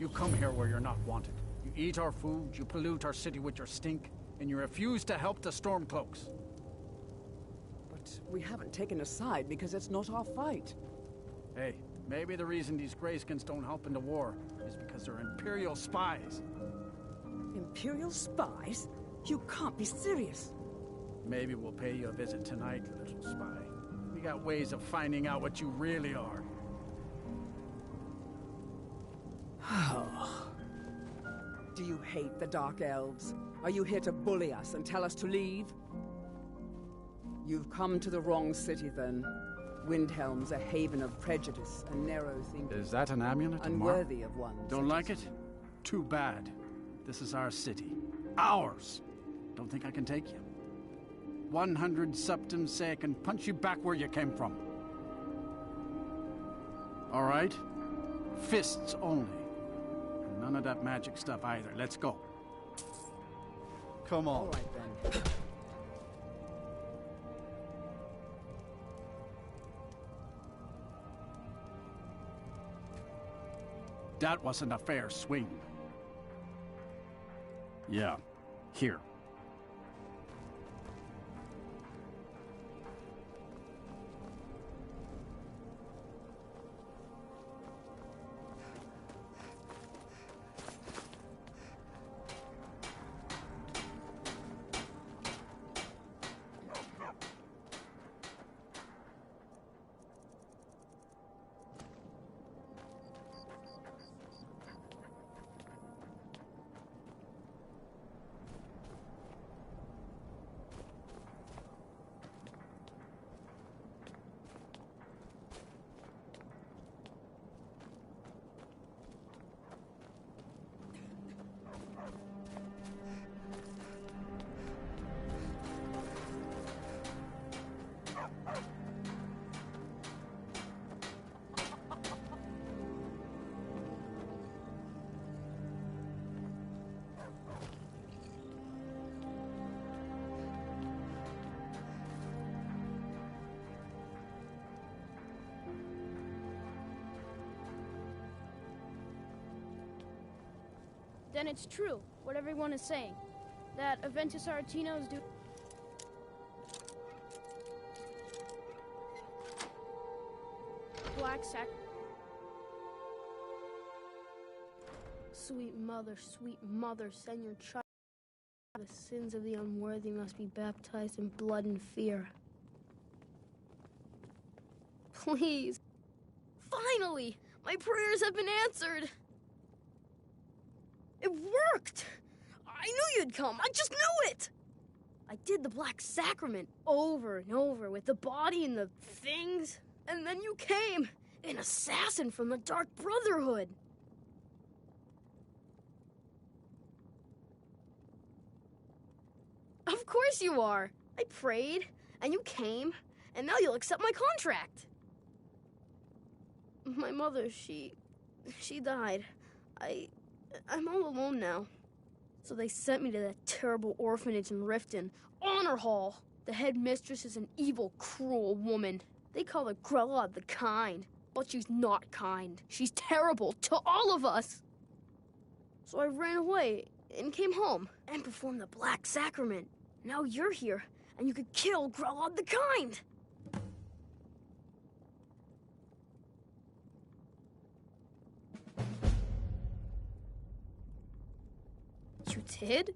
You come here where you're not wanted. You eat our food, you pollute our city with your stink, and you refuse to help the Stormcloaks. But we haven't taken a side because it's not our fight. Hey, maybe the reason these Greyskins don't help in the war is because they're Imperial spies. Imperial spies? You can't be serious. Maybe we'll pay you a visit tonight, little spy. We got ways of finding out what you really are. Do you hate the Dark Elves? Are you here to bully us and tell us to leave? You've come to the wrong city, then. Windhelm's a haven of prejudice and narrow thinking. Is that an amulet? Unworthy of one. Don't like it? Too bad. This is our city. Ours! Don't think I can take you? 100 septums say I can punch you back where you came from. All right? Fists only. And none of that magic stuff either. Let's go. Come on. All right, then. That wasn't a fair swing. Yeah. Here. Then it's true, what everyone is saying. That Aventus Aretino's do... Black sac... Sweet mother, send your child. The sins of the unworthy must be baptized in blood and fear. Please. Finally! My prayers have been answered! It worked! I knew you'd come, I just knew it! I did the Black Sacrament over and over with the body and the things, and then you came, an assassin from the Dark Brotherhood. Of course you are. I prayed, and you came, and now you'll accept my contract. My mother, she died. I'm all alone now. So they sent me to that terrible orphanage in Riften, Honor Hall. The headmistress is an evil, cruel woman. They call her Grella the Kind, but she's not kind. She's terrible to all of us. So I ran away and came home and performed the Black Sacrament. Now you're here, and you could kill Grella the Kind. You did?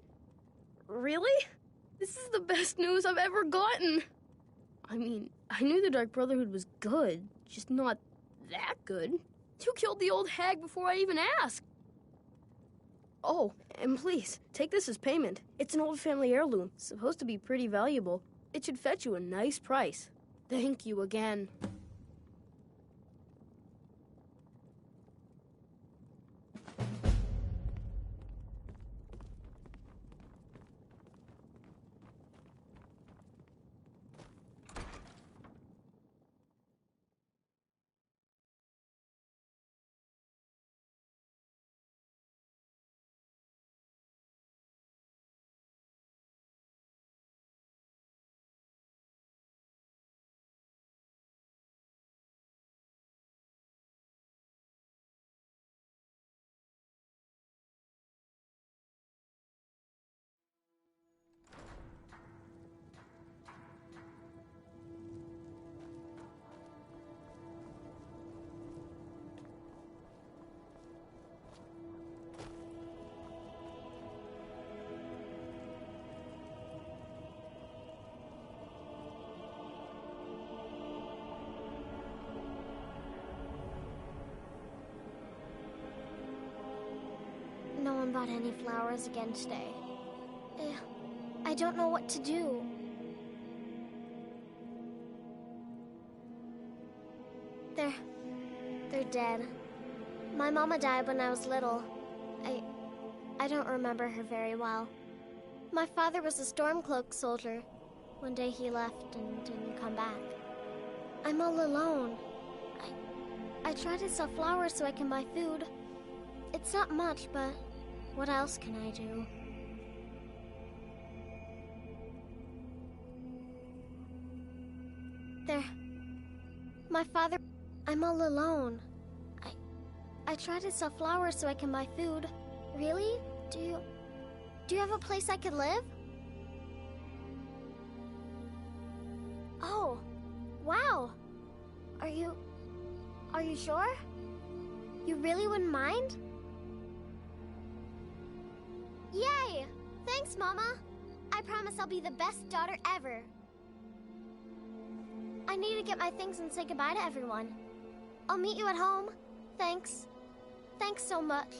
Really? This is the best news I've ever gotten. I mean, I knew the Dark Brotherhood was good, just not that good. You killed the old hag before I even asked. Oh, and please, take this as payment. It's an old family heirloom, supposed to be pretty valuable. It should fetch you a nice price. Thank you again. about any flowers again today. I don't know what to do. They're dead. My mama died when I was little. I don't remember her very well. My father was a Stormcloak soldier. One day he left and didn't come back. I'm all alone. I try to sell flowers so I can buy food. It's not much, but what else can I do? My father... I'm all alone. I try to sell flowers so I can buy food. Really? Do you have a place I could live? Oh, wow. Are you sure? You really wouldn't mind? Yay! Thanks, Mama. I promise I'll be the best daughter ever. I need to get my things and say goodbye to everyone. I'll meet you at home. Thanks. Thanks so much.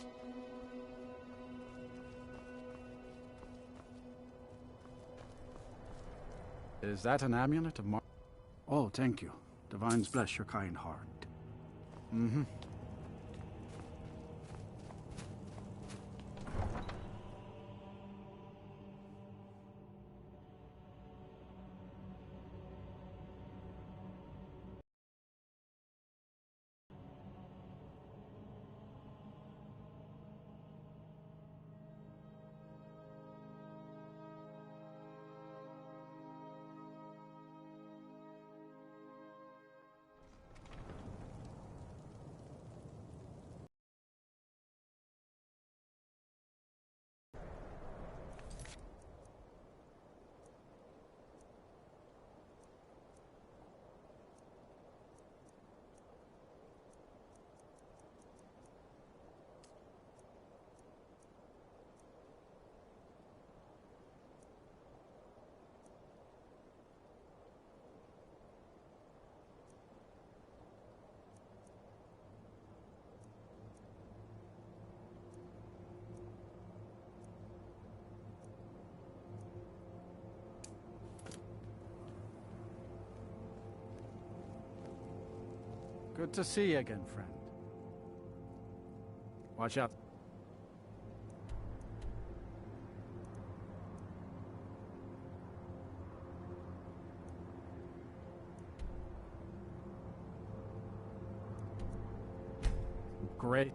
Is that an amulet of Mar... Oh, thank you. Divines bless your kind heart. Mm-hmm. Good to see you again, friend. Watch out. Great.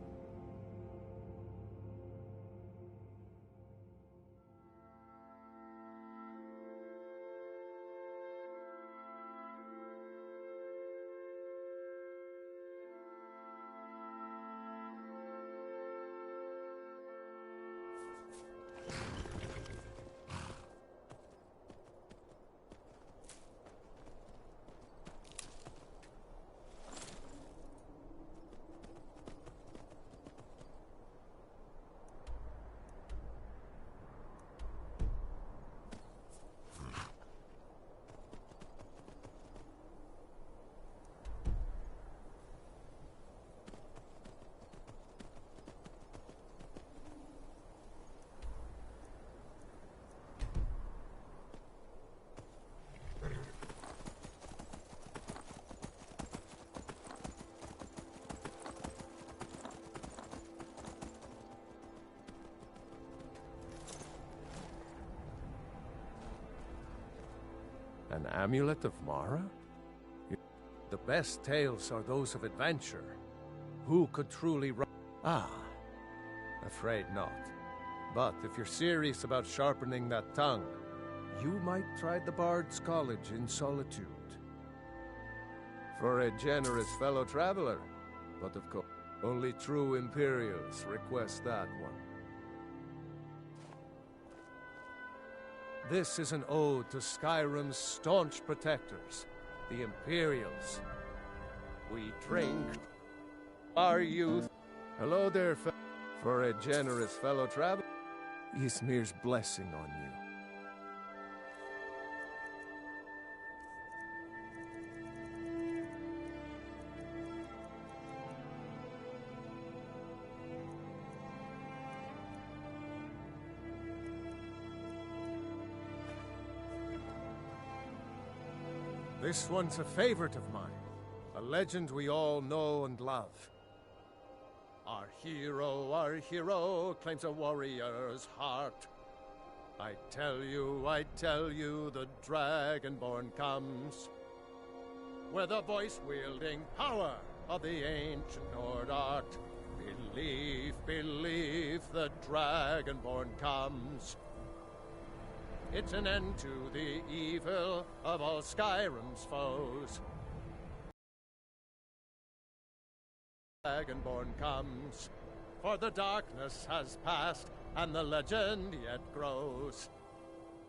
An amulet of Mara? The best tales are those of adventure. Who could truly Ah, afraid not. But if you're serious about sharpening that tongue, you might try the Bard's College in Solitude. For a generous fellow traveler. But of course, only true Imperials request that one. This is an ode to Skyrim's staunch protectors, the Imperials. We drink our youth. Hello there, for a generous fellow traveler. Ysmir's blessing on you. This one's a favorite of mine. A legend we all know and love. Our hero claims a warrior's heart. I tell you, the Dragonborn comes. We're the voice-wielding power of the ancient Nord art. Believe, the Dragonborn comes. It's an end to the evil of all Skyrim's foes. Dragonborn comes, for the darkness has passed, and the legend yet grows.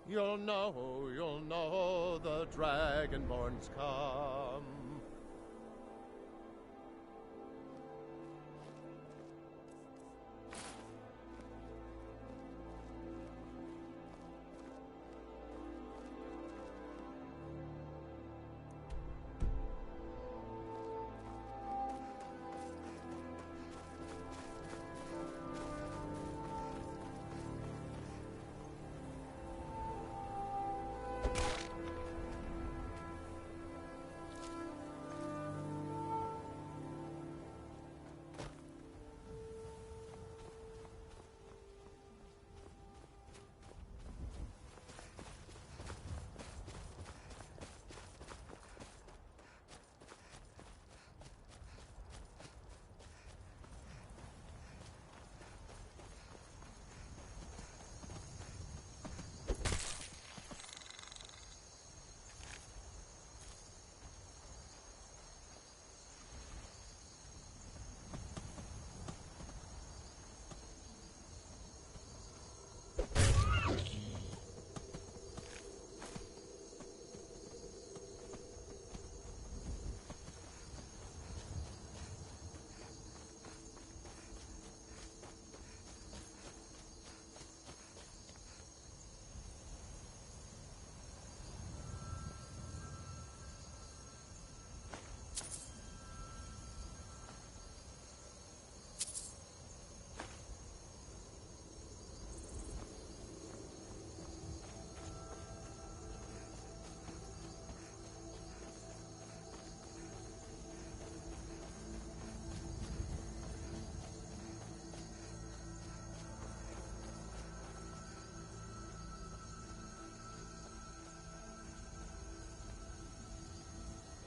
You'll know the Dragonborn's come.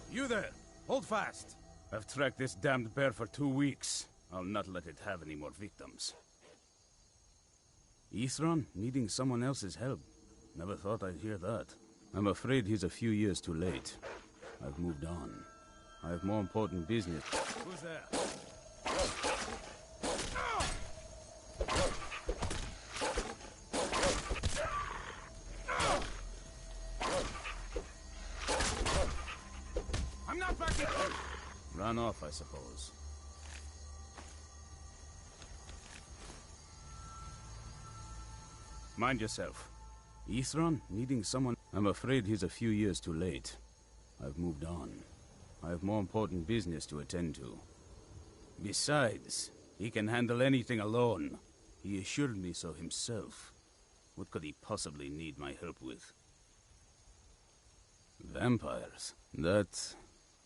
You there! Hold fast! I've tracked this damned bear for 2 weeks. I'll not let it have any more victims. Ithran needing someone else's help. Never thought I'd hear that. I'm afraid he's a few years too late. I've moved on. I have more important business. Who's there? Run off, I suppose. Mind yourself. Ithran needing someone... I'm afraid he's a few years too late. I've moved on. I have more important business to attend to. Besides, he can handle anything alone. He assured me so himself. What could he possibly need my help with? Vampires? That...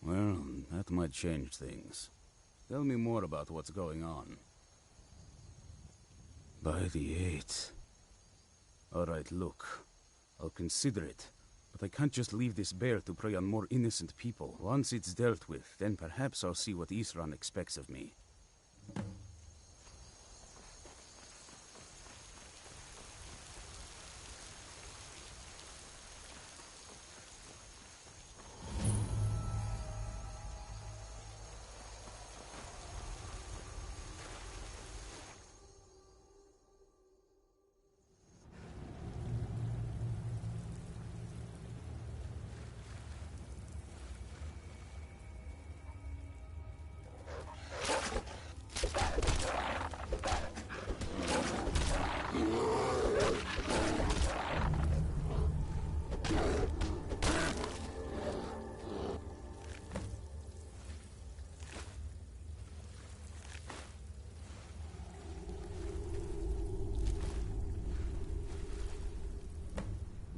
well, that might change things. Tell me more about what's going on. By the 8th. Alright, look. I'll consider it. But I can't just leave this bear to prey on more innocent people. Once it's dealt with, then perhaps I'll see what Ithran expects of me.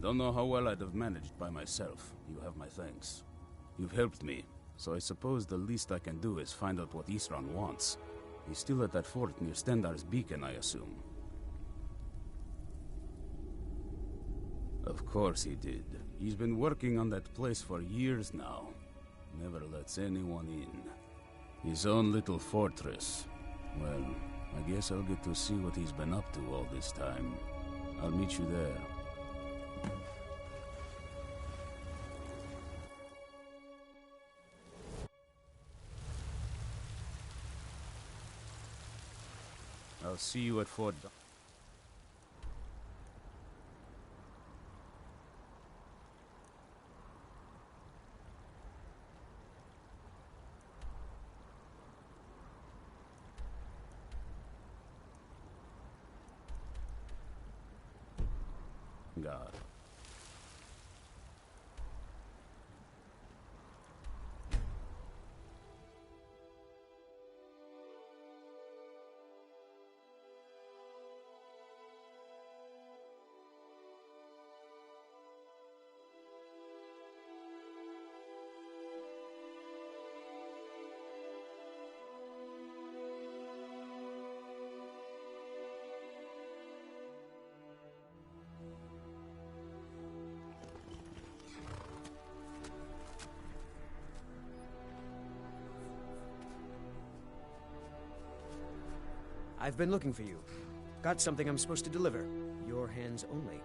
Don't know how well I'd have managed by myself. You have my thanks. You've helped me, so I suppose the least I can do is find out what Isran wants. He's still at that fort near Stendar's beacon, I assume. Of course he did. He's been working on that place for years now. Never lets anyone in. His own little fortress. Well, I guess I'll get to see what he's been up to all this time. I'll meet you there. I'll see you at Fort... God. I've been looking for you. Got something I'm supposed to deliver. Your hands only.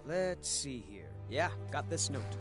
Let's see here. Yeah, got this note.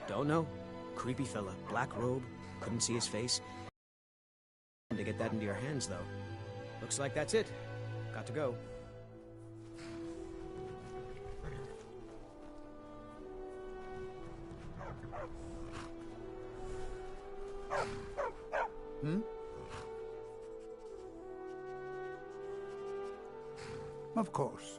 Don't know. Creepy fella. Black robe. Couldn't see his face. To get that into your hands, though. Looks like that's it. Got to go. Hmm? Of course.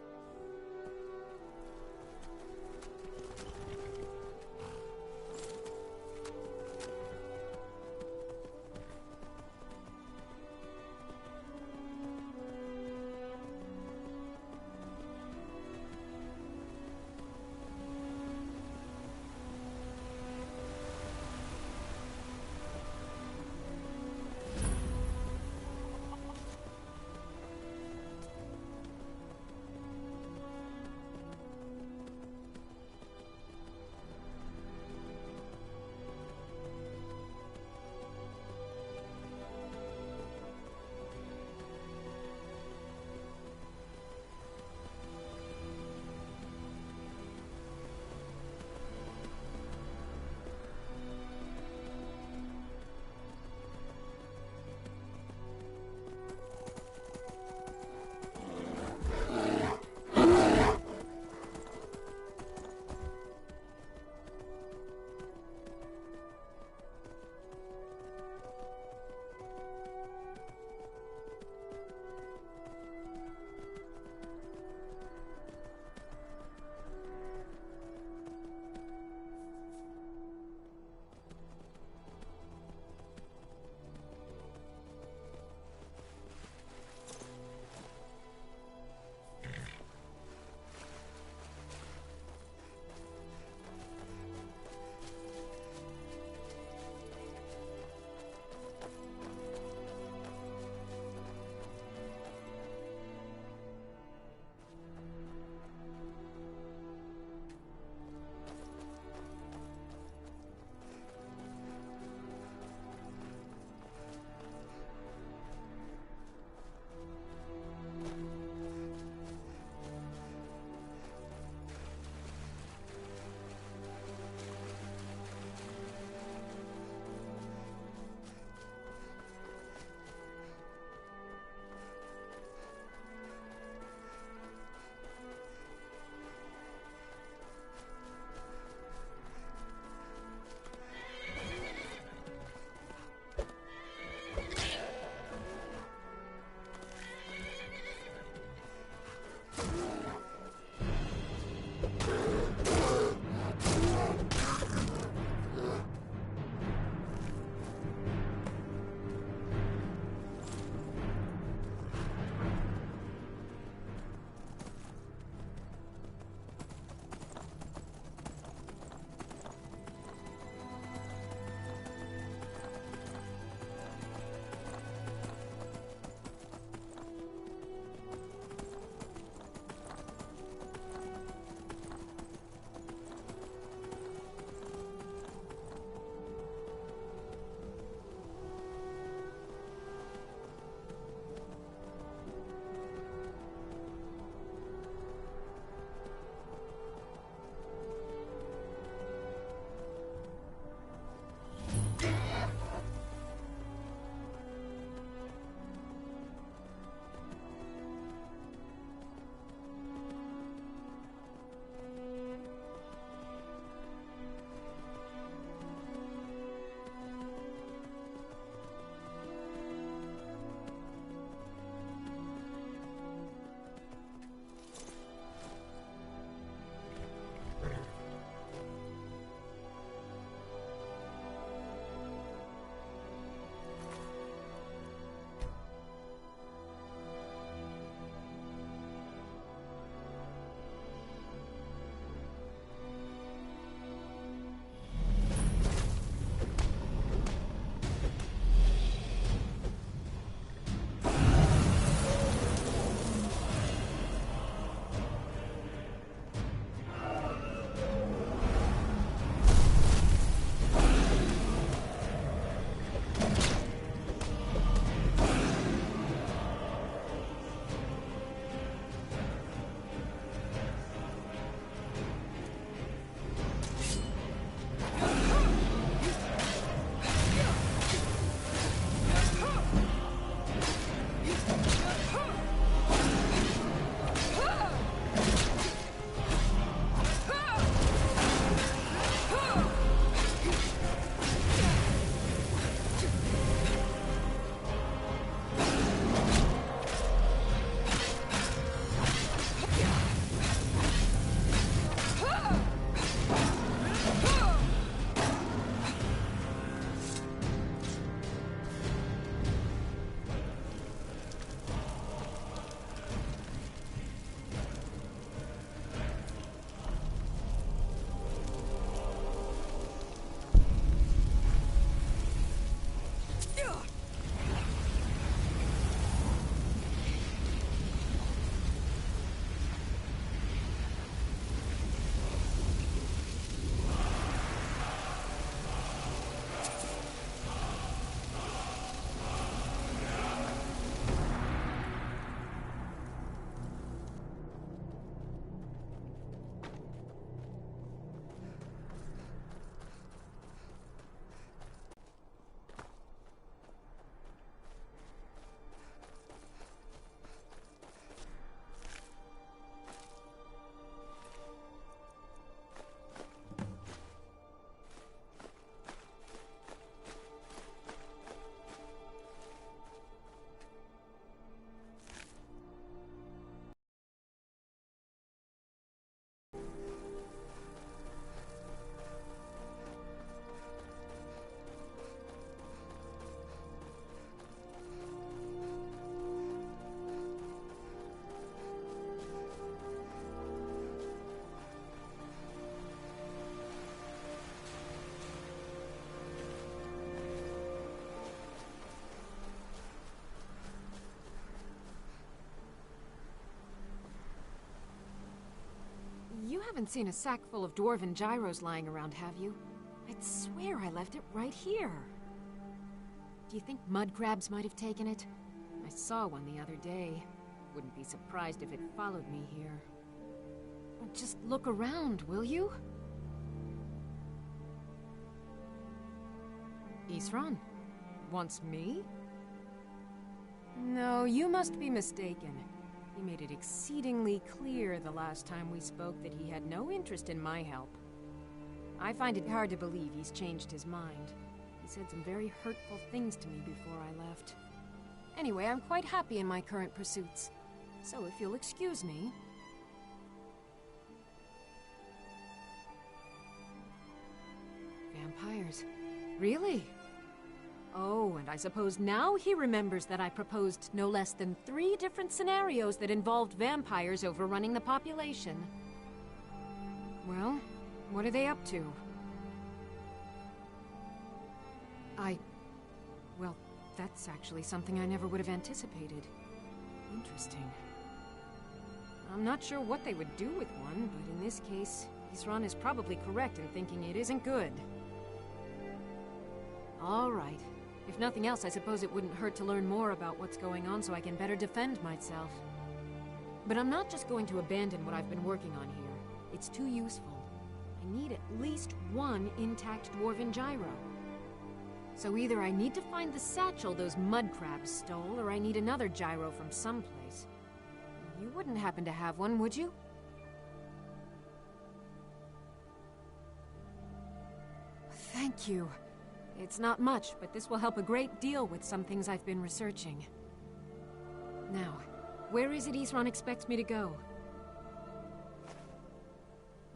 haven't seen a sack full of dwarven gyros lying around, have you? I'd swear I left it right here. Do you think mud crabs might have taken it? I saw one the other day. Wouldn't be surprised if it followed me here. Just look around, will you? Isran? Wants me? No, you must be mistaken. He made it exceedingly clear the last time we spoke that he had no interest in my help. I find it hard to believe he's changed his mind. He said some very hurtful things to me before I left. Anyway, I'm quite happy in my current pursuits. So if you'll excuse me... Vampires. Really? Oh, and I suppose now he remembers that I proposed no less than 3 different scenarios that involved vampires overrunning the population. Well, what are they up to? Well, that's actually something I never would have anticipated. Interesting. I'm not sure what they would do with one, but in this case, Isran is probably correct in thinking it isn't good. All right. If nothing else, I suppose it wouldn't hurt to learn more about what's going on so I can better defend myself. But I'm not just going to abandon what I've been working on here. It's too useful. I need at least 1 intact dwarven gyro. So either I need to find the satchel those mud crabs stole, or I need another gyro from someplace. You wouldn't happen to have one, would you? Thank you. It's not much, but this will help a great deal with some things I've been researching. Now, where is it Isran expects me to go?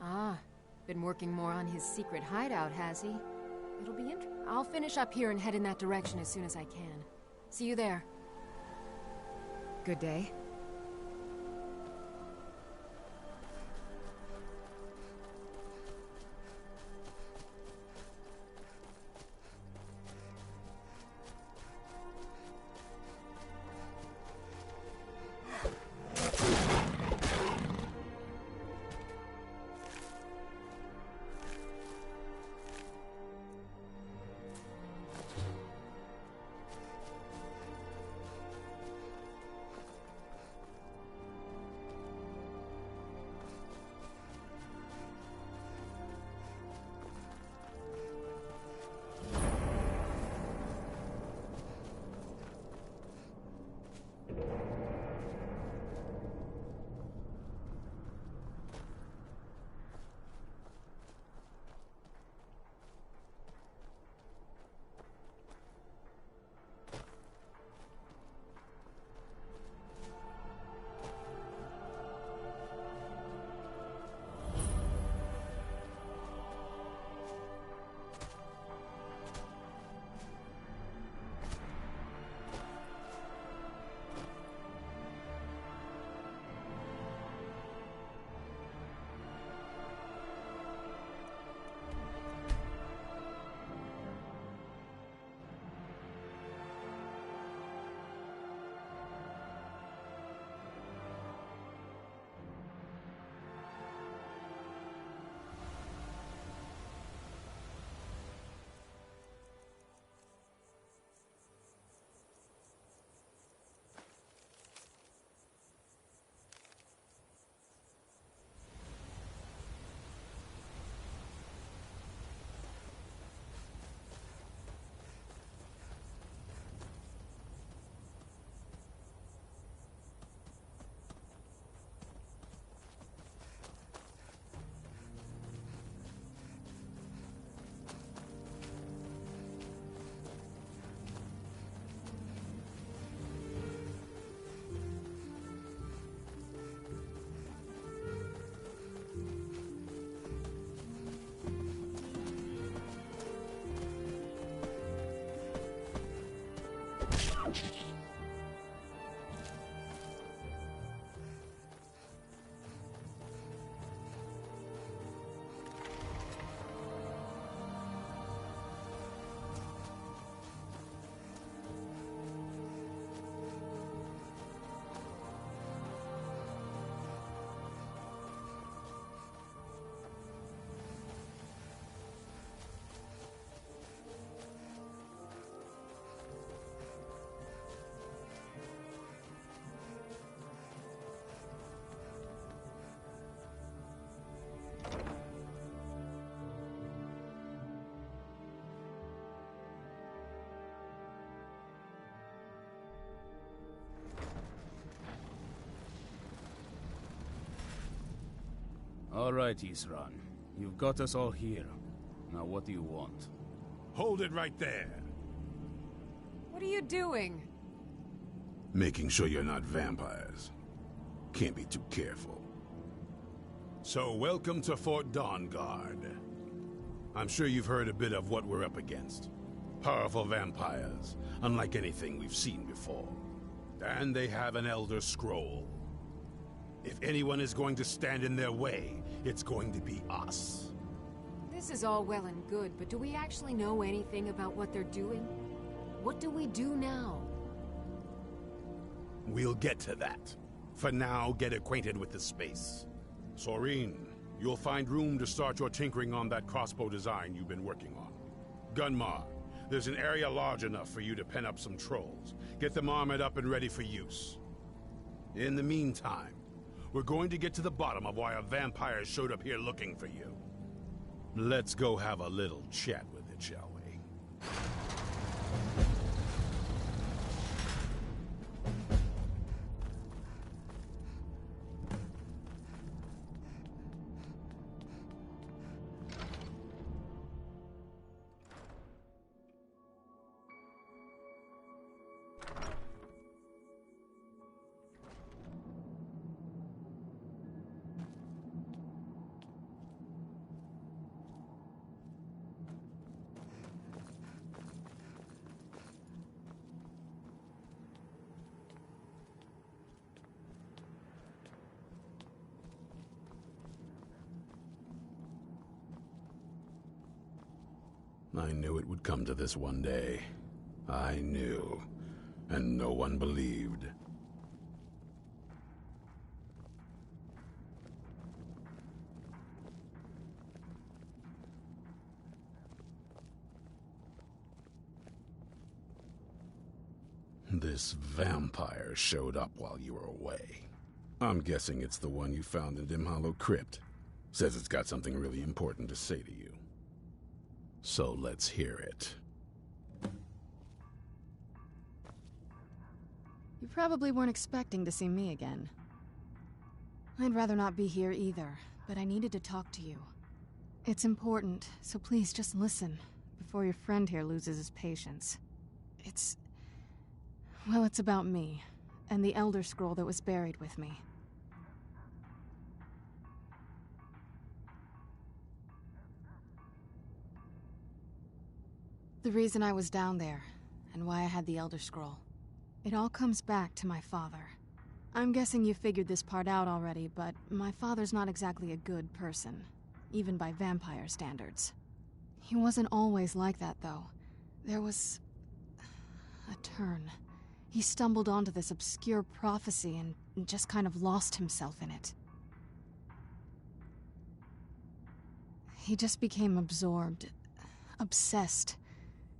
Ah, been working more on his secret hideout, has he? It'll be interesting. I'll finish up here and head in that direction as soon as I can. See you there. Good day. All right, Isran. You've got us all here. Now what do you want? Hold it right there. What are you doing? Making sure you're not vampires. Can't be too careful. So, welcome to Fort Dawnguard. I'm sure you've heard a bit of what we're up against. Powerful vampires, unlike anything we've seen before. And they have an Elder Scroll. If anyone is going to stand in their way, it's going to be us. This is all well and good, but do we actually know anything about what they're doing? What do we do now? We'll get to that. For now, get acquainted with the space. Soreen, you'll find room to start your tinkering on that crossbow design you've been working on. Gunmar, there's an area large enough for you to pen up some trolls. Get them armored up and ready for use. In the meantime, we're going to get to the bottom of why a vampire showed up here looking for you. Let's go have a little chat with it, shall we? I knew it would come to this one day. I knew. And no one believed. This vampire showed up while you were away. I'm guessing it's the one you found in Dim Hollow Crypt. Says it's got something really important to say to you. So let's hear it. You probably weren't expecting to see me again. I'd rather not be here either, but I needed to talk to you. It's important, so please just listen, before your friend here loses his patience. Well, it's about me, and the Elder Scroll that was buried with me. The reason I was down there, and why I had the Elder Scroll. It all comes back to my father. I'm guessing you figured this part out already, but my father's not exactly a good person, even by vampire standards. He wasn't always like that, though. There was a turn. He stumbled onto this obscure prophecy and just kind of lost himself in it. He just became absorbed, obsessed.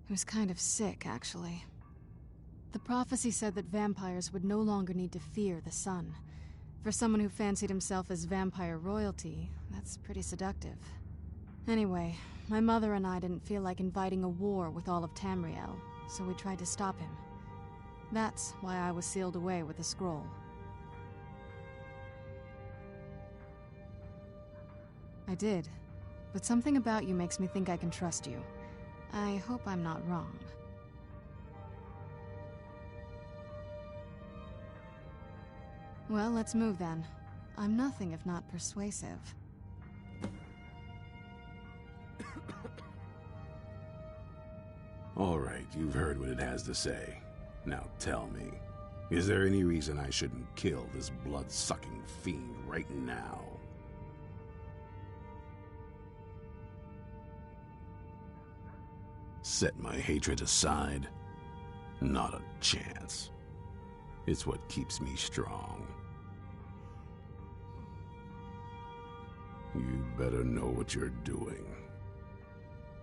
He was kind of sick, actually. The prophecy said that vampires would no longer need to fear the sun. For someone who fancied himself as vampire royalty, that's pretty seductive. Anyway, my mother and I didn't feel like inviting a war with all of Tamriel, so we tried to stop him. That's why I was sealed away with the scroll. I did, but something about you makes me think I can trust you. I hope I'm not wrong. Well, let's move then. I'm nothing if not persuasive. All right, you've heard what it has to say. Now tell me, is there any reason I shouldn't kill this blood-sucking fiend right now? Set my hatred aside? Not a chance. It's what keeps me strong. You better know what you're doing.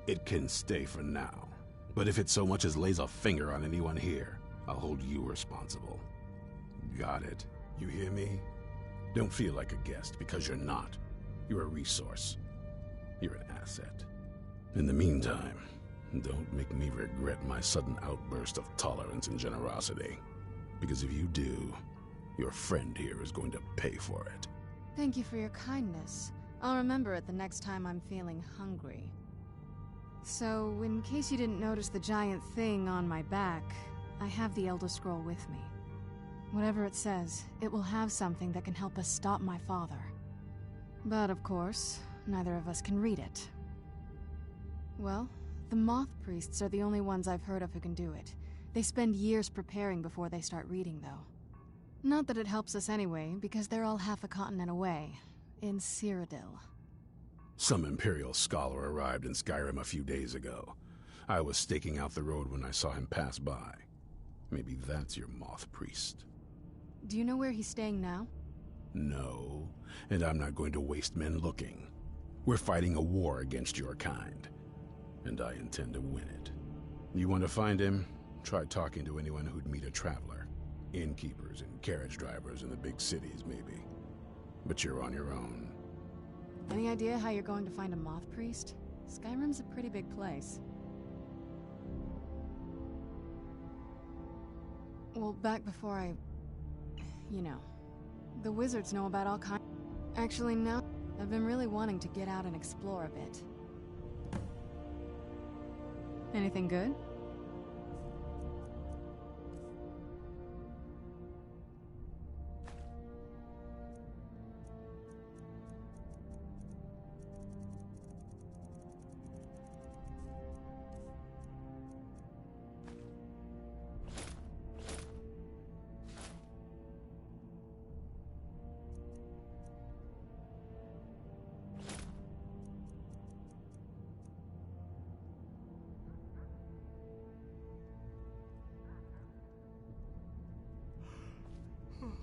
It can stay for now, but if it so much as lays a finger on anyone here, I'll hold you responsible. Got it? You hear me? Don't feel like a guest, because you're not. You're a resource. You're an asset. In the meantime, don't make me regret my sudden outburst of tolerance and generosity. Because if you do, your friend here is going to pay for it. Thank you for your kindness, I'll remember it the next time I'm feeling hungry. So, in case you didn't notice the giant thing on my back, I have the Elder Scroll with me. Whatever it says, it will have something that can help us stop my father. But of course, neither of us can read it. Well, the Moth Priests are the only ones I've heard of who can do it. They spend years preparing before they start reading, though. Not that it helps us anyway, because they're all half a continent away, in Cyrodiil. Some Imperial scholar arrived in Skyrim a few days ago. I was staking out the road when I saw him pass by. Maybe that's your Moth Priest. Do you know where he's staying now? No, and I'm not going to waste men looking. We're fighting a war against your kind, and I intend to win it. You want to find him? Try talking to anyone who'd meet a traveler. Innkeepers and carriage drivers in the big cities, maybe. But you're on your own. Any idea how you're going to find a Moth Priest? Skyrim's a pretty big place. Well, back before you know, the wizards know about all kinds. Actually, no. I've been really wanting to get out and explore a bit. Anything good?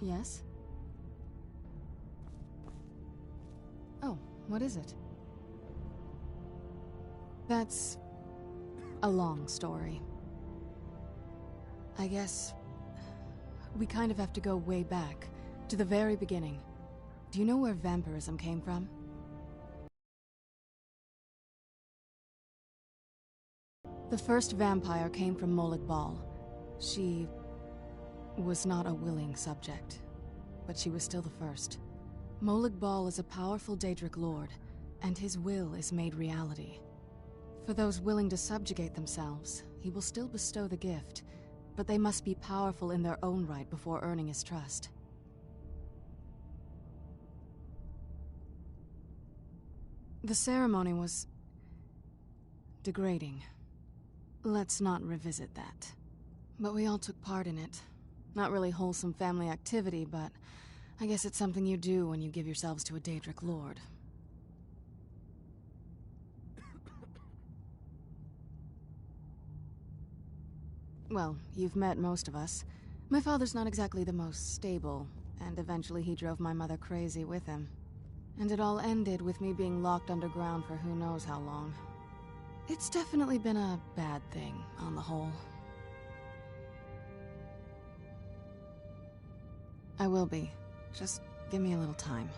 Yes? Oh, what is it? That's a long story. I guess we kind of have to go way back, to the very beginning. Do you know where vampirism came from? The first vampire came from Molag Bal. She was not a willing subject, but she was still the first. Molag Bal is a powerful Daedric lord, and his will is made reality. For those willing to subjugate themselves, he will still bestow the gift, but they must be powerful in their own right before earning his trust. The ceremony was degrading. Let's not revisit that. But we all took part in it. Not really wholesome family activity, but I guess it's something you do when you give yourselves to a Daedric lord. Well, you've met most of us. My father's not exactly the most stable, and eventually he drove my mother crazy with him. And it all ended with me being locked underground for who knows how long. It's definitely been a bad thing, on the whole. I will be. Just give me a little time.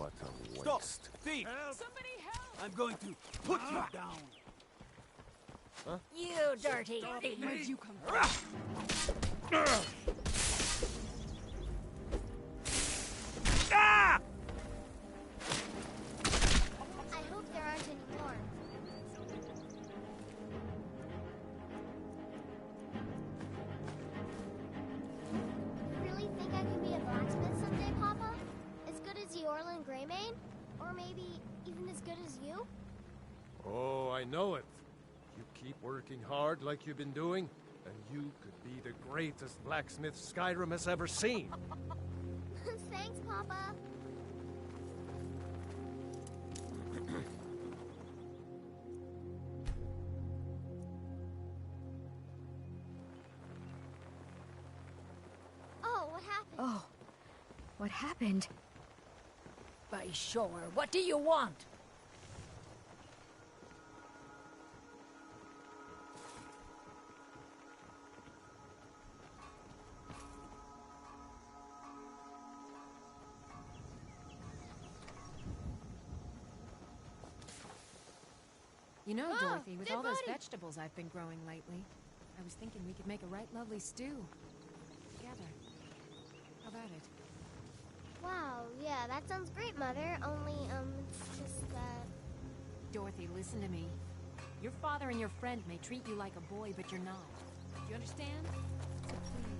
What a waste. Stop! Thief! Somebody help! I'm going to put you down! You dirty thief! Where'd you come from? Ah! I hope there aren't any more. You really think I can be a blacksmith someday, Papa? As good as Eorlin Greymane? Or maybe even as good as you? Oh, I know it. You keep working hard like you've been doing, and you could be the greatest blacksmith Skyrim has ever seen. Thanks, Papa. Oh, what happened? Oh, what happened? By sure, what do you want? You know, Oh, Dorothy, with dead all those body. vegetables I've been growing lately, I was thinking we could make a right lovely stew. Together. How about it? Wow, yeah, that sounds great, Mother. Only, it's just that... Dorothy, listen to me. Your father and your friend may treat you like a boy, but you're not. Do you understand? So please.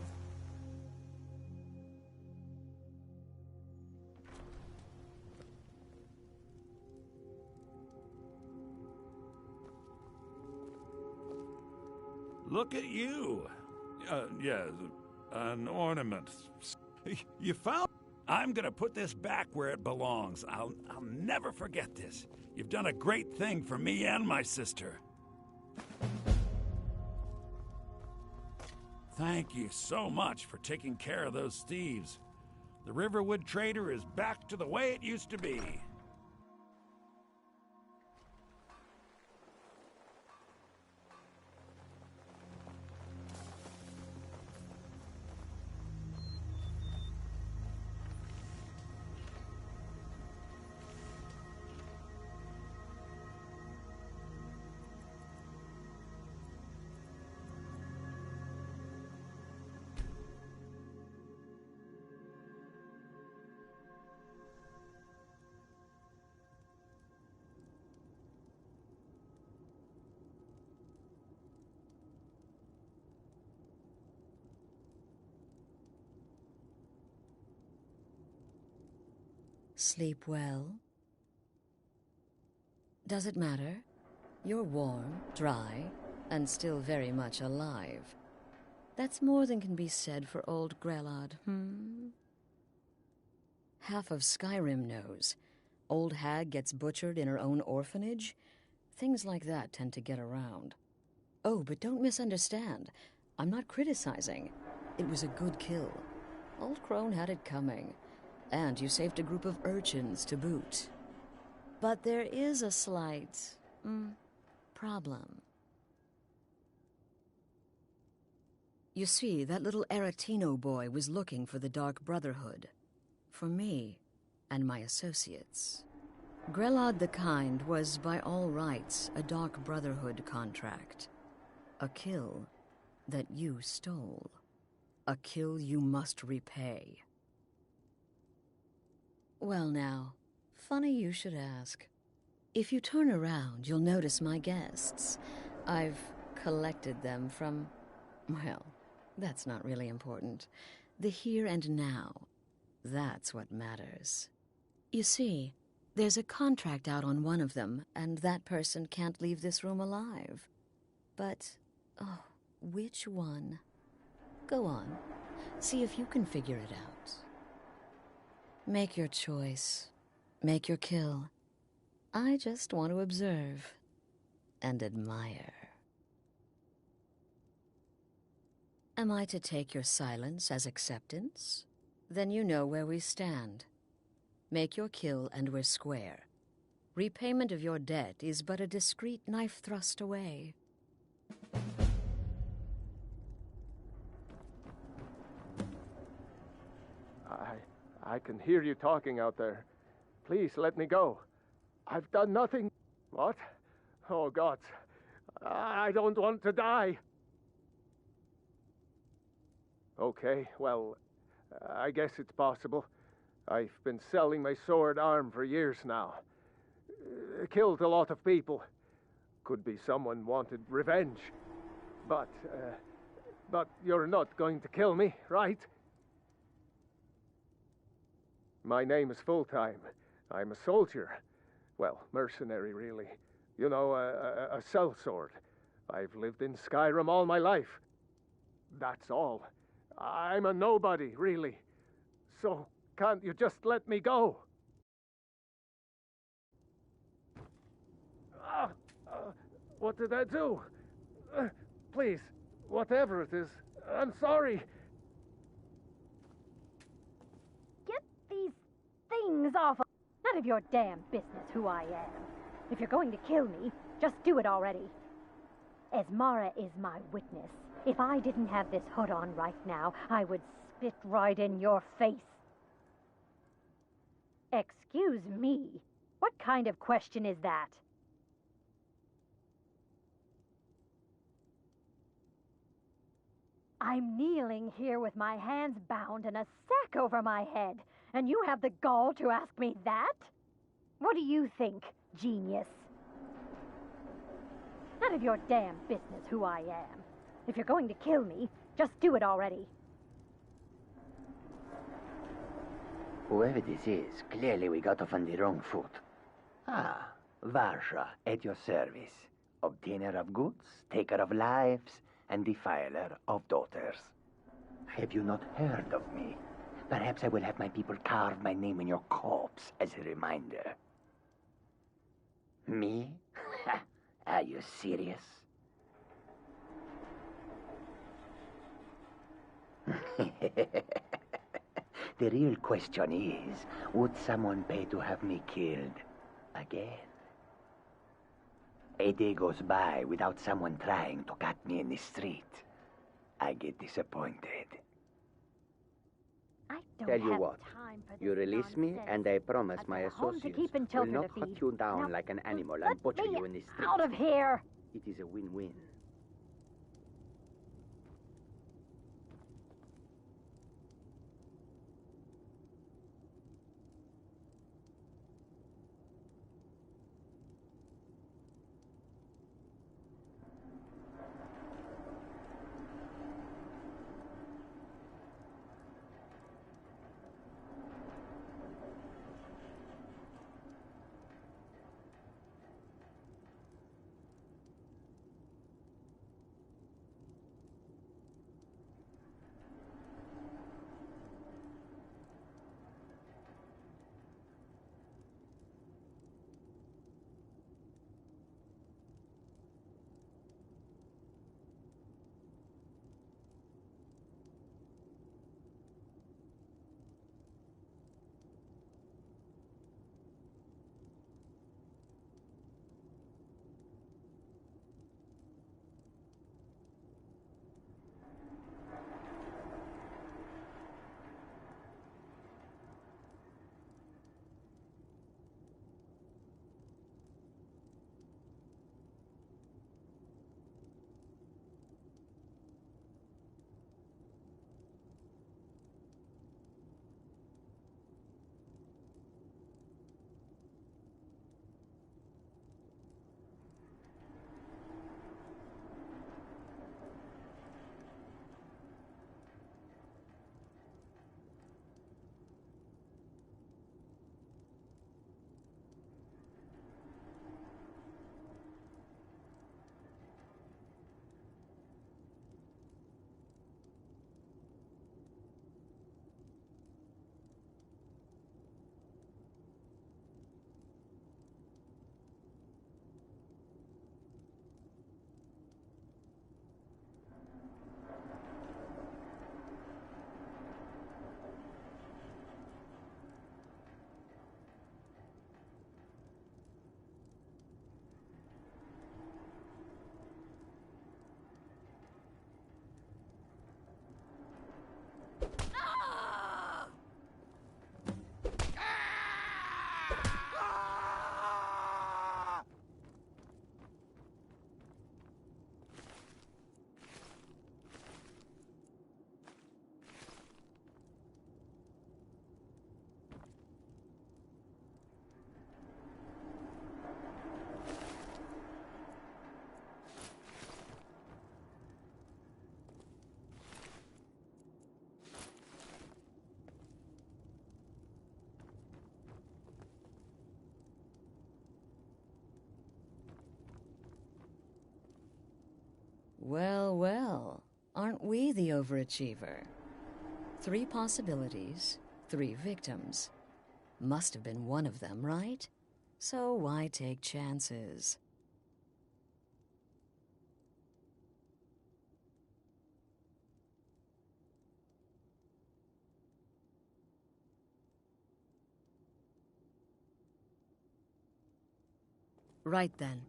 Look at you. Yeah, an ornament. You found... I'm gonna put this back where it belongs. I'll never forget this. You've done a great thing for me and my sister. Thank you so much for taking care of those thieves. The Riverwood Trader is back to the way it used to be. Sleep well? Does it matter? You're warm, dry, and still very much alive. That's more than can be said for old Grelod, Half of Skyrim knows. Old hag gets butchered in her own orphanage. Things like that tend to get around. Oh, but don't misunderstand. I'm not criticizing. It was a good kill. Old Crone had it coming. And you saved a group of urchins to boot. But there is a slight, problem. You see, that little Aretino boy was looking for the Dark Brotherhood. For me and my associates. Grelod the Kind was, by all rights, a Dark Brotherhood contract. A kill that you stole. A kill you must repay. Well now, funny you should ask. If you turn around, you'll notice my guests. I've collected them from, well, that's not really important. The here and now, that's what matters. You see, there's a contract out on one of them, and that person can't leave this room alive. But, oh, which one? Go on, see if you can figure it out. Make your choice. Make your kill. I just want to observe and admire. Am I to take your silence as acceptance? Then you know where we stand. Make your kill and we're square. Repayment of your debt is but a discreet knife thrust away. I can hear you talking out there. Please let me go. I've done nothing. What? Oh, God. I don't want to die. Okay, well, I guess it's possible. I've been selling my sword arm for years now. Killed a lot of people. Could be someone wanted revenge. But you're not going to kill me, right? My name is Full-Time. I'm a soldier. Well, mercenary, really. You know, a sellsword. I've lived in Skyrim all my life. That's all. I'm a nobody, really. So, can't you just let me go? What did I do? Please, whatever it is, I'm sorry. Get these things off of... None of your damn business who I am. If you're going to kill me, just do it already. Esmara is my witness. If I didn't have this hood on right now, I would spit right in your face. Excuse me. What kind of question is that? I'm kneeling here with my hands bound and a sack over my head, and you have the gall to ask me that? What do you think, genius? None of your damn business who I am. If you're going to kill me, just do it already. Whoever this is, clearly we got off on the wrong foot. Ah, Varsha, at your service. Obtainer of goods, taker of lives, and defiler of daughters. Have you not heard of me? Perhaps I will have my people carve my name in your corpse as a reminder. Me? Are you serious? The real question is, would someone pay to have me killed again? A day goes by without someone trying to cut me in the street. I get disappointed. I don't Tell you have what, time for this you release me nonsense. and I promise I've my got a home to associates keep and will children not to hunt feed. you down Now, like an animal let and butcher me you in the street. out of here! It is a win-win. overachiever. 3 possibilities, 3 victims. Must have been one of them, right? So why take chances? Right then.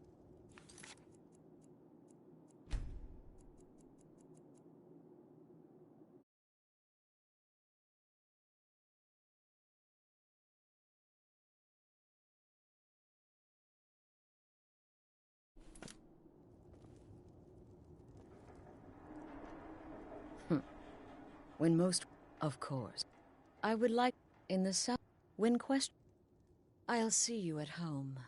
When most... Of course. I would like... In the south... When question... I'll see you at home.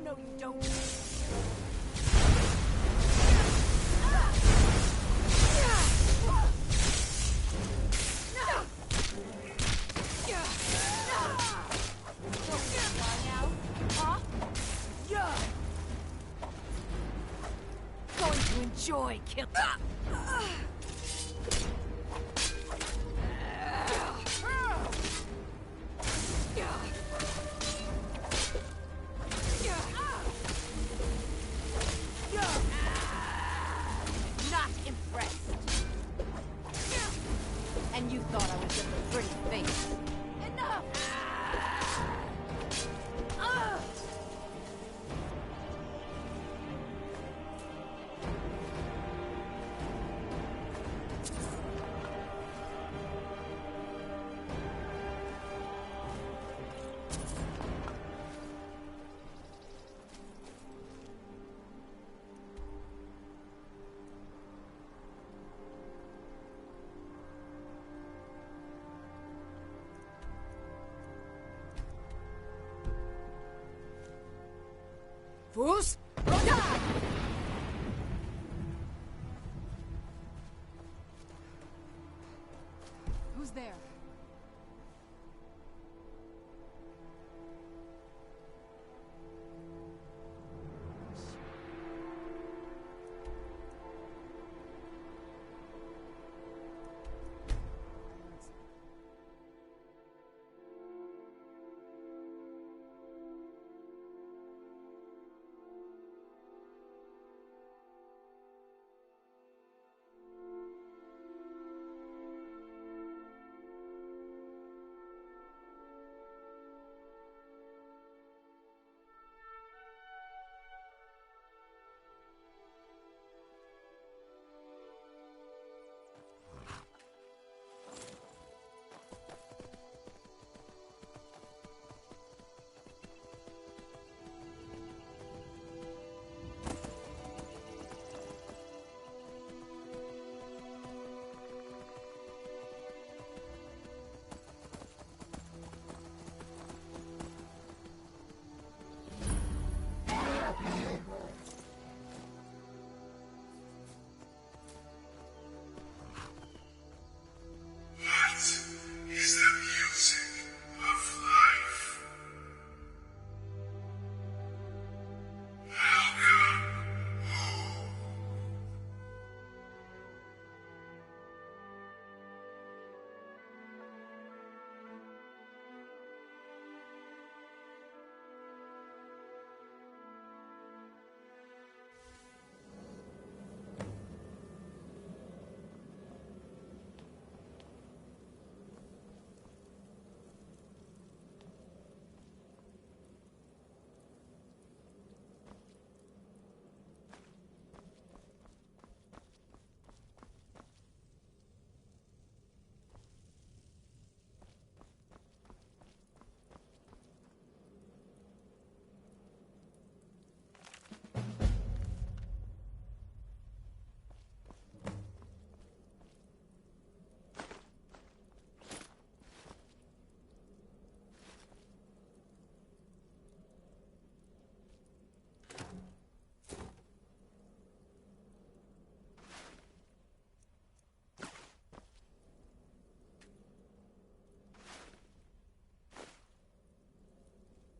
No, you don't. Going to enjoy killing. Not impressed. And you thought I was just a pretty face. Enough! Fools! Who's there?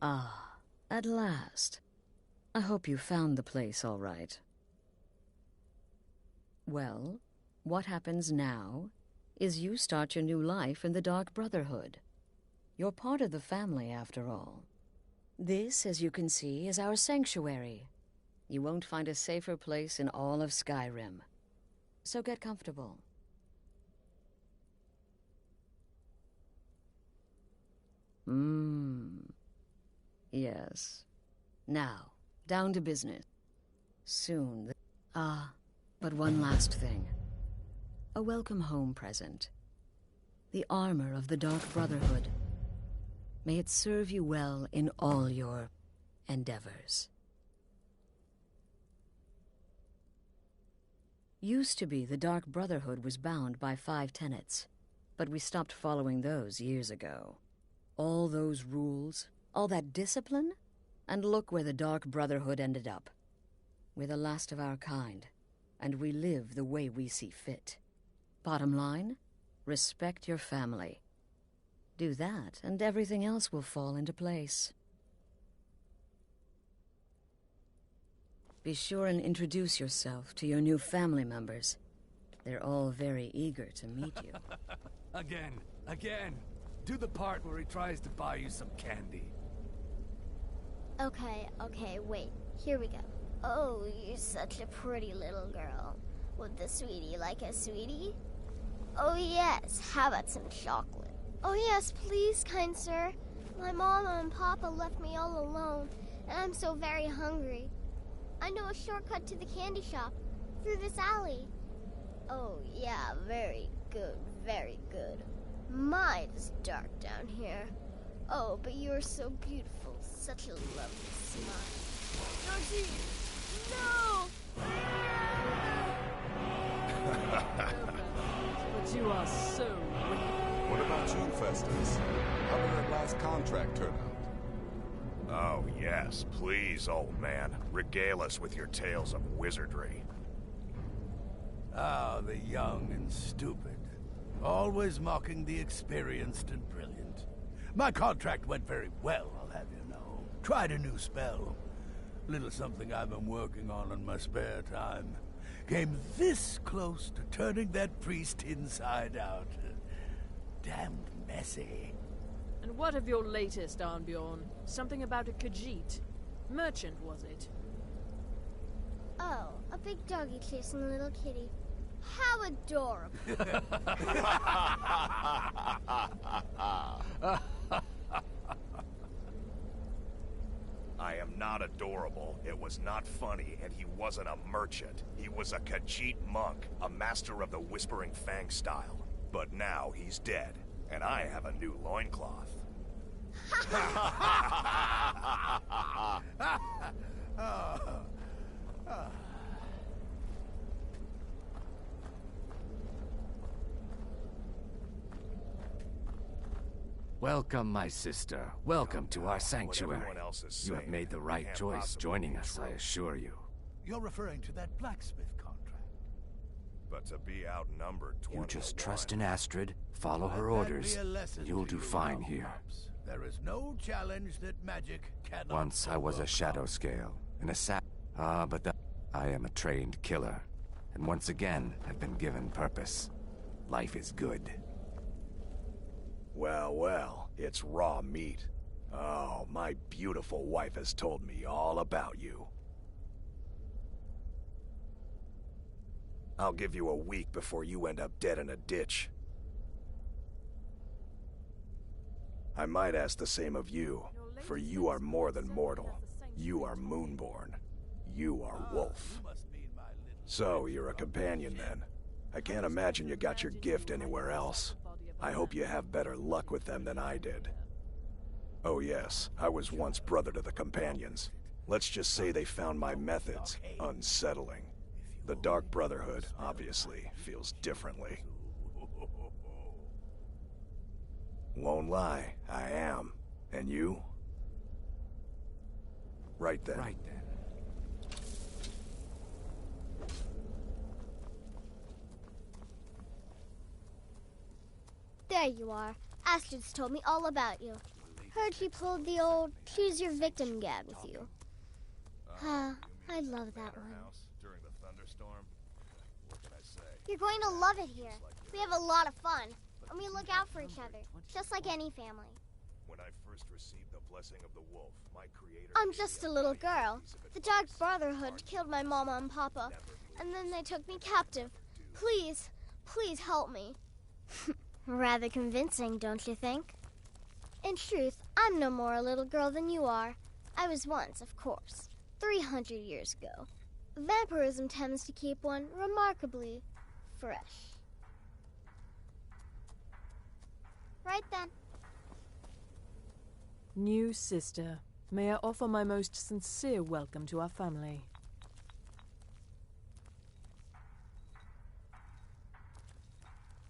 Ah, at last. I hope you found the place all right. Well, what happens now is you start your new life in the Dark Brotherhood. You're part of the family, after all. This, as you can see, is our sanctuary. You won't find a safer place in all of Skyrim. So get comfortable. Yes. Now, down to business. Soon. But one last thing. A welcome home present. The armor of the Dark Brotherhood. May it serve you well in all your endeavors. Used to be the Dark Brotherhood was bound by 5 tenets, but we stopped following those years ago. All those rules, all that discipline, and look where the Dark Brotherhood ended up. We're the last of our kind, and we live the way we see fit. Bottom line, respect your family. Do that, and everything else will fall into place. Be sure and introduce yourself to your new family members. They're all very eager to meet you. Again. Do the part where he tries to buy you some candy. Okay, wait. Here we go. Oh, you're such a pretty little girl. Would the sweetie like a sweetie? Oh yes, how about some chocolate? Oh yes, please, kind sir. My mama and papa left me all alone, and I'm so very hungry. I know a shortcut to the candy shop, through this alley. Oh yeah, very good, very good. My, it's dark down here. Oh, but you're so beautiful. Such a lovely smile. Yoshi! No! But you are so wicked. What about you, Festus? How did that last contract turn out? Oh, yes. Please, old man. Regale us with your tales of wizardry. Ah, the young and stupid. Always mocking the experienced and brilliant. My contract went very well, I'll have you know. Tried a new spell. Little something I've been working on in my spare time. Came this close to turning that priest inside out. Damned messy. And what of your latest, Arnbjorn? Something about a Khajiit. Merchant, was it? Oh, a big doggy chasing a little kitty. How adorable. I am not adorable. It was not funny, and he wasn't a merchant. He was a Khajiit monk, a master of the Whispering Fang style. But now he's dead, and I have a new loincloth. Welcome, my sister. Welcome to our sanctuary. You have made the right choice joining us, I assure you. You're referring to that blacksmith contract. But to be outnumbered 20 You just trust in Astrid, follow her orders, and you'll do fine here. There is no challenge that magic cannot. Once I was a shadow scale, an assassin. I am a trained killer, and once again have been given purpose. Life is good. Well, it's raw meat. Oh, my beautiful wife has told me all about you. I'll give you a week before you end up dead in a ditch. I might ask the same of you, for you are more than mortal. You are Moonborn. You are Wolf. So, you're a companion then. I can't imagine you got your gift anywhere else. I hope you have better luck with them than I did. Oh yes, I was once brother to the companions. Let's just say they found my methods unsettling. The Dark Brotherhood, obviously, feels differently. Won't lie, I am. And you? Right then. Right then. There you are. Astrid's told me all about you. Heard he pulled the old choose your victim gag with you. I love that one. During the thunderstorm. What can I say? You're going to love it here. We have a lot of fun, and we look out for each other, just like any family. When I first received the blessing of the wolf, my creator... I'm just a little girl. The Dark Brotherhood killed my mama and papa, and then they took me captive. Please, please help me. Rather convincing, don't you think? In truth, I'm no more a little girl than you are. I was once, of course, 300 years ago. Vampirism tends to keep one remarkably fresh. Right then. New sister, may I offer my most sincere welcome to our family.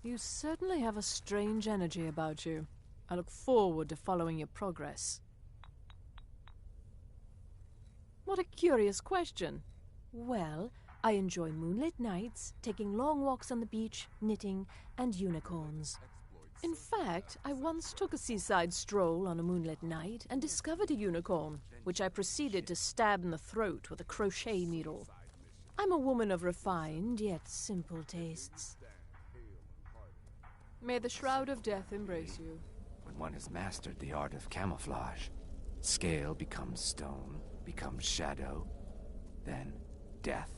You certainly have a strange energy about you. I look forward to following your progress. What a curious question. Well, I enjoy moonlit nights, taking long walks on the beach, knitting, and unicorns. In fact, I once took a seaside stroll on a moonlit night and discovered a unicorn, which I proceeded to stab in the throat with a crochet needle. I'm a woman of refined yet simple tastes. May the Shroud of Death embrace you. When one has mastered the art of camouflage, scale becomes stone, becomes shadow, then death.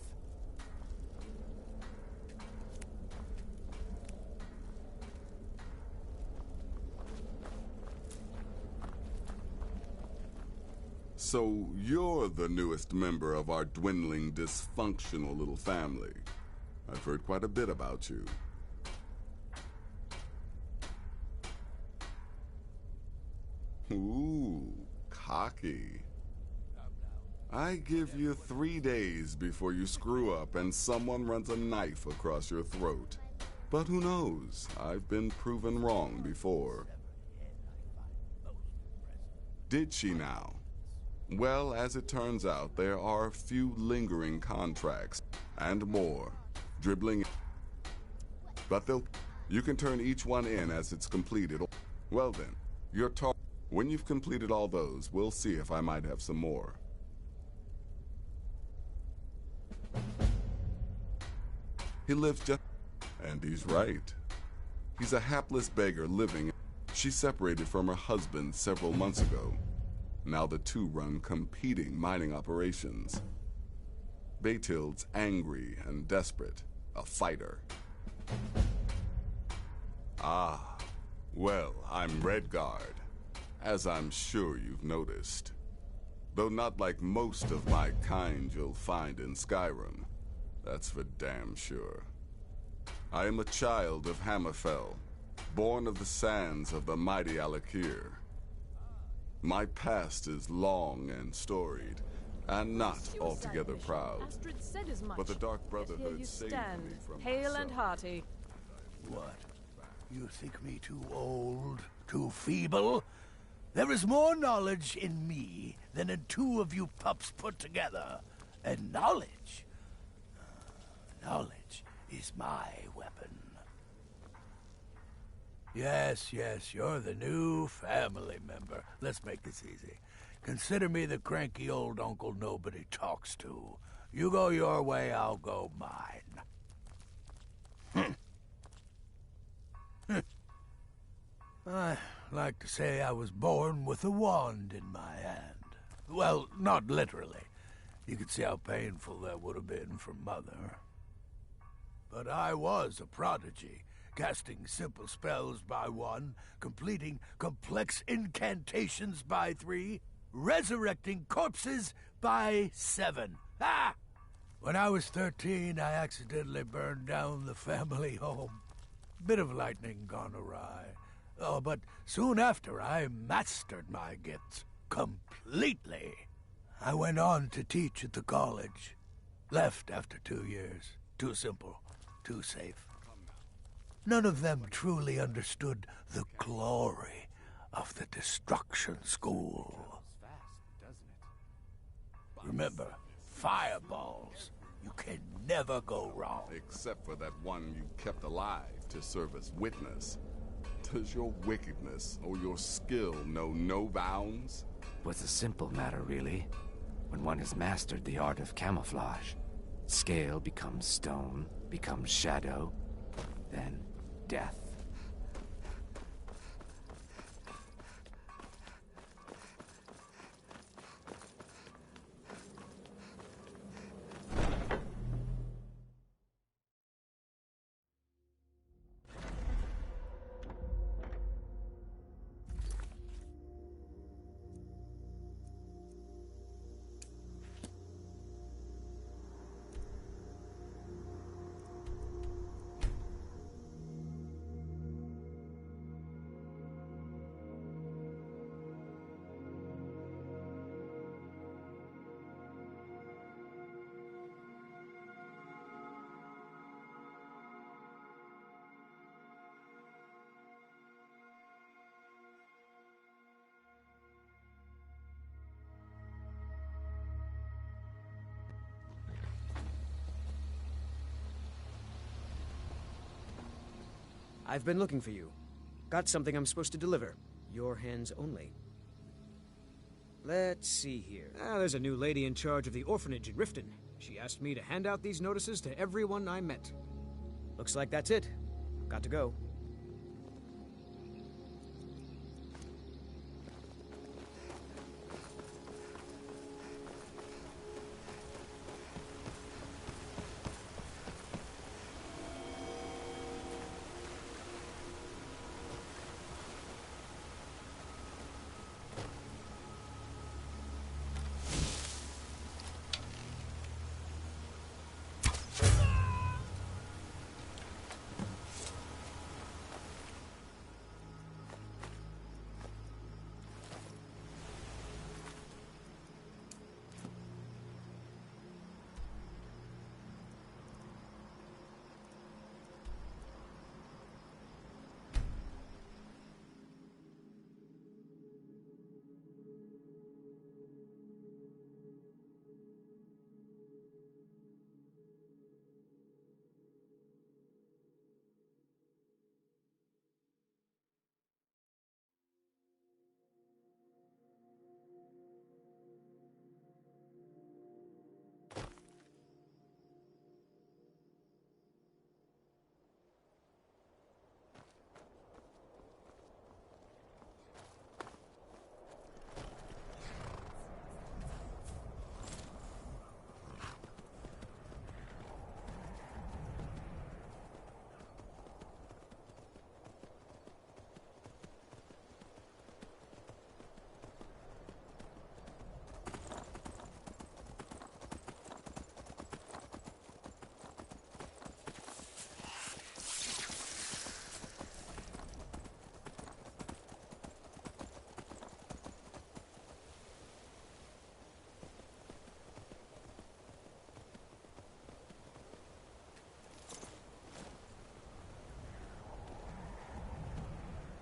So you're the newest member of our dwindling, dysfunctional little family. I've heard quite a bit about you. Ooh, cocky. I give you 3 days before you screw up and someone runs a knife across your throat. But who knows? I've been proven wrong before. Did she now? Well, as it turns out, there are a few lingering contracts and more dribbling. But you can turn each one in as it's completed. Well then, your target. When you've completed all those, we'll see if I might have some more. He lives just... And he's right. He's a hapless beggar living... She separated from her husband several months ago. Now the two run competing mining operations. Bathild's angry and desperate, a fighter. Ah, well, I'm Redguard, as I'm sure you've noticed. Though not like most of my kind you'll find in Skyrim, that's for damn sure. I am a child of Hammerfell, born of the sands of the mighty Alakir. My past is long and storied, and not altogether proud. But the Dark Brotherhood saved me from hale and myself. hearty. What? You think me too old, too feeble? There is more knowledge in me than in two of you pups put together. And knowledge is my weapon. Yes, you're the new family member. Let's make this easy. Consider me the cranky old uncle nobody talks to. You go your way, I'll go mine. I like to say I was born with a wand in my hand. Well, not literally. You could see how painful that would have been for Mother. But I was a prodigy, casting simple spells by 1, completing complex incantations by 3, resurrecting corpses by 7. Ah! When I was 13, I accidentally burned down the family home. Bit of lightning gone awry. Oh, but soon after, I mastered my gifts completely. I went on to teach at the college. Left after 2 years. Too simple, too safe. None of them truly understood the glory of the Destruction School. Remember, fireballs. You can never go wrong. Except for that one you kept alive to serve as witness. Does your wickedness or your skill know no bounds? Was a simple matter, really. When one has mastered the art of camouflage, scale becomes stone, becomes shadow, then death. I've been looking for you. Got something I'm supposed to deliver. Your hands only. Let's see here. There's a new lady in charge of the orphanage in Riften. She asked me to hand out these notices to everyone I met. Looks like that's it. Got to go.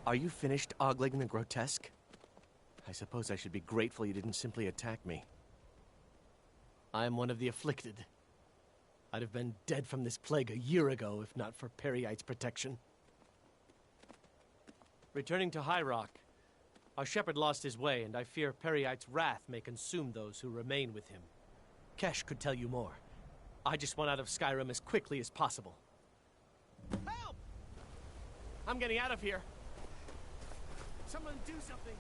Are you finished ogling the grotesque? I suppose I should be grateful you didn't simply attack me. I am one of the afflicted. I'd have been dead from this plague a year ago if not for Periite's protection. Returning to High Rock, our shepherd lost his way, and I fear Periite's wrath may consume those who remain with him. Kesh could tell you more. I just want out of Skyrim as quickly as possible. Help! I'm getting out of here. Someone do something!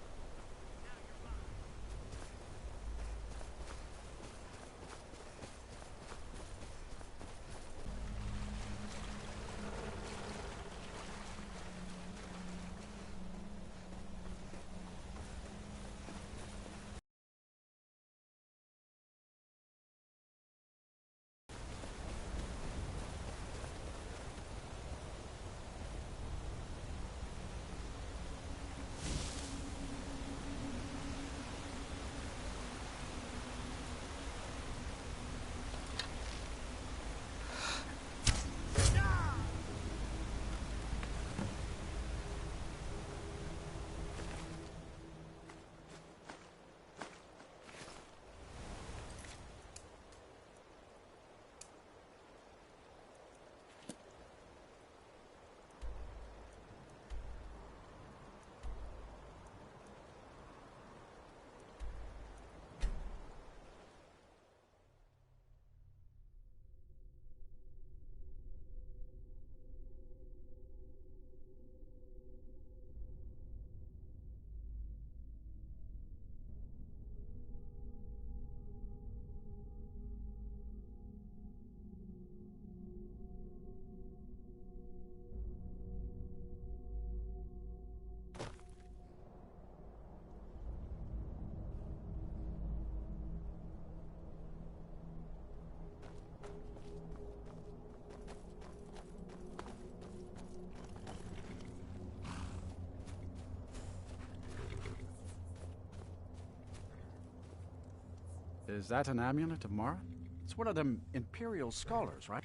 Is that an amulet of Mara? It's one of them Imperial scholars, right?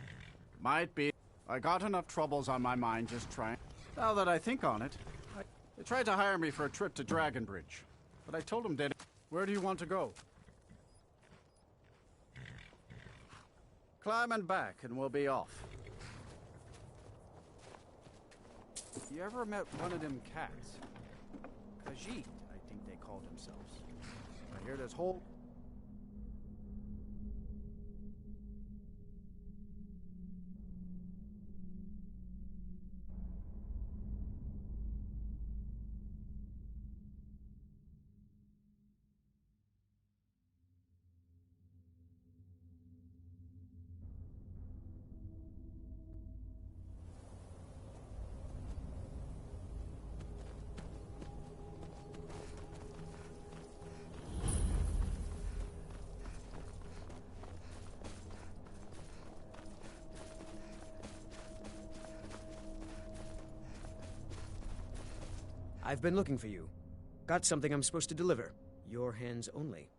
Might be. I got enough troubles on my mind just trying. Now that I think on it, they tried to hire me for a trip to Dragonbridge. But I told them that. Where do you want to go? Climb and back, and we'll be off. You ever met one of them cats? Khajiit, I think they called themselves. I hear this whole... I've been looking for you. Got something I'm supposed to deliver. Your hands only.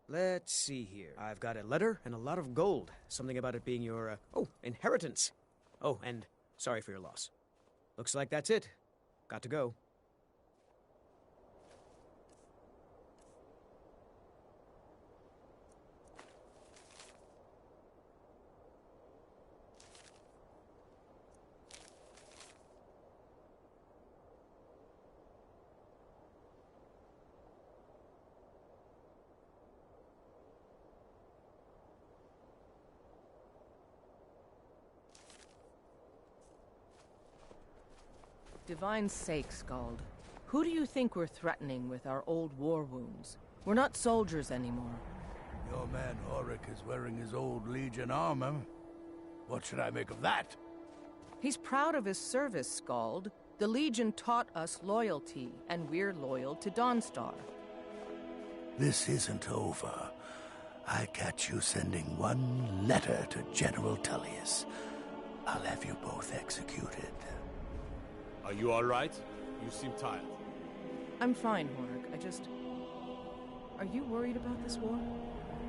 Let's see here. I've got a letter and a lot of gold. Something about it being your, inheritance. Oh, and sorry for your loss. Looks like that's it. Got to go. Divine sake, Skald. Who do you think we're threatening with our old war wounds? We're not soldiers anymore. Your man Horik is wearing his old Legion armor. What should I make of that? He's proud of his service, Skald. The Legion taught us loyalty, and we're loyal to Dawnstar. This isn't over. I catch you sending one letter to General Tullius. I'll have you both executed. Are you all right? You seem tired. I'm fine, Horik. Are you worried about this war?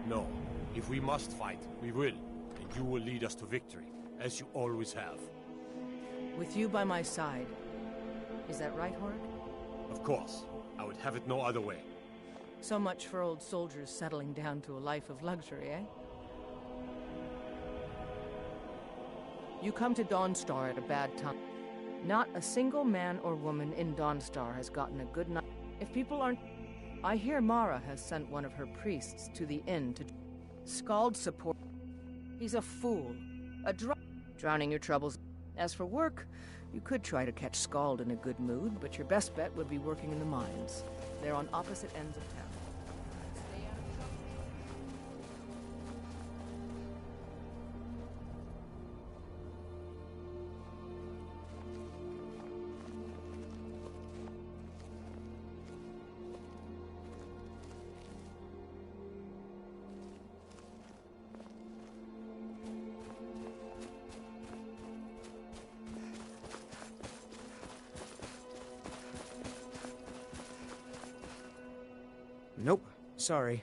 No. If we must fight, we will. And you will lead us to victory, as you always have. With you by my side. Is that right, Horik? Of course. I would have it no other way. So much for old soldiers settling down to a life of luxury, eh? You come to Dawnstar at a bad time. Not a single man or woman in Dawnstar has gotten a good night. If people aren't... I hear Mara has sent one of her priests to the inn to... Skald support... He's a fool. Drowning your troubles. As for work, you could try to catch Skald in a good mood, but your best bet would be working in the mines. They're on opposite ends of town. Nope. Sorry.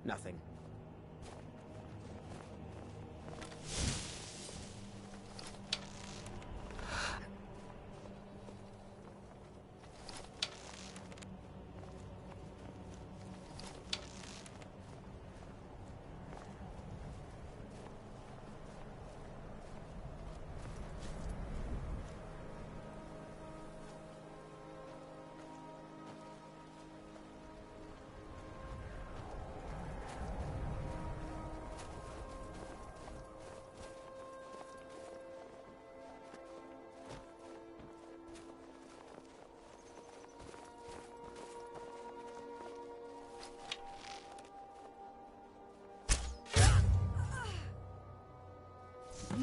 Nothing.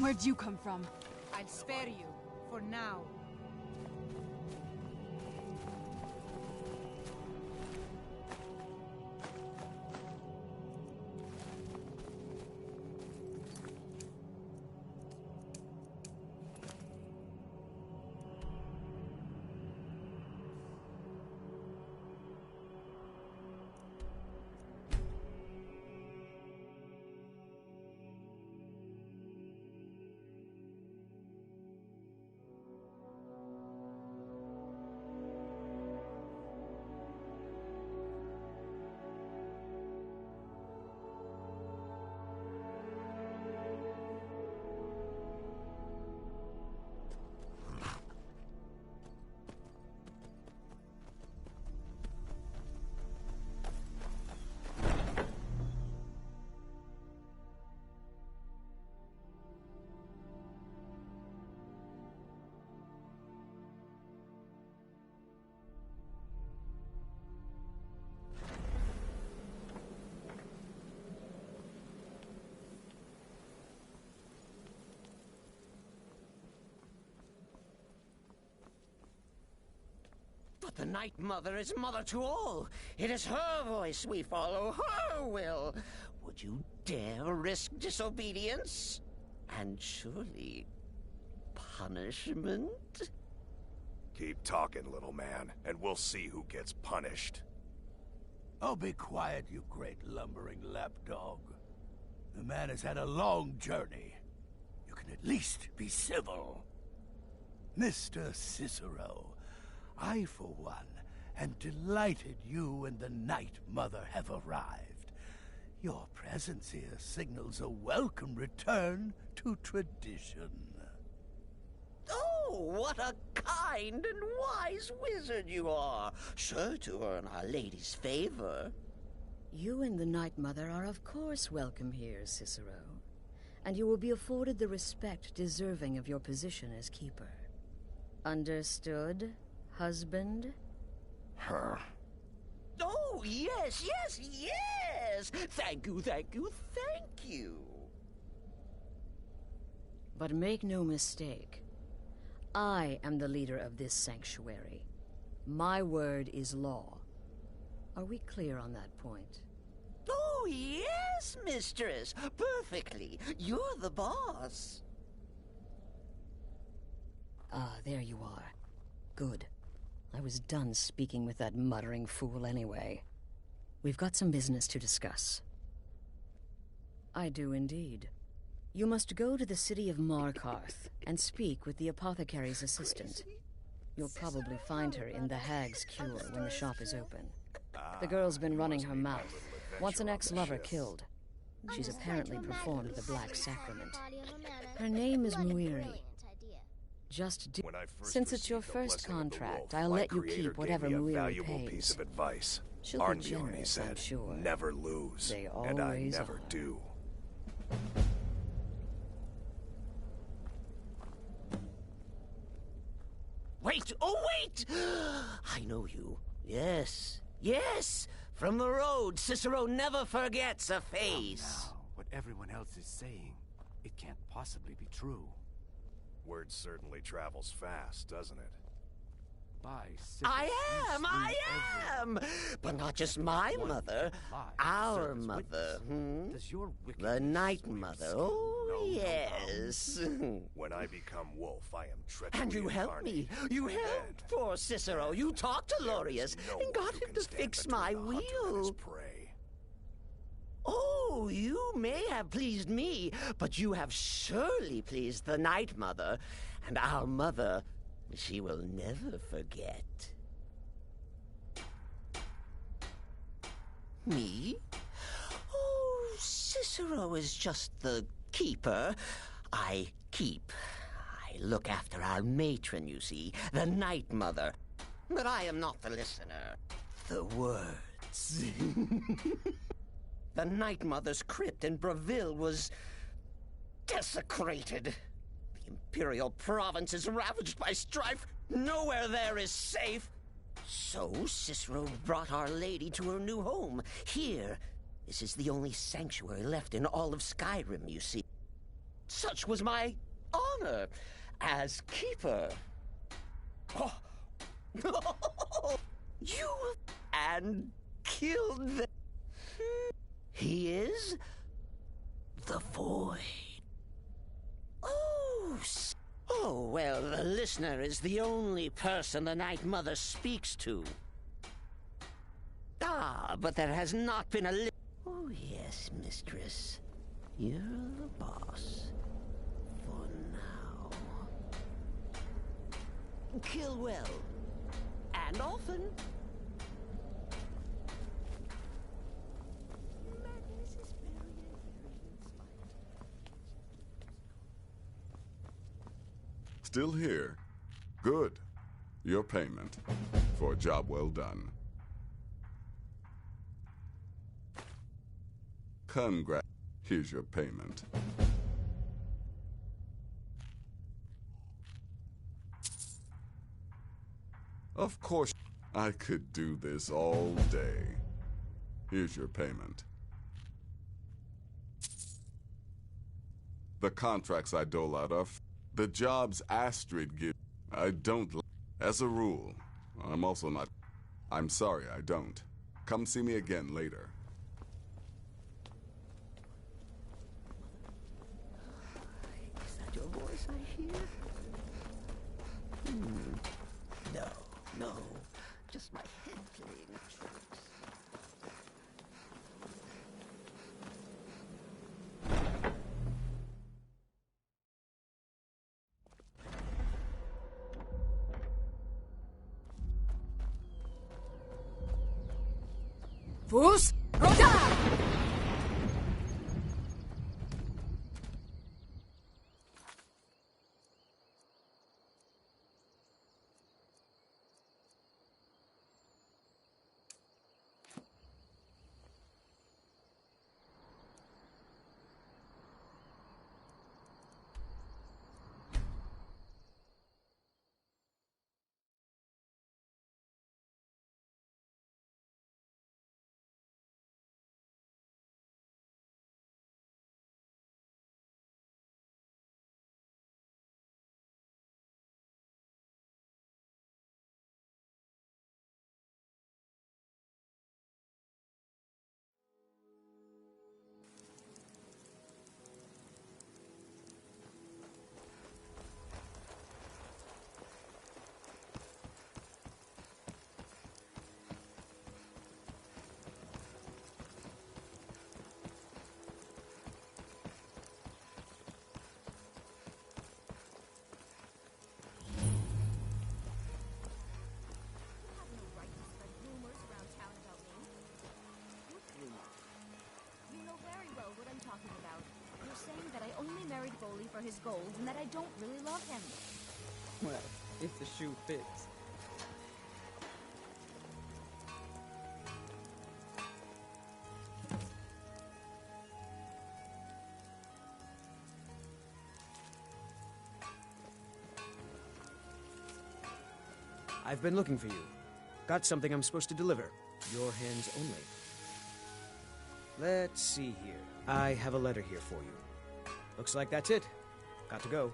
Where'd you come from? I'll spare you, for now. The Night Mother is mother to all. It is her voice we follow, her will. Would you dare risk disobedience? And surely punishment? Keep talking, little man, and we'll see who gets punished. Oh, be quiet, you great lumbering lapdog. The man has had a long journey. You can at least be civil. Mr. Cicero, I, for one, am delighted you and the Night Mother have arrived. Your presence here signals a welcome return to tradition. Oh, what a kind and wise wizard you are, sure to earn Our Lady's favor. You and the Night Mother are of course welcome here, Cicero. And you will be afforded the respect deserving of your position as keeper. Understood, husband? Her. Oh, yes, yes, yes! Thank you, thank you, thank you. But make no mistake. I am the leader of this sanctuary. My word is law. Are we clear on that point? Oh, yes, mistress. Perfectly. You're the boss. Ah, there you are. Good. I was done speaking with that muttering fool anyway. We've got some business to discuss. I do indeed. You must go to the city of Markarth and speak with the apothecary's assistant. You'll probably find her in the Hag's Cure when the shop is open. The girl's been running her mouth. Wants an ex-lover killed. She's apparently performed the Black Sacrament. Her name is Muiri. Just do... Since it's your first contract, I'll let you keep whatever Muiri pays. Piece of advice. She'll be Arnbjorn, he generous, said, I'm sure. never lose. They And I always never are. do. Wait, oh wait! I know you. Yes, yes! From the road, Cicero never forgets a face. Now, what everyone else is saying, it can't possibly be true. Word certainly travels fast, doesn't it? I am! But not just my mother, our mother. The Night Mother, oh yes. When I become wolf, I am treachery And you helped me. You helped poor Cicero. You talked to Lorius and got him to fix my wheel. Oh, you may have pleased me, but you have surely pleased the Night Mother. And our mother, she will never forget. Me? Oh, Cicero is just the keeper. I keep. I look after our matron, you see, the Night Mother. But I am not the listener. The words. The Night Mother's crypt in Breville was desecrated. The Imperial province is ravaged by strife. Nowhere there is safe. So Cicero brought Our Lady to her new home. Here, this is the only sanctuary left in all of Skyrim, you see. Such was my honor as keeper. Oh. You and killed them. He is the Void. Oh, well, the listener is the only person the Night Mother speaks to. Ah, but there has not been a Oh, yes, mistress. You're the boss. For now. Kill well. And often. Still here? Good. Your payment for a job well done. Congrats. Here's your payment. Of course, I could do this all day. Here's your payment. The contracts I dole out are the jobs Astrid gives. I don't. As a rule, I'm also not... I'm sorry, I don't. Come see me again later. Is that your voice I hear? No, no. Just my head playing tricks. Fus! Roda! For his gold, and that I don't really love him. Well, if the shoe fits. I've been looking for you. Got something I'm supposed to deliver. Your hands only. Let's see here. I have a letter here for you. Looks like that's it. Got to go.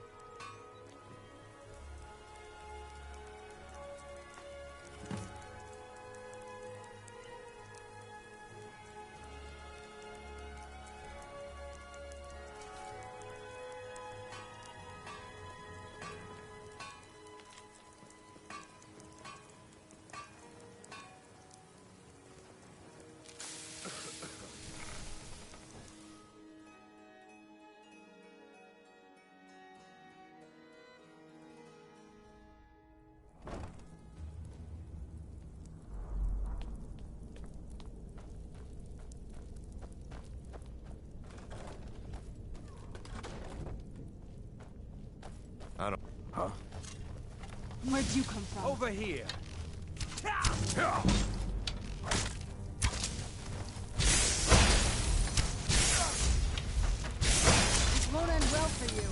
Huh? Where'd you come from? Over here. This won't end well for you.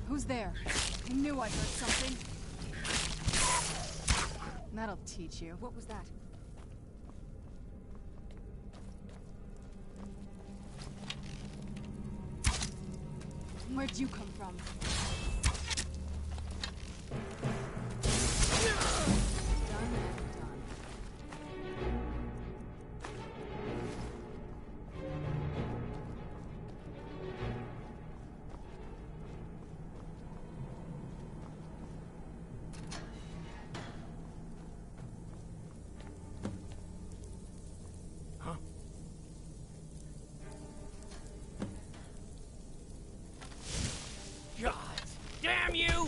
Who's there? I knew I heard something. That'll teach you. What was that? Where'd you come from? God damn you!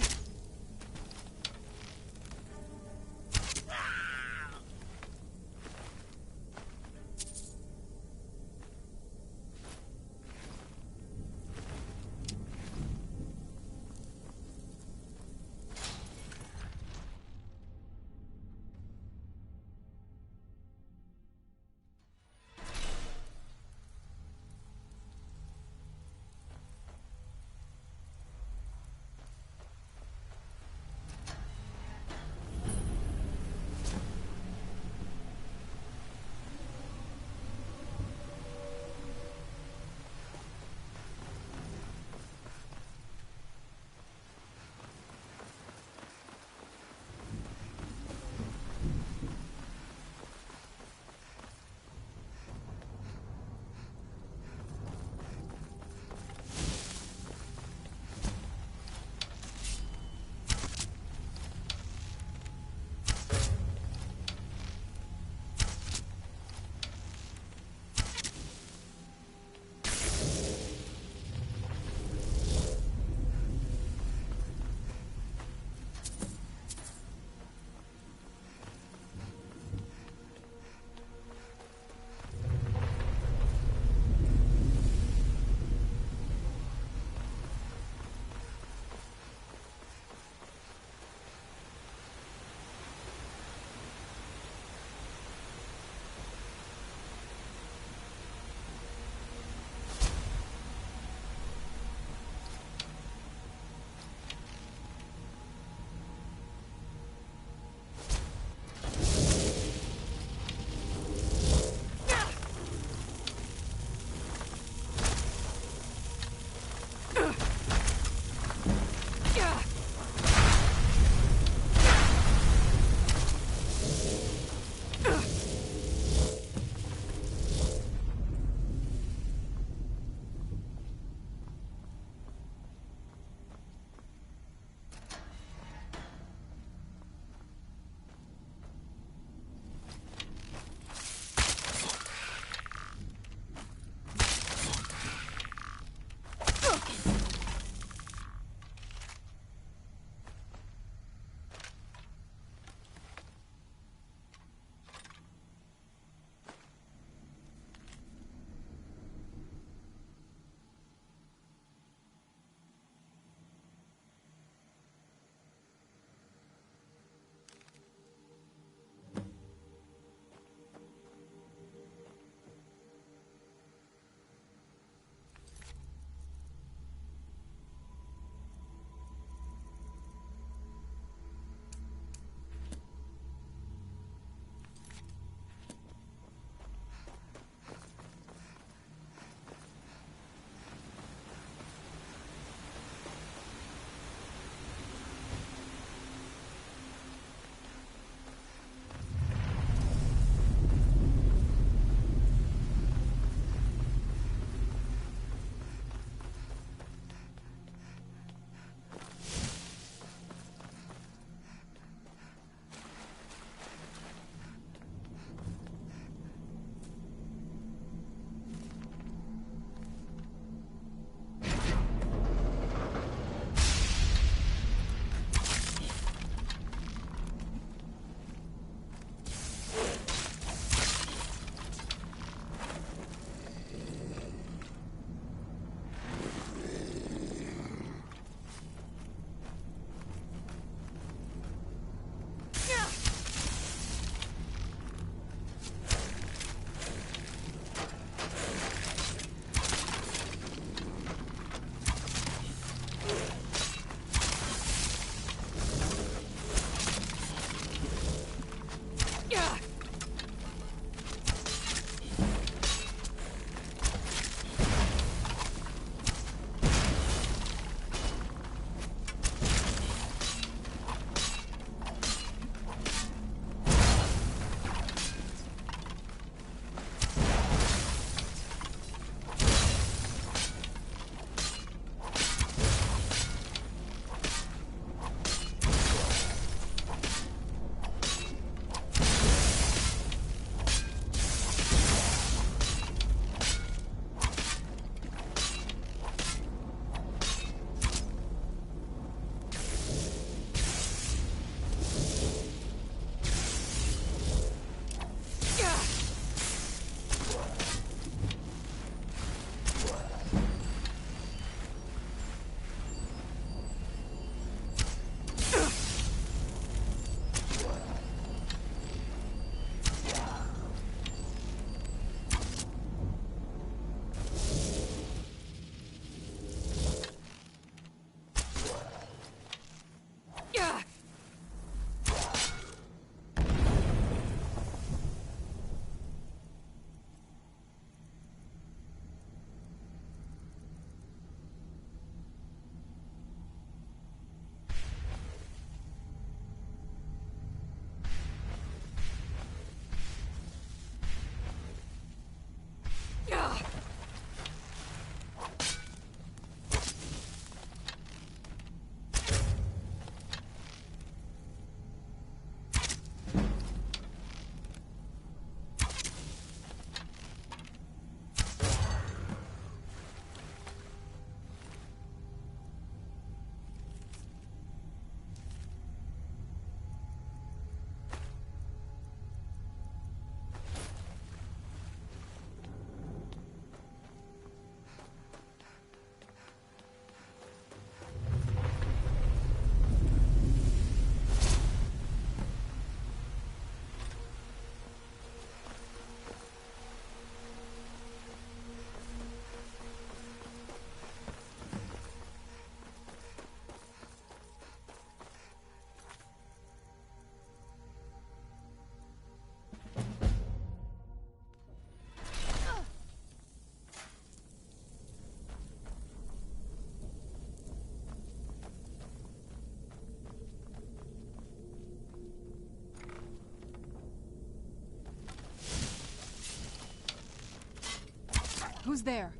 Who's there?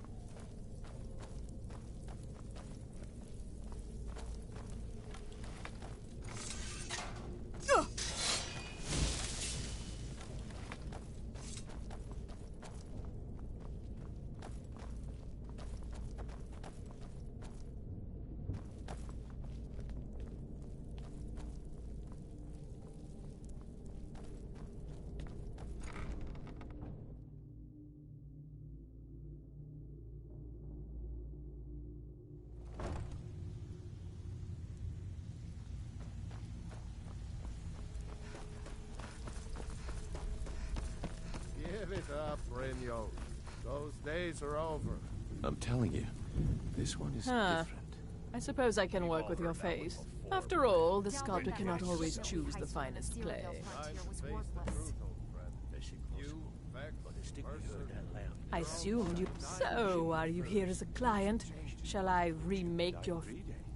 Give it up, Brynjo. Those days are over. I'm telling you, this one is different. I suppose I can work with your face. After all, the sculptor cannot always choose the finest clay. I assumed you... So, are you here as a client? Shall I remake your...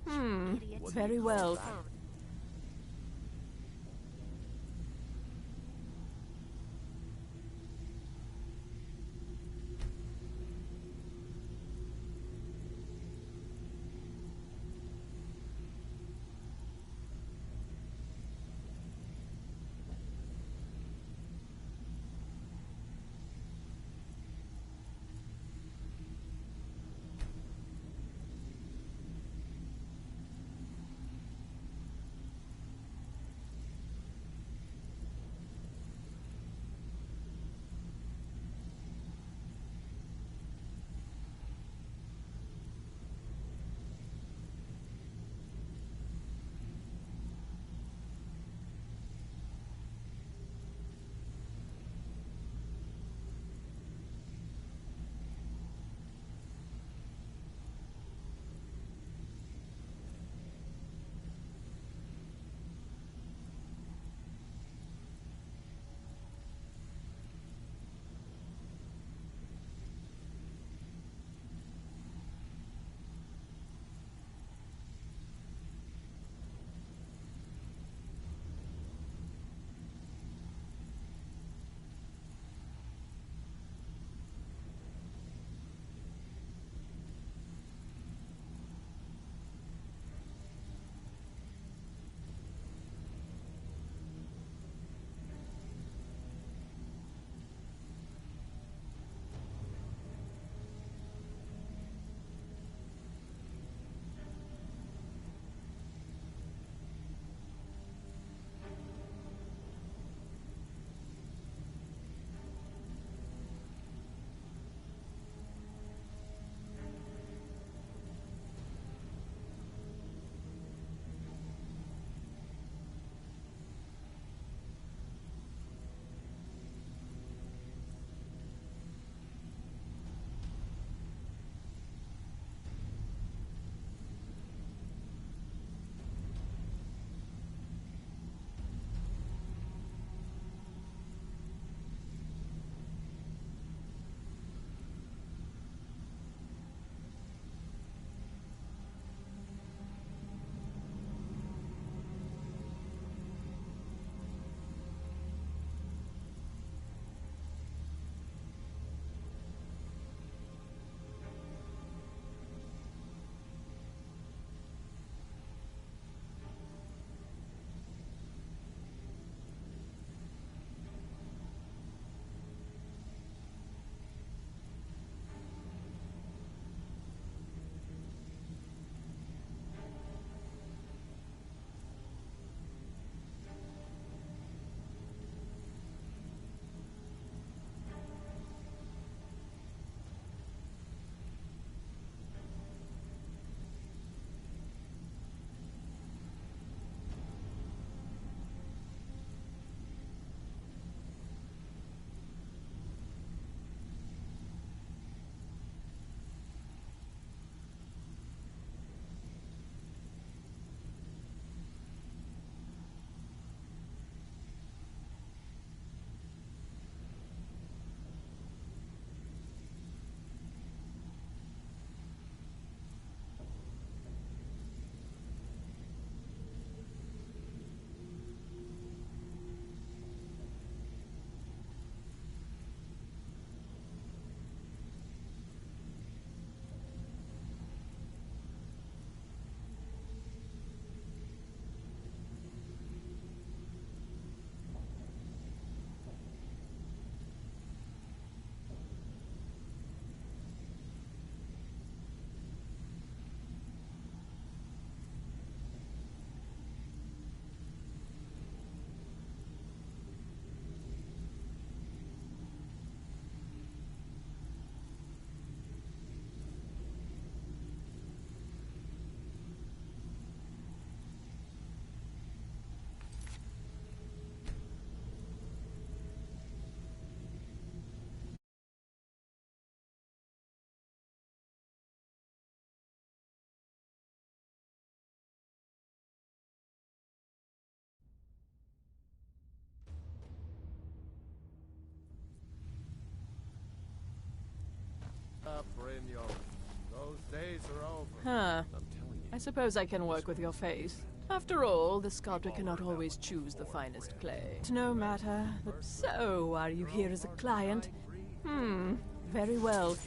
very well. Huh. I suppose I can work with your face. After all, the sculptor cannot always choose the finest clay. No matter. So, are you here as a client? Very well.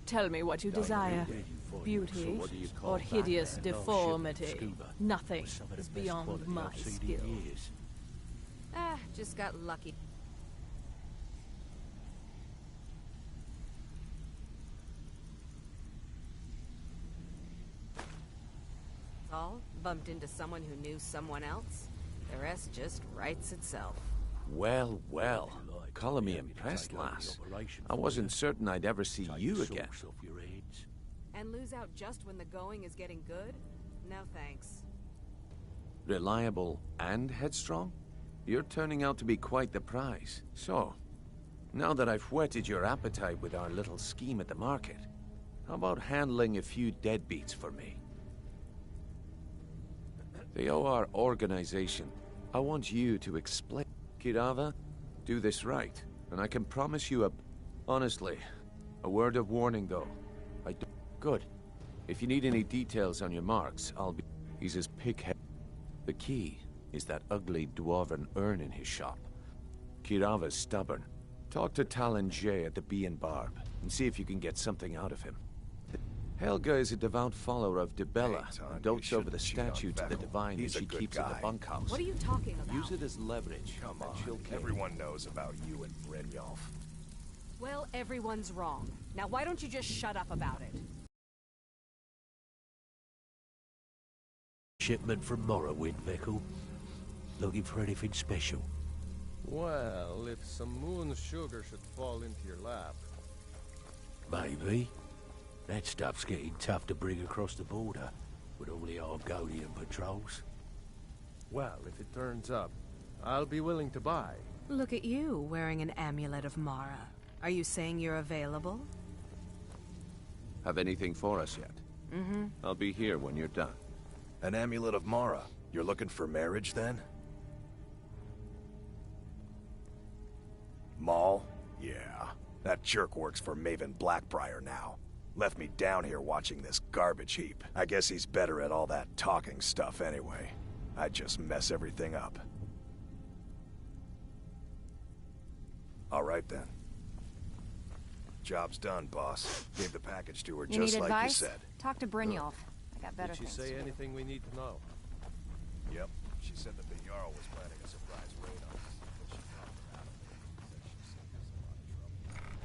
Tell me what you desire. Beauty or hideous deformity. Nothing is beyond my skill. Just got lucky. All bumped into someone who knew someone else. The rest just writes itself. Well, well. Color me impressed, lass. I wasn't certain I'd ever see you again. And lose out just when the going is getting good? No thanks. Reliable and headstrong? You're turning out to be quite the prize. So, Now that I've whetted your appetite with our little scheme at the market, how about handling a few deadbeats for me? They owe our organization. I want you to explain. Kirava, do this right, and I can promise you honestly, a word of warning though. Good. If you need any details on your marks, I'll be... He's as pig-headed. The key is that ugly dwarven urn in his shop. Kirava's stubborn. Talk to Talon J at the Bee and Barb, and see if you can get something out of him. Helga is a devout follower of Dibella, and dotes over the statue to the divine that she keeps in the bunkhouse. What are you talking about? Use it as leverage. Come on, she'll kill everyone knows about you and Brynjolf. Well, everyone's wrong. Now why don't you just shut up about it? Shipment from Morrowind, Vekel. Looking for anything special? Well, if some moon sugar should fall into your lap. Maybe. That stuff's getting tough to bring across the border, with all the Argonian patrols. Well, if it turns up, I'll be willing to buy. Look at you, wearing an amulet of Mara. Are you saying you're available? Have anything for us yet? Mm-hmm. I'll be here when you're done. An amulet of Mara. You're looking for marriage, then? Maul? Yeah. That jerk works for Maven Blackbriar now. Left me down here watching this garbage heap. I guess he's better at all that talking stuff anyway. I'd just mess everything up. All right, then. Job's done, boss. Gave the package to her You just need like advice? you said. Talk to Brynjolf. I got better Did she things say to do. anything we need to know? Yep. She said that the Jarl was planning a surprise raid on us, but she talked her out of it. Said she saved us a lot of trouble.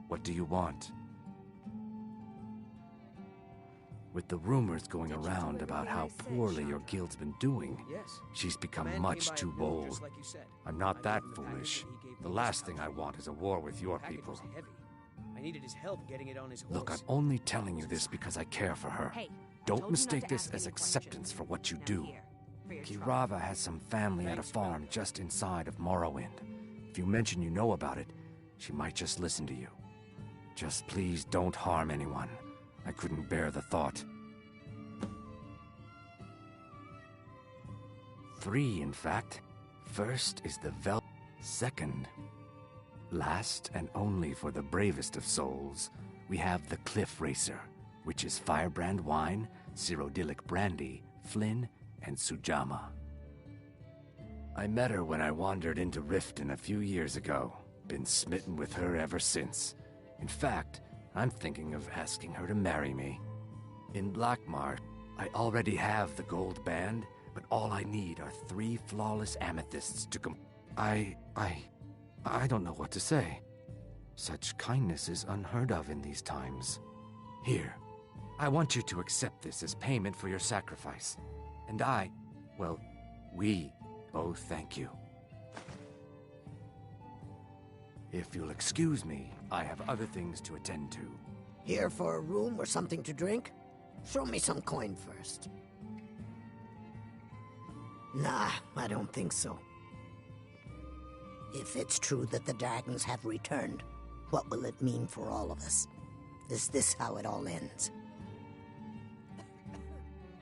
What do you want? With the rumors going around about how poorly your guild's been doing, she's become much too bold. I'm not that foolish. The last thing I want is a war with your people. I needed his help getting it on his horse. Look, I'm only telling you this because I care for her. Don't mistake this as acceptance for what you do. Kirava has some family at a farm just inside of Morrowind. If you mention you know about it, she might just listen to you. Just please don't harm anyone. I couldn't bear the thought. 3, in fact. First is the Second, last and only for the bravest of souls, we have the Cliff Racer, which is firebrand wine, Cyrodiilic brandy, Flynn, and Sujamma. I met her when I wandered into Riften a few years ago. Been smitten with her ever since. In fact, I'm thinking of asking her to marry me. In Blackmar, I already have the gold band, but all I need are 3 flawless amethysts to I don't know what to say. Such kindness is unheard of in these times. Here, I want you to accept this as payment for your sacrifice. And we both thank you. If you'll excuse me, I have other things to attend to. Here for a room or something to drink? Show me some coin first. Nah, I don't think so. If it's true that the dragons have returned, what will it mean for all of us? Is this how it all ends?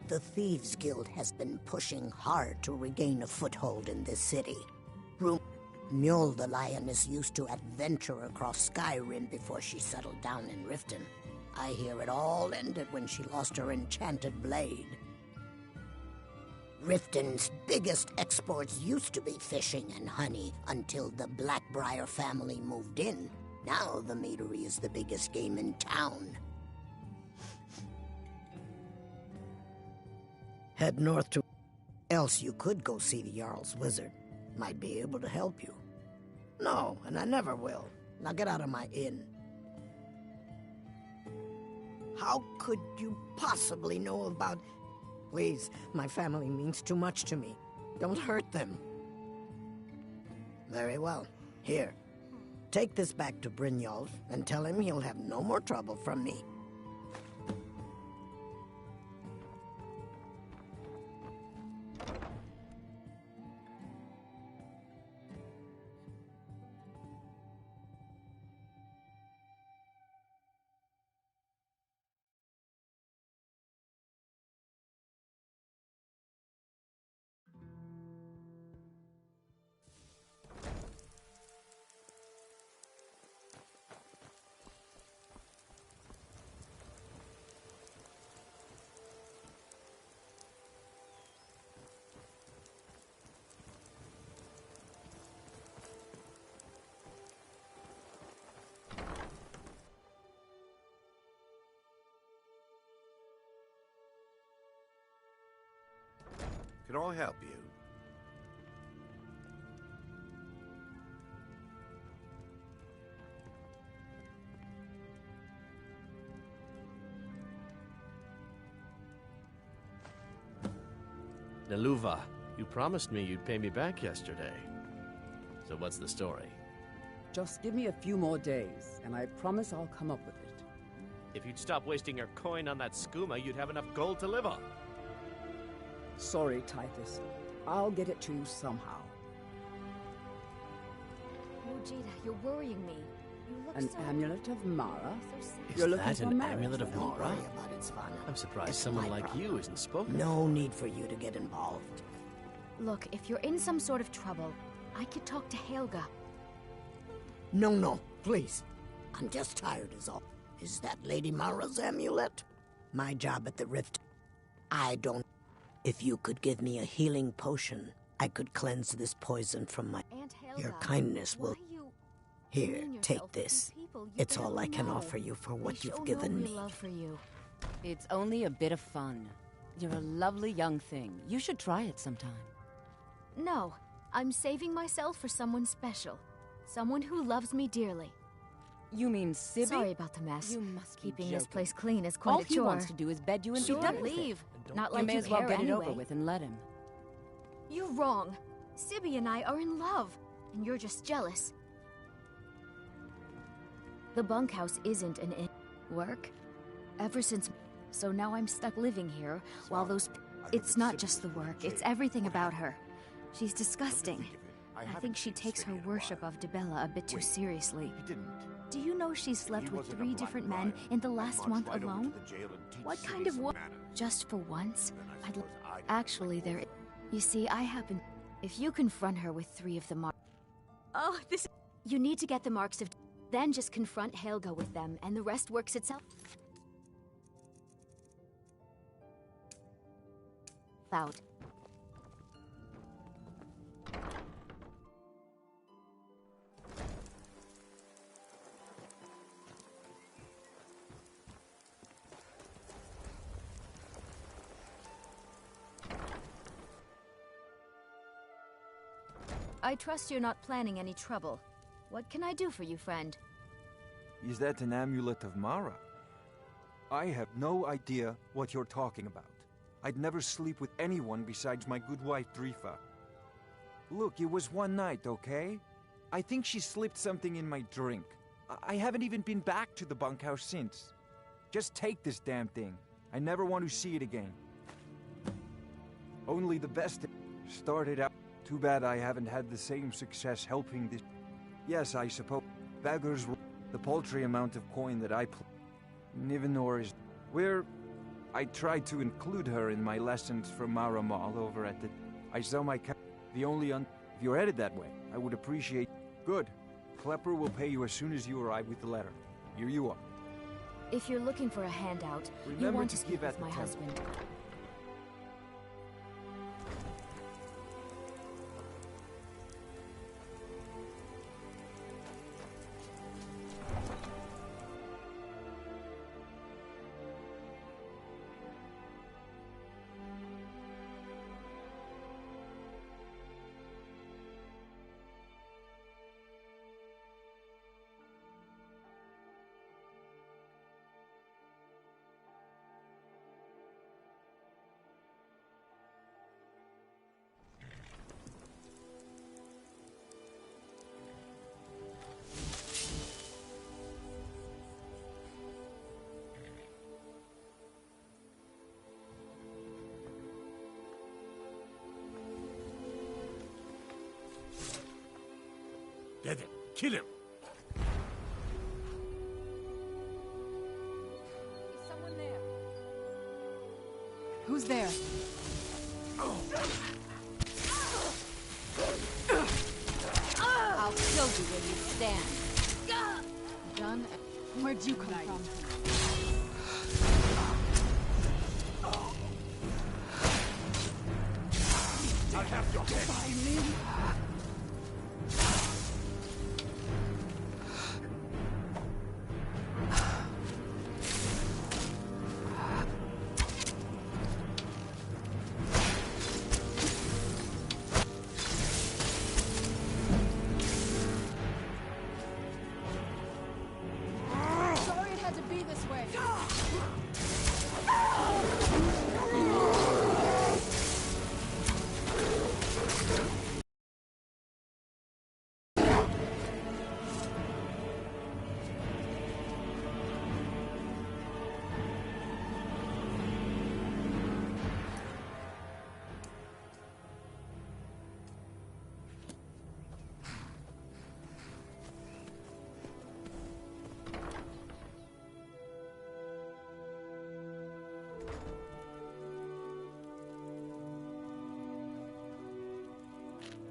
The Thieves Guild has been pushing hard to regain a foothold in this city. Mjol the Lioness used to adventure across Skyrim before she settled down in Riften. I hear it all ended when she lost her enchanted blade. Riften's biggest exports used to be fishing and honey until the Blackbriar family moved in. Now the meadery is the biggest game in town. Head north to... Else you could go see the Jarl's wizard. Might be able to help you. No, and I never will. Now get out of my inn. How could you possibly know about... Please, my family means too much to me. Don't hurt them. Very well. Here. Take this back to Brynjolf and tell him he'll have no more trouble from me. Can I help you? Naluva, you promised me you'd pay me back yesterday. So what's the story? Just give me a few more days, and I promise I'll come up with it. If you'd stop wasting your coin on that skooma, you'd have enough gold to live on. Sorry, Titus. I'll get it to you somehow. Mujita, you're worrying me. You look An amulet of Mara? Is that an amulet of Mara? Don't worry about it, Svanna. I'm surprised It's someone my like problem. you isn't spoken. No need for you to get involved. Look, if you're in some sort of trouble, I could talk to Helga. No, please. I'm just tired is all. Is that Lady Mara's amulet? My job at the Rift. I don't... If you could give me a healing potion, I could cleanse this poison from my... Aunt Helga, Your kindness will... Here, mean take yourself to this. people you It's barely all I can know. offer you for what They you've show given no me. real love for you. It's only a bit of fun. You're a lovely young thing. You should try it sometime. No, I'm saving myself for someone special. Someone who loves me dearly. You mean Sibby? Sorry about the mess. You must be Keeping this joking. place clean is quite All a he chore. wants to do is bed you and Sure, be done with leave. it. Not You like may you as well care get it over anyway. with and let him. You're wrong. Sibby and I are in love, and you're just jealous. The bunkhouse isn't an inn. Work? Ever since... So now I'm stuck living here, while those... It's not just the work, it's everything about her. She's disgusting. I think she takes her worship of Dibella a bit too seriously. Do you know she's slept with 3 different men in the last month alone? What kind of wo- Just for once? Actually, there... You see, I happen... If you confront her with 3 of the marks... Oh, this... You need to get the marks of... Then just confront Helga with them, and the rest works itself out. I trust you're not planning any trouble. What can I do for you, friend? Is that an amulet of Mara? I have no idea what you're talking about. I'd never sleep with anyone besides my good wife, Drifa. Look, it was one night, okay? I think she slipped something in my drink. I haven't even been back to the bunkhouse since. Just take this damn thing. I never want to see it again. Only the best started out. Too bad I haven't had the same success helping this. Yes, I suppose. Beggars were the paltry amount of coin that I Nivenor is where I tried to include her in my lessons from Mara Mall over at the I saw my the only if you're headed that way, I would appreciate. Good. Klepper will pay you as soon as you arrive with the letter. Here you are. If you're looking for a handout, Remember you want to to speak give at with my the temple. husband. Get him! Kill him! Is someone there? Who's there? I'll kill you where you stand. Done. Where'd you come from? I have your head! Sorry it had to be this way.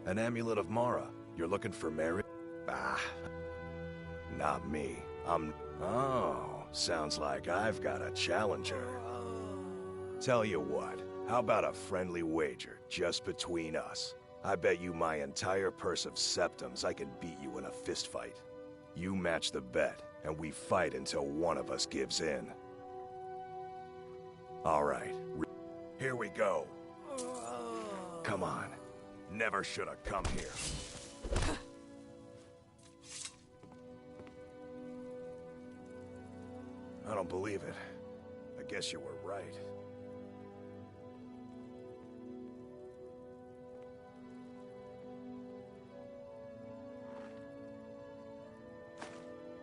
An amulet of Mara. You're looking for Mary? Ah, not me. Oh, sounds like I've got a challenger. Tell you what, how about a friendly wager, just between us? I bet you my entire purse of septums I can beat you in a fist fight. You match the bet, and we fight until one of us gives in. All right, here we go. Come on. Never should have come here. I don't believe it. I guess you were right.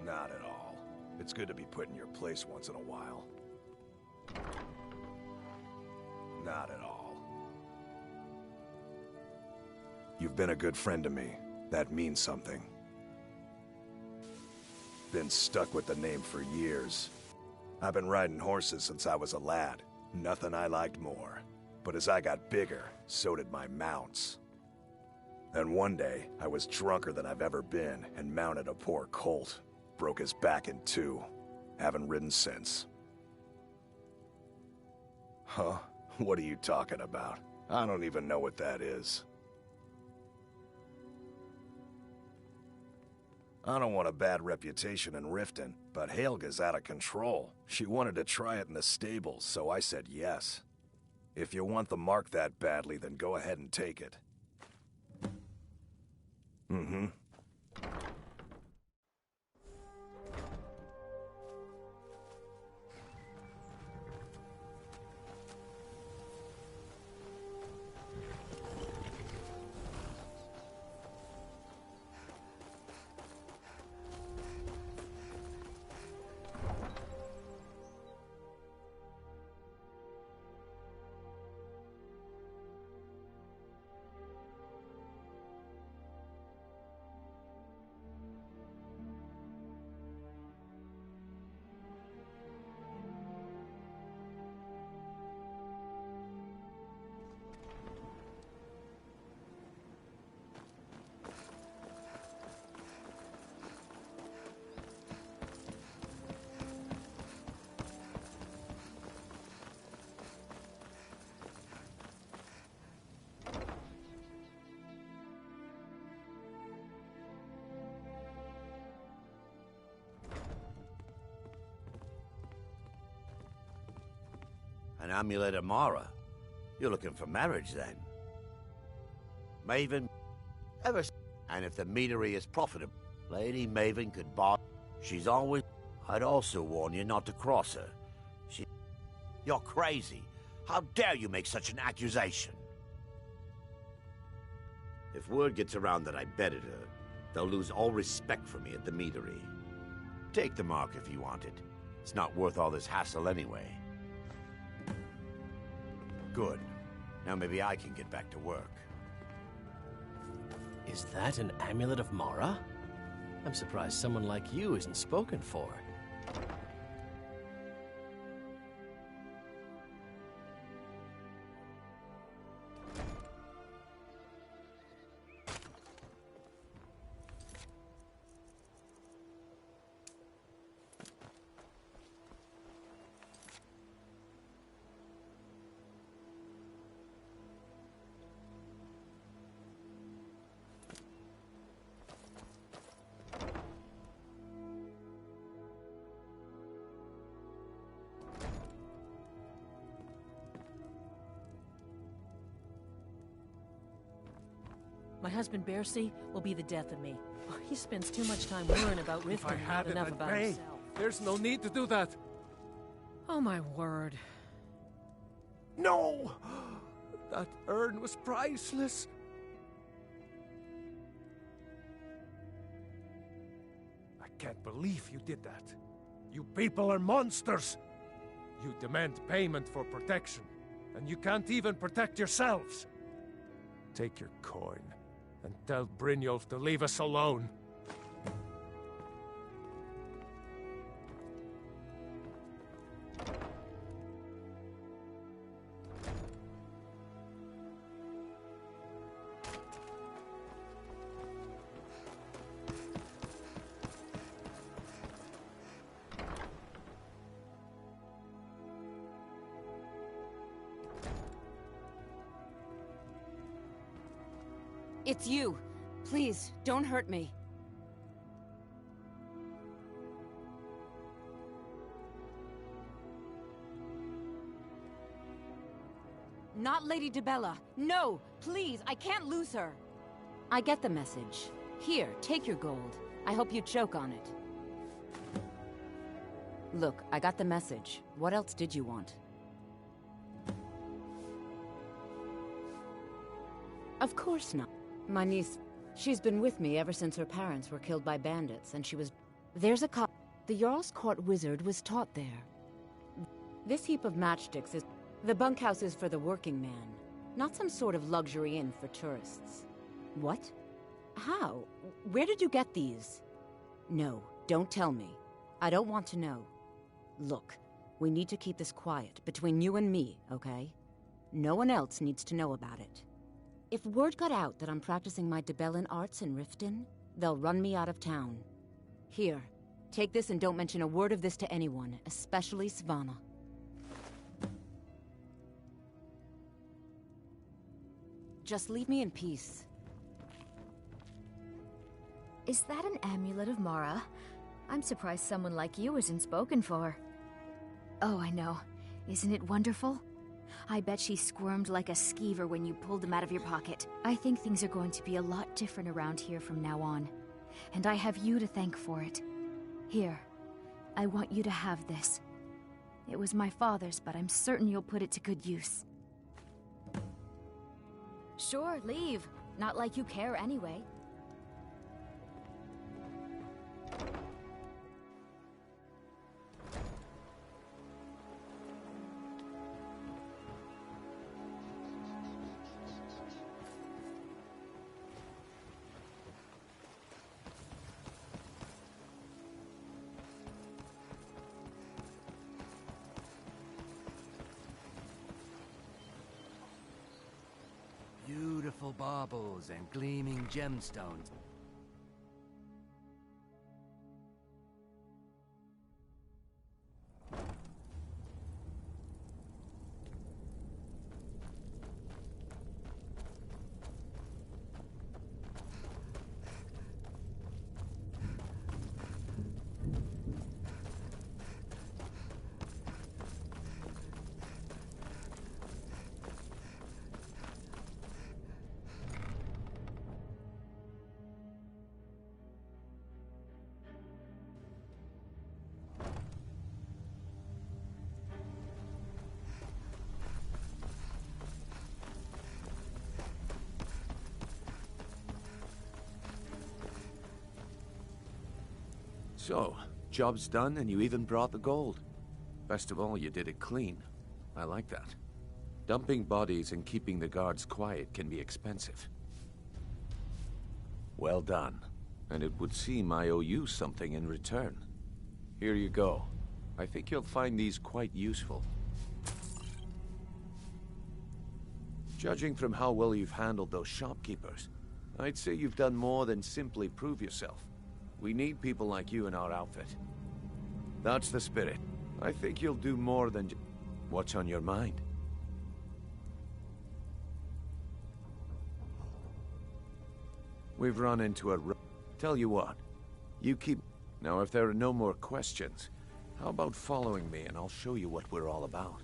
Not at all. It's good to be put in your place once in a while. Not at all. You've been a good friend to me. That means something. Been stuck with the name for years. I've been riding horses since I was a lad. Nothing I liked more. But as I got bigger, so did my mounts. Then one day, I was drunker than I've ever been and mounted a poor colt. Broke his back in two. Haven't ridden since. Huh? What are you talking about? I don't even know what that is. I don't want a bad reputation in Riften, but Helga's out of control. She wanted to try it in the stables, so I said yes. If you want the mark that badly, then go ahead and take it. Mm-hmm. An amulet of Mara? You're looking for marriage, then? Maven, and if the meadery is profitable, Lady Maven could buy... She's always... I'd also warn you not to cross her. You're crazy. How dare you make such an accusation? If word gets around that I bedded her, they'll lose all respect for me at the meadery. Take the mark if you want it. It's not worth all this hassle anyway. Good. Now maybe I can get back to work. Is that an amulet of Mara? I'm surprised someone like you isn't spoken for. My husband, Bercy, will be the death of me. Oh, he spends too much time worrying about Riften If I and had not it enough at about bay, himself. there's no need to do that. Oh, my word. No! That urn was priceless. I can't believe you did that. You people are monsters. You demand payment for protection, and you can't even protect yourselves. Take your coin, and tell Brynjolf to leave us alone. It's you. Please, don't hurt me. Not Lady Dibella. No, please, I can't lose her. I get the message. Here, take your gold. I hope you choke on it. Look, I got the message. What else did you want? Of course not. My niece, she's been with me ever since her parents were killed by bandits, and she was... There's a The Jarl's Court wizard was taught there. This heap of matchsticks is... The bunkhouse is for the working man, not some sort of luxury inn for tourists. What? How? Where did you get these? No, don't tell me. I don't want to know. Look, we need to keep this quiet, between you and me, okay? No one else needs to know about it. If word got out that I'm practicing my Dibellan arts in Riften, they'll run me out of town. Here, Take this and don't mention a word of this to anyone, especially Svanna. Just leave me in peace. Is that an amulet of Mara? I'm surprised someone like you isn't spoken for. Oh, I know. Isn't it wonderful? I bet she squirmed like a skeever when you pulled them out of your pocket. I think things are going to be a lot different around here from now on. And I have you to thank for it. Here, I want you to have this. It was my father's, but I'm certain you'll put it to good use. Sure, leave. Not like you care anyway. Beautiful baubles and gleaming gemstones. So, job's done and you even brought the gold. Best of all, you did it clean. I like that. Dumping bodies and keeping the guards quiet can be expensive. Well done. And it would seem I owe you something in return. Here you go. I think you'll find these quite useful. Judging from how well you've handled those shopkeepers, I'd say you've done more than simply prove yourself. We need people like you in our outfit. That's the spirit. I think you'll do more than what's on your mind. We've run into a Tell you what, you keep... Now, if there are no more questions, how about following me and I'll show you what we're all about.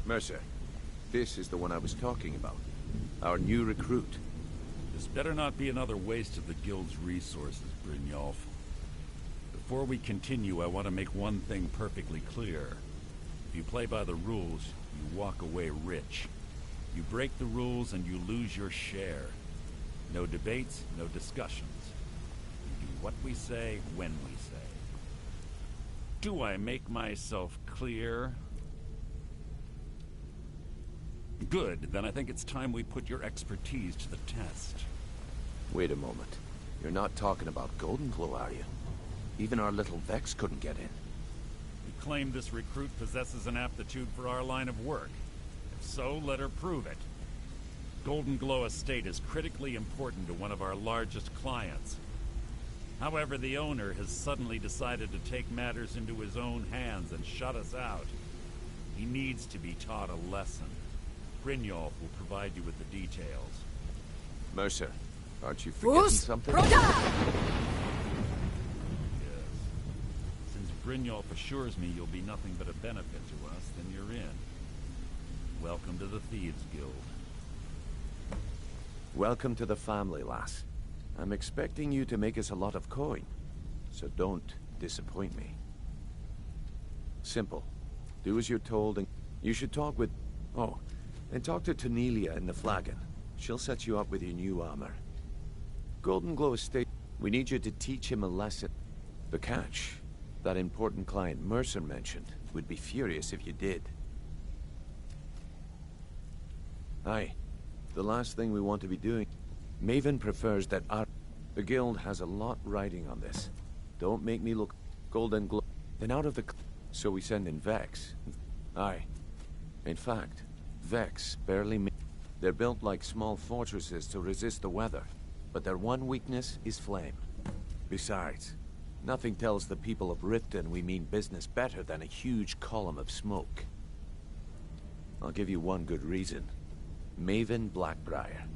Mercer, this is the one I was talking about. Our new recruit. This better not be another waste of the Guild's resources, Brynjolf. Before we continue, I want to make one thing perfectly clear. If you play by the rules, you walk away rich. You break the rules and you lose your share. No debates, no discussions. We do what we say, when we say. Do I make myself clear? Good, then I think it's time we put your expertise to the test. Wait a moment. You're not talking about Golden Glow, are you? Even our little Vex couldn't get in. You claim this recruit possesses an aptitude for our line of work. If so, let her prove it. Golden Glow Estate is critically important to one of our largest clients. However, the owner has suddenly decided to take matters into his own hands and shut us out. He needs to be taught a lesson. Brynjolf will provide you with the details. Mercer, aren't you forgetting something? Yes. Since Brynjolf assures me you'll be nothing but a benefit to us, then you're in. Welcome to the Thieves Guild. Welcome to the family, lass. I'm expecting you to make us a lot of coin, so don't disappoint me. Simple. Do as you're told, and you should talk with... Oh, and talk to Tanelia in the Flagon. She'll set you up with your new armor. Golden Glow Estate, we need you to teach him a lesson. The catch, that important client Mercer mentioned, would be furious if you did. Aye, the last thing we want to be doing. Maven prefers that the guild has a lot riding on this. Don't make me look Golden Glow. Then out of the... So we send in Vex. Aye. In fact, Vex barely... They're built like small fortresses to resist the weather, but their one weakness is flame. Besides, nothing tells the people of Riften we mean business better than a huge column of smoke. I'll give you one good reason. Maven Blackbriar.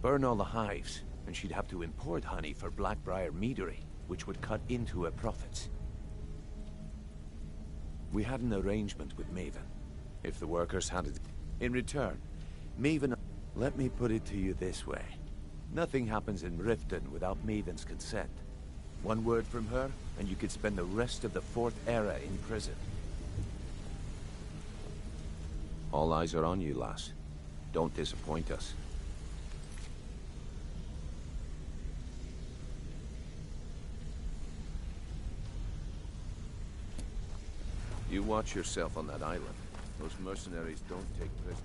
Burn all the hives, and she'd have to import honey for Blackbriar meadery, which would cut into her profits. We had an arrangement with Maven. If the workers had it... In return, Maven... Let me put it to you this way. Nothing happens in Riften without Maven's consent. One word from her, and you could spend the rest of the Fourth Era in prison. All eyes are on you, lass. Don't disappoint us. You watch yourself on that island. Those mercenaries don't take prisoners.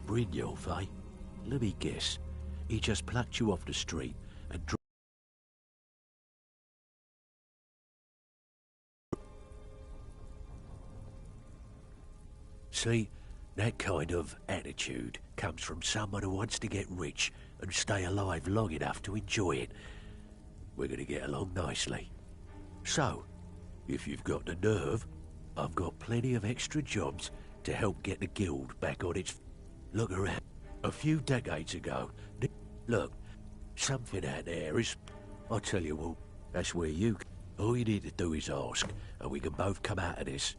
Brynjolf, eh? Let me guess. He just plucked you off the street and See, that kind of attitude comes from someone who wants to get rich and stay alive long enough to enjoy it. We're gonna get along nicely. So, if you've got the nerve, I've got plenty of extra jobs to help get the guild back on its... Look around. A few decades ago, look, something out there is... I tell you what, that's where you... All you need to do is ask, and we can both come out of this.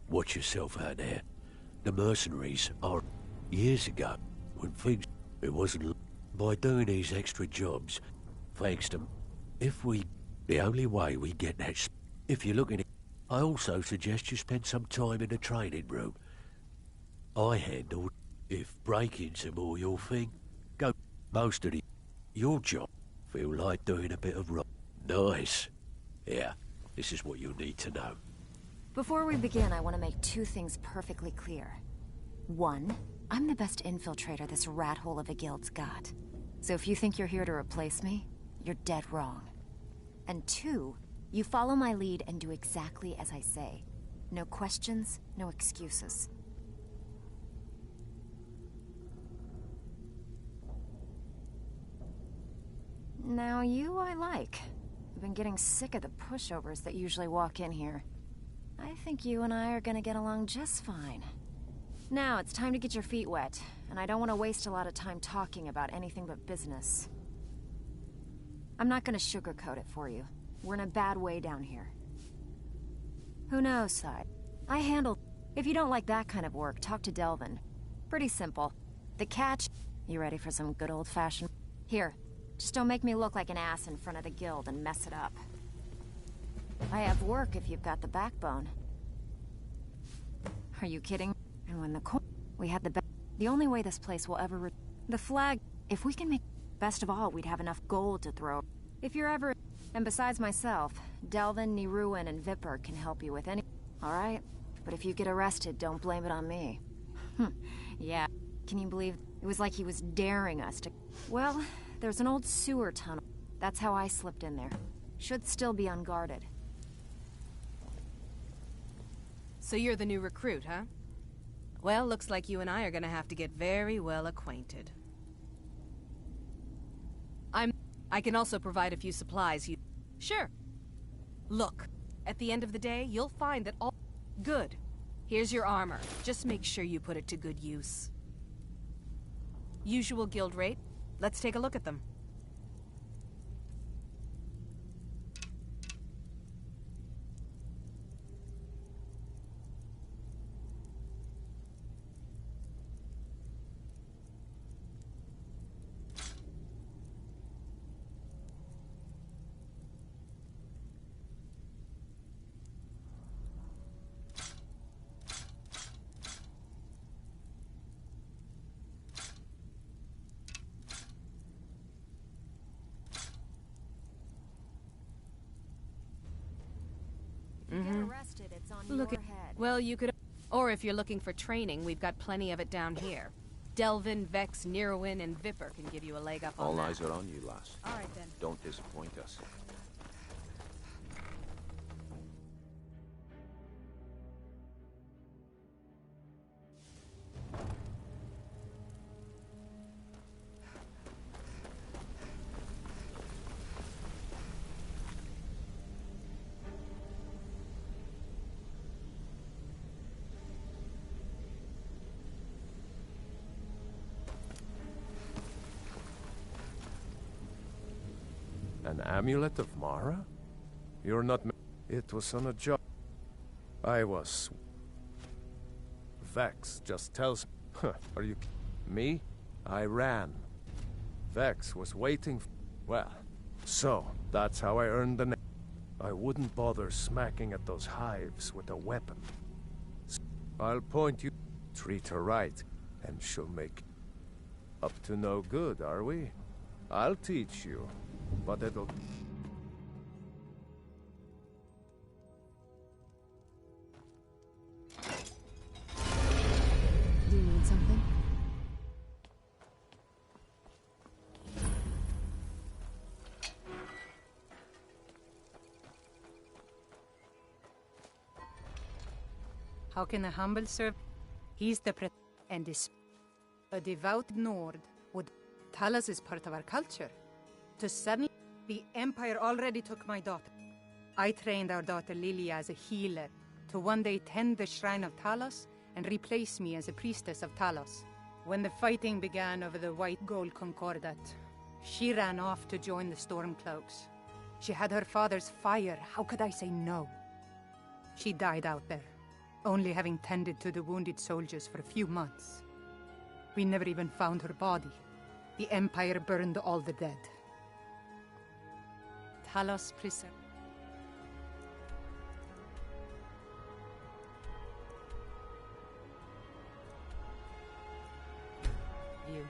Watch yourself out there. The mercenaries are... Years ago, when things... It wasn't... By doing these extra jobs, thanks to... If we... The only way we get that... If you're looking at... I also suggest you spend some time in the training room. I handled... If break-ins are more your thing, go... Most of the... Your job... Feel like doing a bit of rock. Nice. Yeah, this is what you need to know. Before we begin, I want to make two things perfectly clear. One, I'm the best infiltrator this rat hole of a guild's got. So if you think you're here to replace me, you're dead wrong. And two, you follow my lead and do exactly as I say. No questions, no excuses. Now you I like. I've been getting sick of the pushovers that usually walk in here. I think you and I are gonna get along just fine. Now it's time to get your feet wet, and I don't want to waste a lot of time talking about anything but business. I'm not gonna sugarcoat it for you. We're in a bad way down here. Who knows, Side? I handle... If you don't like that kind of work, talk to Delvin. Pretty simple. The catch... You ready for some good old-fashioned... Here, just don't make me look like an ass in front of the guild and mess it up. I have work if you've got the backbone. Are you kidding? And when the we had the only way this place will ever the flag, if we can make... Best of all, we'd have enough gold to throw. If you're ever... And besides myself, Delvin, Niruin, and Vipper can help you with any... Alright? But if you get arrested, don't blame it on me. Yeah. Can you believe... It was like he was daring us to... Well, there's an old sewer tunnel. That's how I slipped in there. Should still be unguarded. So you're the new recruit, huh? Well, looks like you and I are gonna have to get very well acquainted. I can also provide a few supplies you... Sure. Look, at the end of the day, you'll find that all... Good. Here's your armor. Just make sure you put it to good use. Usual guild rate. Let's take a look at them. Look at... Well, you could... Or if you're looking for training, we've got plenty of it down here. Delvin, Vex, Niruin, and Vipper can give you a leg up on that. All eyes are on you, lass. All right, then. Don't disappoint us. An amulet of Mara? You're not... It was on a job. I was... Vex just tells me... Huh, are you... Me? I ran. Vex was waiting... Well, so, that's how I earned the name. I wouldn't bother smacking at those hives with a weapon. I'll point you... Treat her right, and she'll make... Up to no good, are we? I'll teach you. But it'll... Do you need something? How can a humble serve? He's the and is a devout Nord would Talos is part of our culture. To suddenly, the Empire already took my daughter. I trained our daughter Lilia as a healer to one day tend the shrine of Talos and replace me as a priestess of Talos. When the fighting began over the white gold concordat, she ran off to join the Stormcloaks. She had her father's fire. How could I say no? She died out there, only having tended to the wounded soldiers for a few months. We never even found her body. The Empire burned all the dead. Talos preserved. You.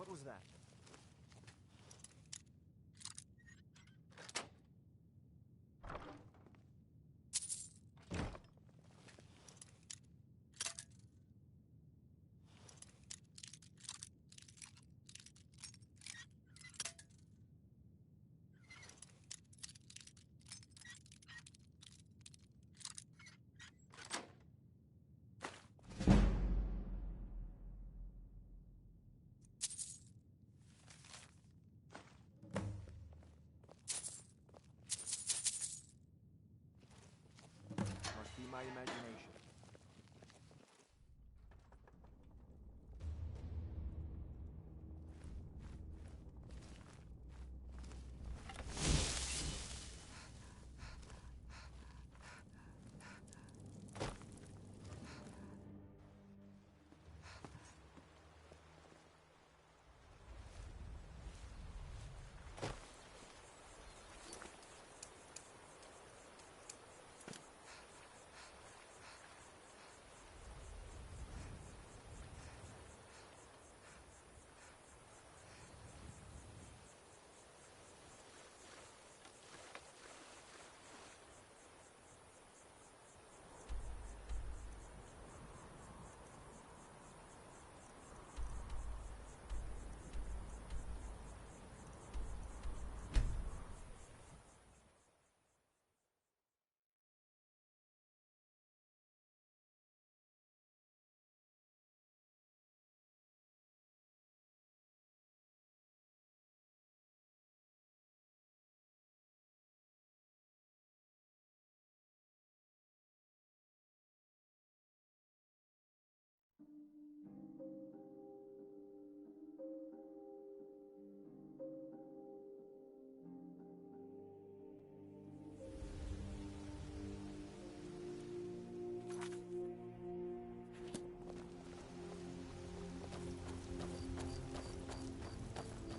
What was that? Must be my imagination.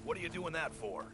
What are you doing that for?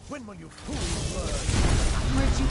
When will you fools learn? Where'd you...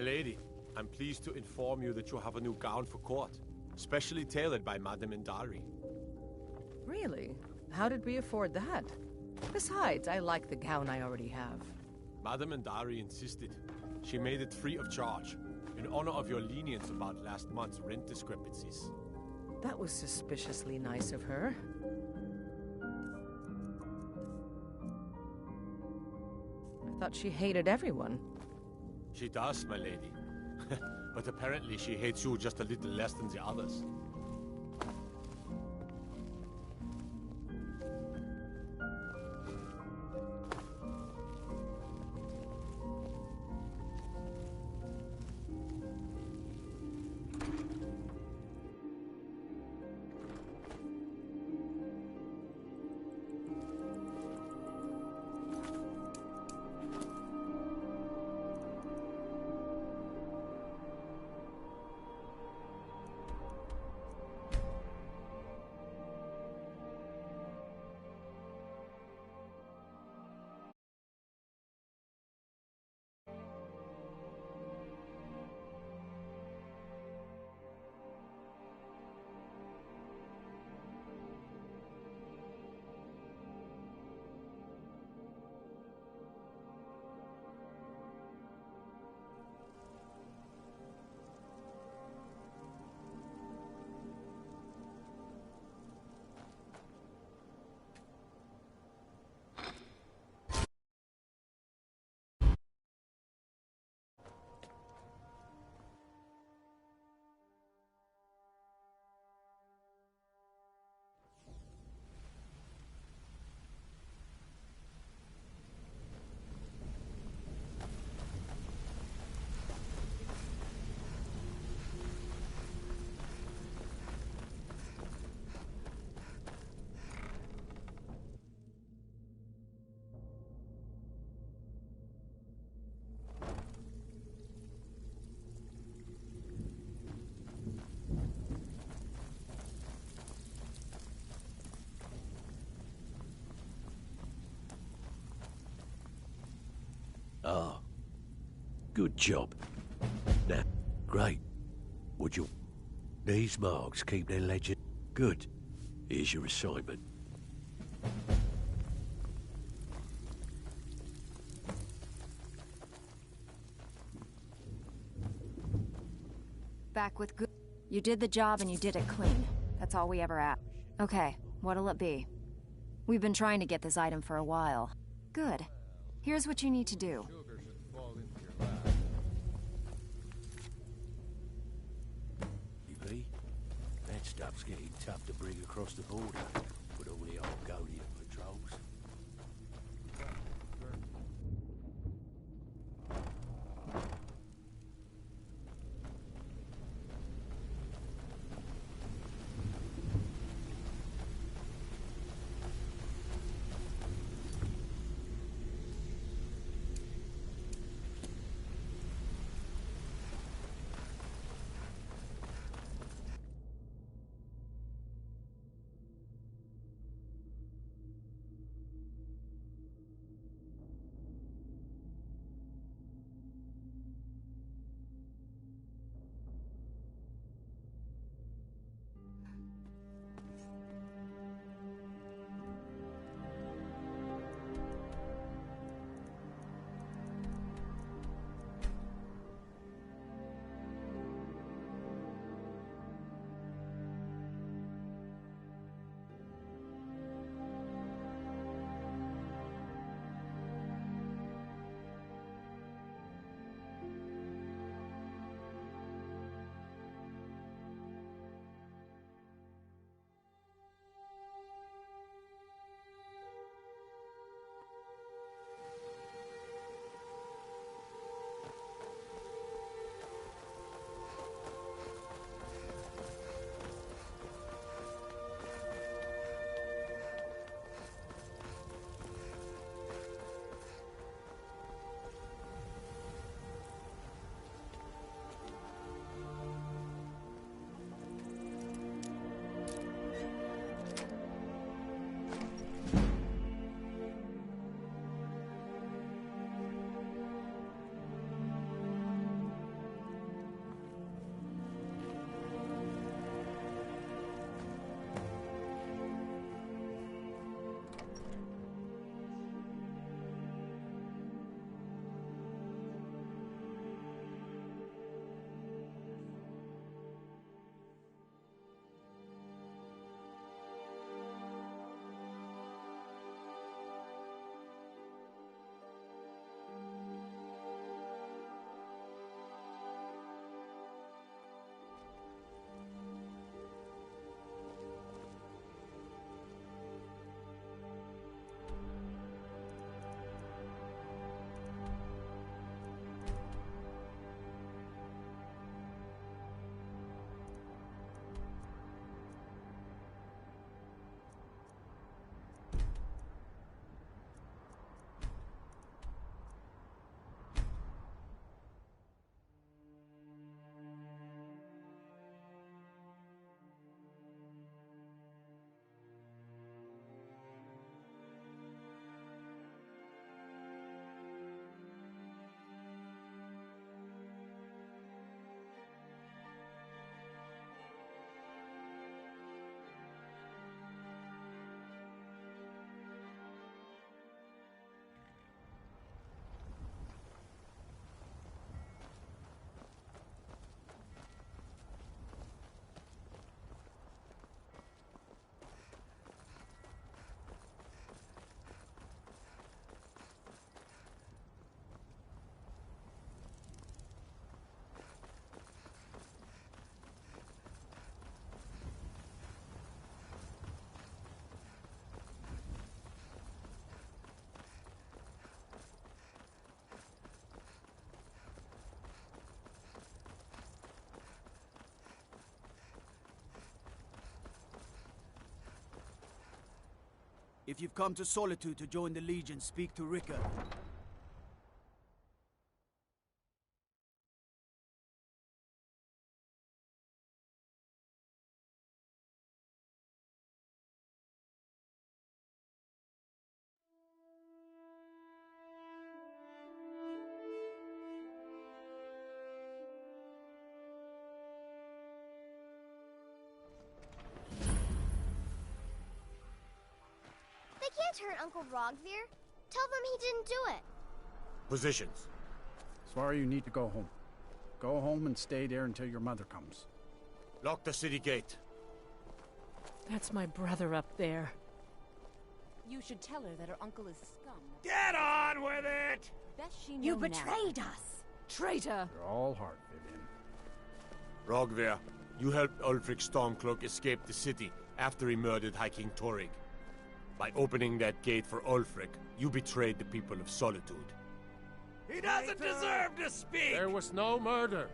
lady, I'm pleased to inform you that you have a new gown for court, specially tailored by Madame Indari. Really? How did we afford that? Besides, I like the gown I already have. Madame Indari insisted. She made it free of charge, in honor of your lenience about last month's rent discrepancies. That was suspiciously nice of her. I thought she hated everyone. She does, my lady. But apparently she hates you just a little less than the others. Ah, good job. Now, great. Would you... These marks keep their legend. Good. Here's your assignment. Back with good... You did the job and you did it clean. That's all we ever asked. Okay, what'll it be? We've been trying to get this item for a while. Good. Here's what you need to do. You that stuff's getting tough to bring across the border, with only Argonian patrols. If you've come to Solitude to join the Legion, speak to Rika. They can't hurt Uncle Rogvir. Tell them he didn't do it. Positions. Sorry, you need to go home. Go home and stay there until your mother comes. Lock the city gate. That's my brother up there. You should tell her that her uncle is scum. Get on with it! Best she You know betrayed now. us! Traitor! You're all heart, Vivian. Rogvir, you helped Ulfric Stormcloak escape the city after he murdered High King Torrig. By opening that gate for Ulfric, you betrayed the people of Solitude. He doesn't deserve to speak! There was no murder.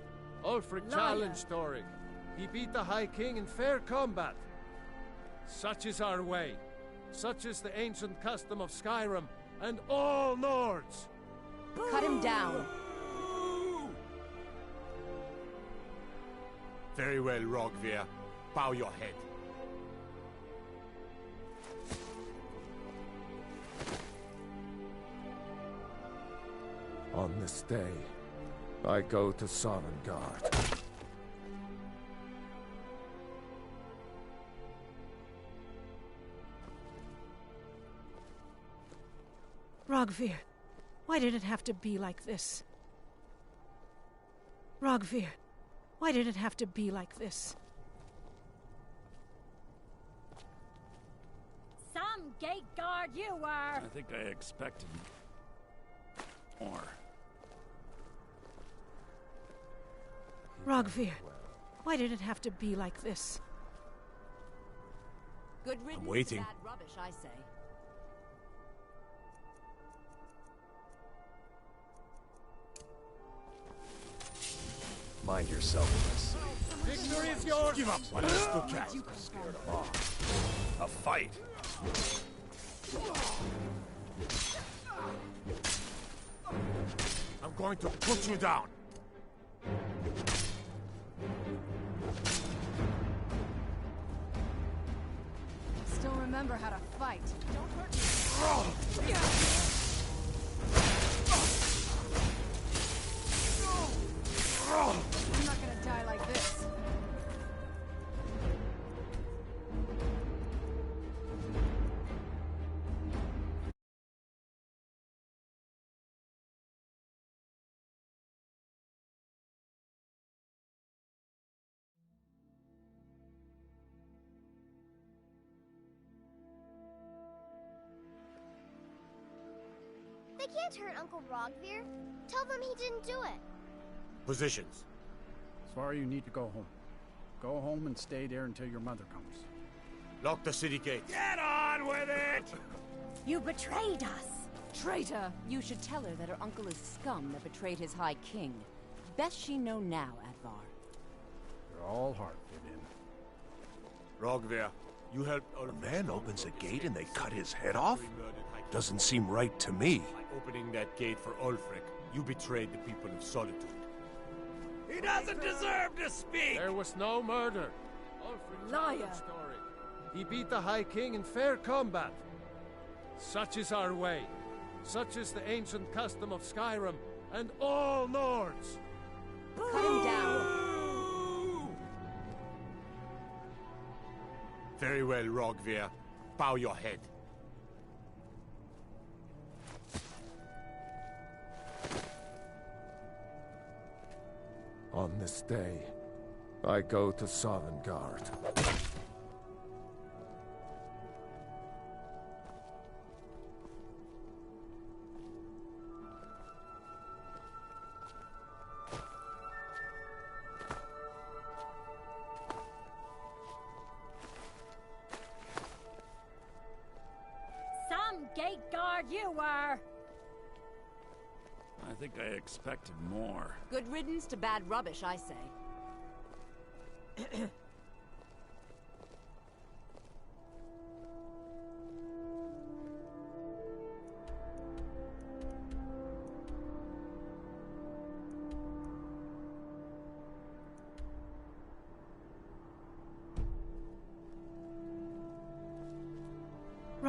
Ulfric challenged Torrig. He beat the High King in fair combat. Such is our way. Such is the ancient custom of Skyrim and all Nords. Cut him down. Very well, Rogvir. Bow your head. On this day, I go to Sovngarde. Rogvir, why did it have to be like this? Rogvir, why did it have to be like this? Some gate guard you were! I think I expected more. Rogvir, why did it have to be like this? Good riddance waiting. to bad rubbish, I say. Mind yourself, miss. Victory is yours! Give up, what is the cat? Scared them off. A fight! I'm going to put you down. Still remember how to fight. Don't hurt me. I'm not gonna die like this. They can't hurt Uncle Rogvir. Tell them he didn't do it. Positions. Sorry, you need to go home. Go home and stay there until your mother comes. Lock the city gate. Get on with it! You betrayed us! Traitor! You should tell her that her uncle is scum that betrayed his High King. Best she know now, Advar. You're all heart, Vivian. Rogvir, you helped A man opens a gate and they cut his head off? Doesn't seem right to me. By opening that gate for Ulfric, you betrayed the people of Solitude. He doesn't deserve to speak! There was no murder. Ulfric Liar. challenged Torrig. He beat the High King in fair combat. Such is our way. Such is the ancient custom of Skyrim and all Nords. Cut him down. Very well, Rogvir. Bow your head. On this day, I go to Sovngarde. Some gate guard you were! I think I expected more. Good riddance to bad rubbish, I say.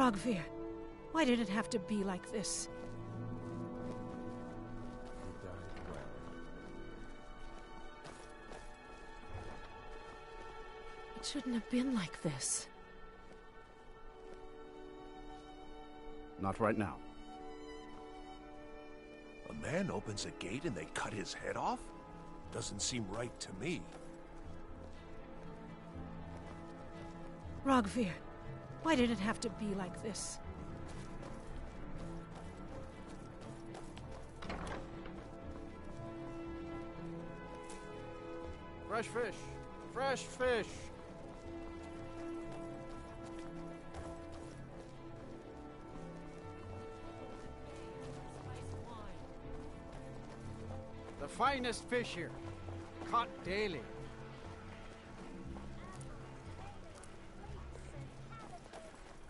Rogvir, why did it have to be like this? It shouldn't have been like this. Not right now. A man opens a gate and they cut his head off? Doesn't seem right to me. Rogvir, why did it have to be like this? Fresh fish! Fresh fish! The finest fish here. Caught daily.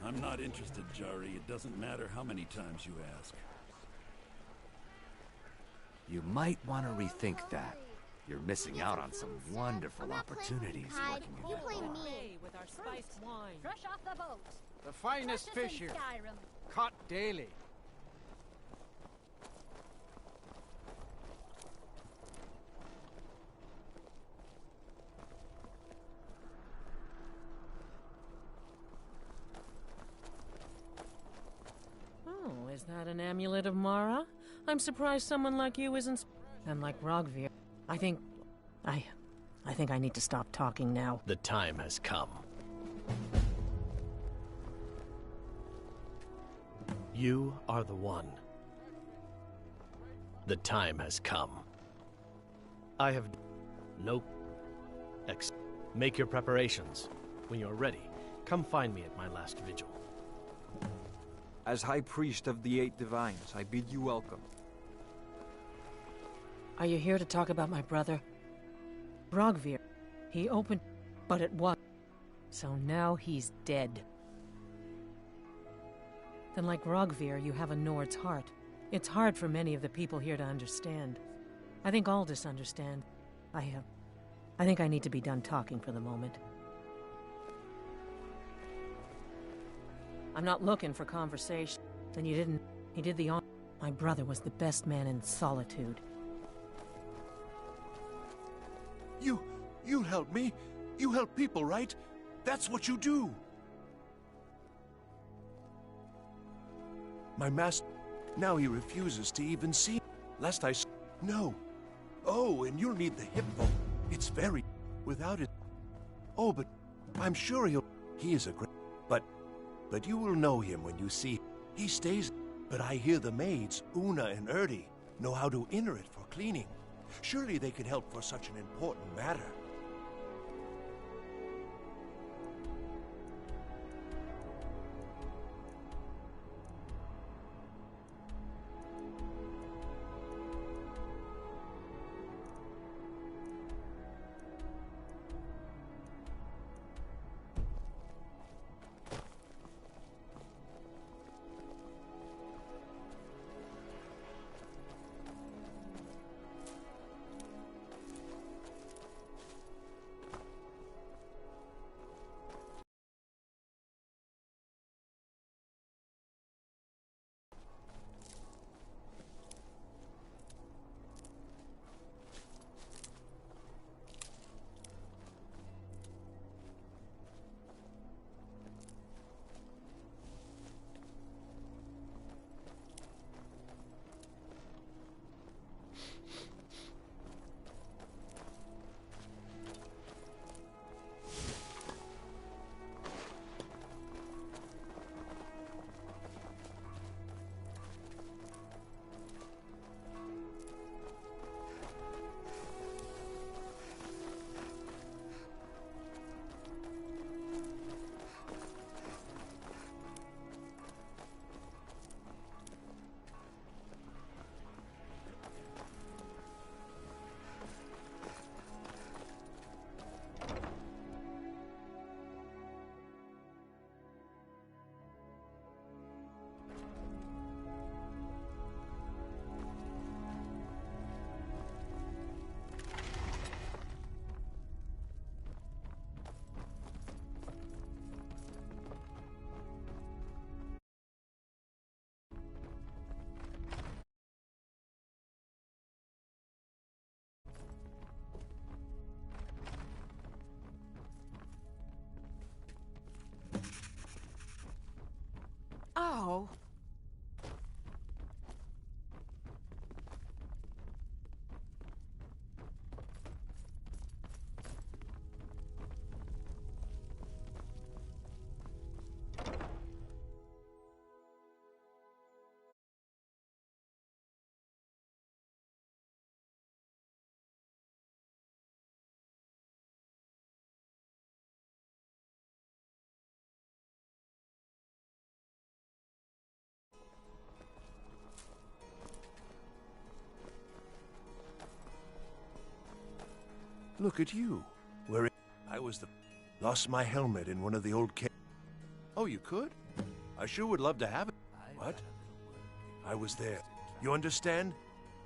I'm not interested, Jari. It doesn't matter how many times you ask. You might want to rethink that. You're missing out on some wonderful opportunities working in You that play bar. me. With our spiced wine. Fresh off the boat. The finest Catch us fish in here. Skyrim. Caught daily. Oh, is that an amulet of Mara? I'm surprised someone like you isn't... And like Rogvir. I think I need to stop talking now. The time has come. You are the one. The time has come. I have no... Make your preparations. When you're ready, come find me at my last vigil. As High Priest of the Eight Divines, I bid you welcome. Are you here to talk about my brother? Rogvir. He opened... But it was... So now he's dead. Then like Rogvir, you have a Nord's heart. It's hard for many of the people here to understand. I think Aldous understand. I think I need to be done talking for the moment. I'm not looking for conversation. Then you didn't... He did the honor. My brother was the best man in Solitude. You help me. You help people, right? That's what you do. My master... Now he refuses to even see... Lest I... No. Oh, and you'll need the hippo. It's very... Without it... Oh, but... I'm sure he'll... He is a great... But you will know him when you see... He stays... But I hear the maids, Una and Erdi, know how to enter it for cleaning. Surely they can help for such an important matter. Look at you. I was the... Lost my helmet in one of the old Oh, you could? I sure would love to have it. What? I was there. You understand?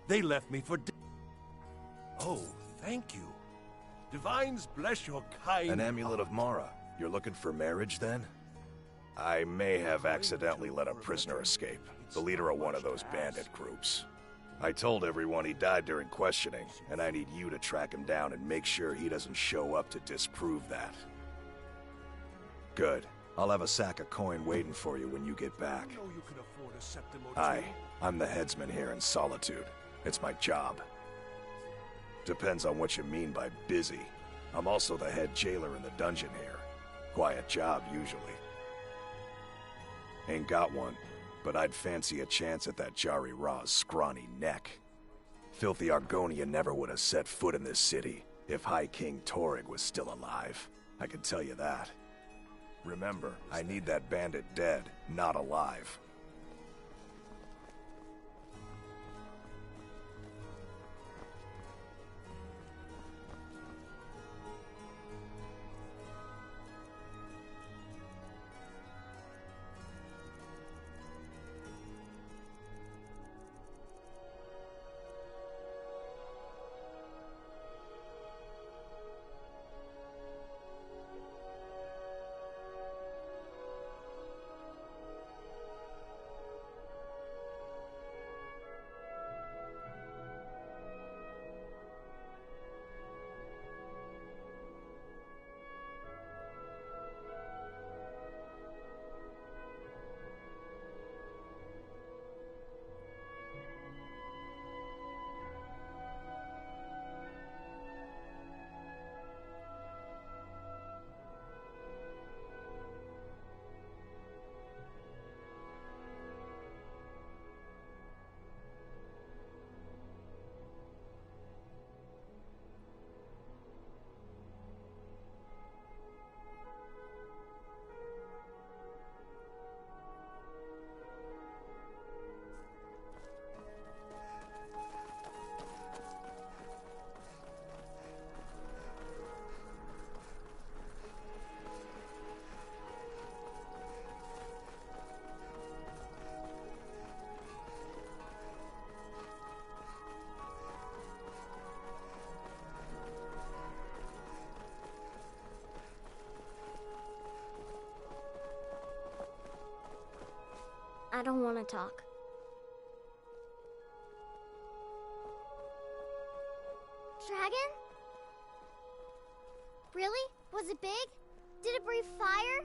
They left me for dead. Oh, thank you. Divines bless your kind... An amulet of Mara. You're looking for marriage, then? I may have accidentally let a prisoner escape. The leader of one of those bandit groups. I told everyone he died during questioning, and I need you to track him down and make sure he doesn't show up to disprove that. Good. I'll have a sack of coin waiting for you when you get back. Hi, I'm the headsman here in Solitude. It's my job. Depends on what you mean by busy. I'm also the head jailer in the dungeon here. Quiet job, usually. Ain't got one, but I'd fancy a chance at that Jari Ra's scrawny neck. Filthy Argonia never would have set foot in this city if High King Torrig was still alive. I can tell you that. Remember, I need that bandit dead, not alive. I don't want to talk. Dragon? Really? Was it big? Did it breathe fire?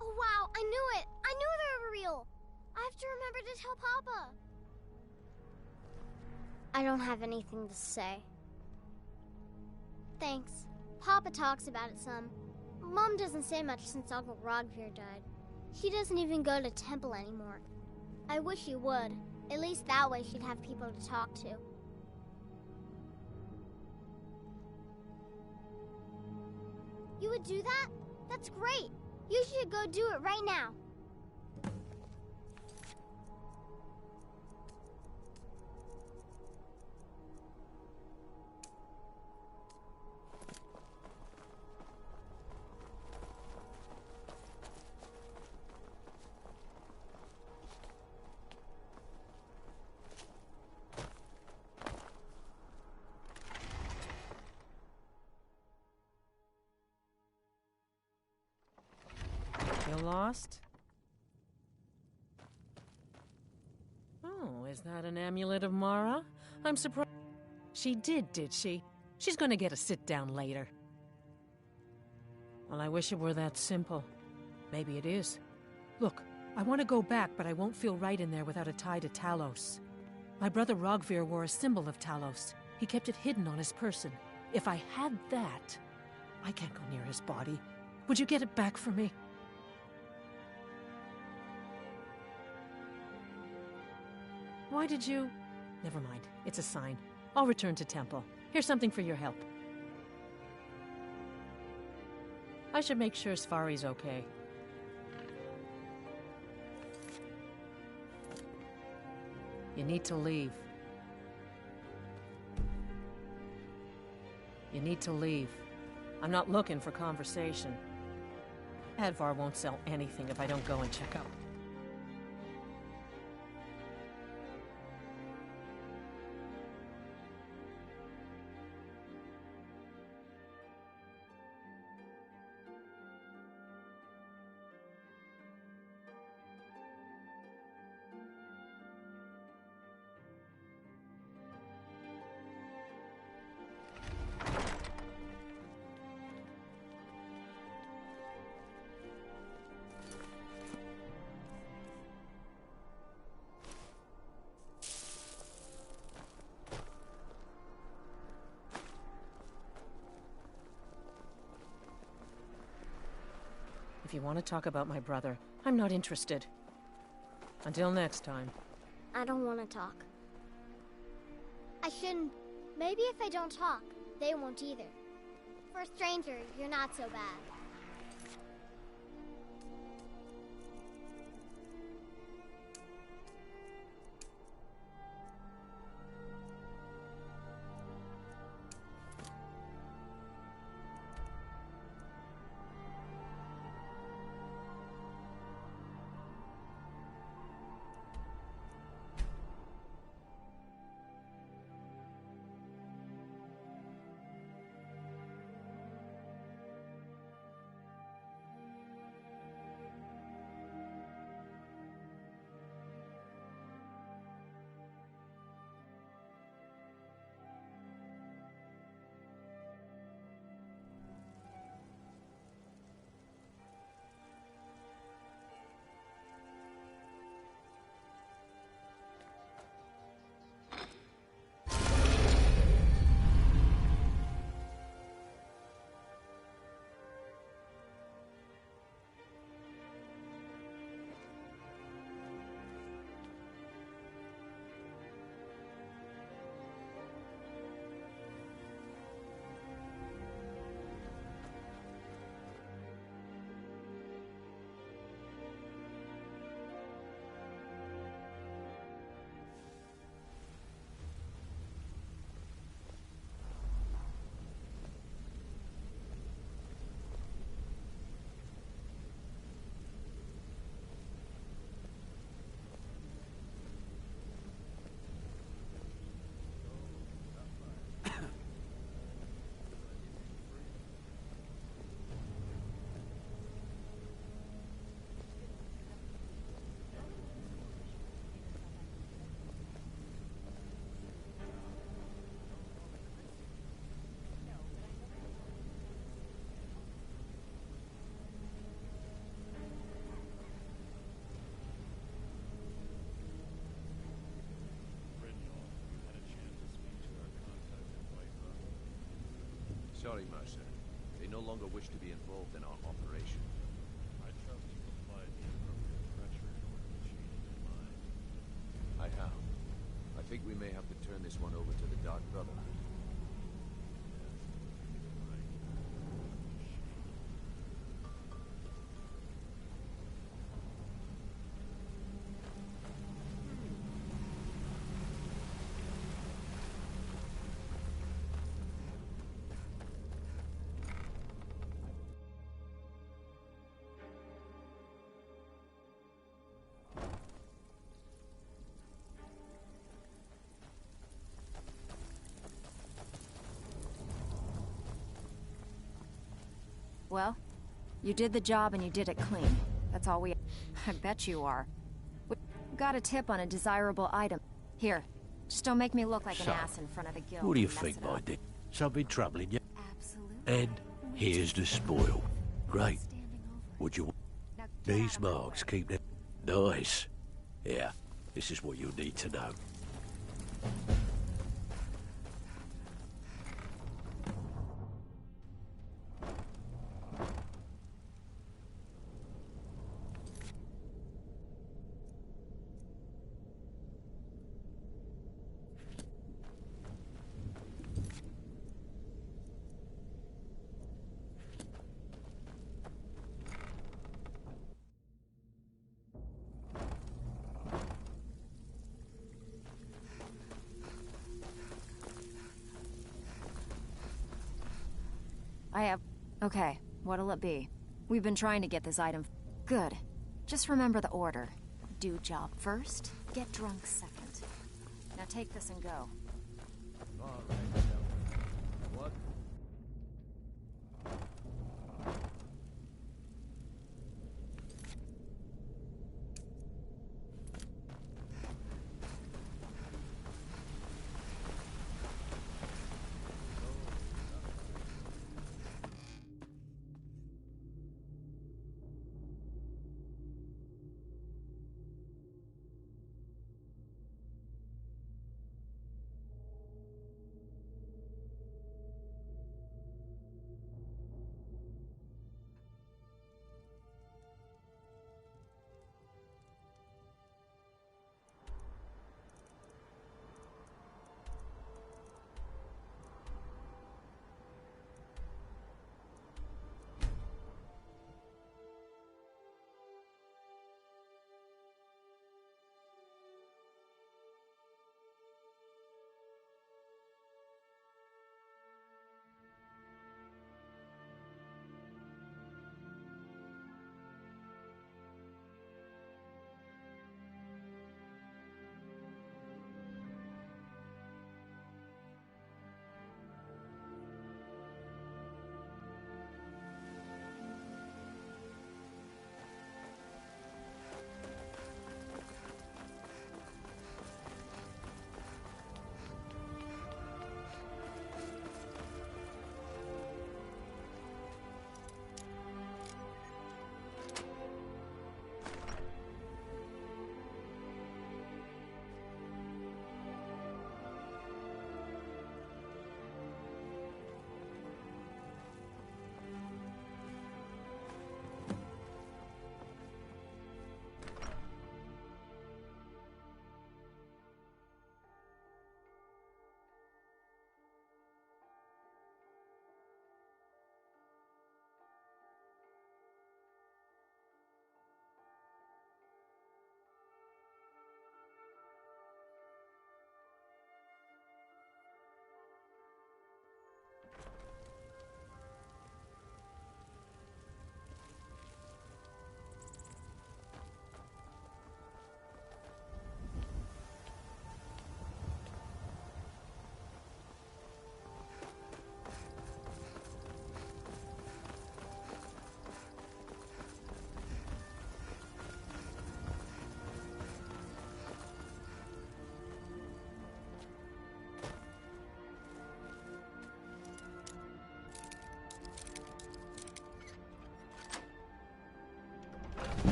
Oh wow, I knew it! I knew they were real! I have to remember to tell Papa. I don't have anything to say. Thanks. Papa talks about it some. Mom doesn't say much since Uncle Rogvir died. She doesn't even go to temple anymore. I wish she would. At least that way she'd have people to talk to. You would do that? That's great. You should go do it right now. Feel lost? Oh, is that an amulet of Mara? I'm surprised. She did she? She's gonna get a sit-down later. Well, I wish it were that simple. Maybe it is. Look, I want to go back, but I won't feel right in there without a tie to Talos. My brother Rogvir wore a symbol of Talos. He kept it hidden on his person. If I had that, I can't go near his body. Would you get it back for me? Why did you... Never mind. It's a sign. I'll return to temple. Here's something for your help. I should make sure Sfari's okay. You need to leave. You need to leave. I'm not looking for conversation. Advar won't sell anything if I don't go and check out. If you want to talk about my brother, I'm not interested. Until next time. I don't want to talk. I shouldn't. Maybe if I don't talk, they won't either. For a stranger, you're not so bad. Sorry, Mercer. They no longer wish to be involved in our operation. I trust you applied the appropriate pressure in order to change their mind. I have. I think we may have to turn this one over to the Dark Brotherhood. Well, you did the job and you did it clean. That's all we... I bet you are. We got a tip on a desirable item. Here, just don't make me look like an ass in front of the guild. What do you think, my dear? Something troubling you? Absolutely. And here's the spoil. Great. Would you... These marks keep them... Nice. Yeah, this is what you need to know. I have... Okay, what'll it be? We've been trying to get this item... Good. Just remember the order. Do job first, get drunk second. Now take this and go. All right. What?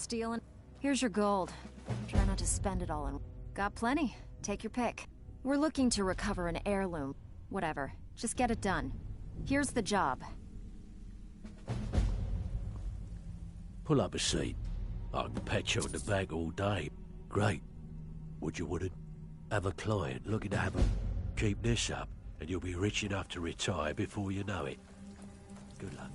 stealing. Here's your gold. Try not to spend it all in. Got plenty. Take your pick. We're looking to recover an heirloom. Whatever. Just get it done. Here's the job. Pull up a seat. I can pet you on the back all day. Great. Would you wouldn't? Have a client looking to have a... Keep this up, and you'll be rich enough to retire before you know it. Good luck.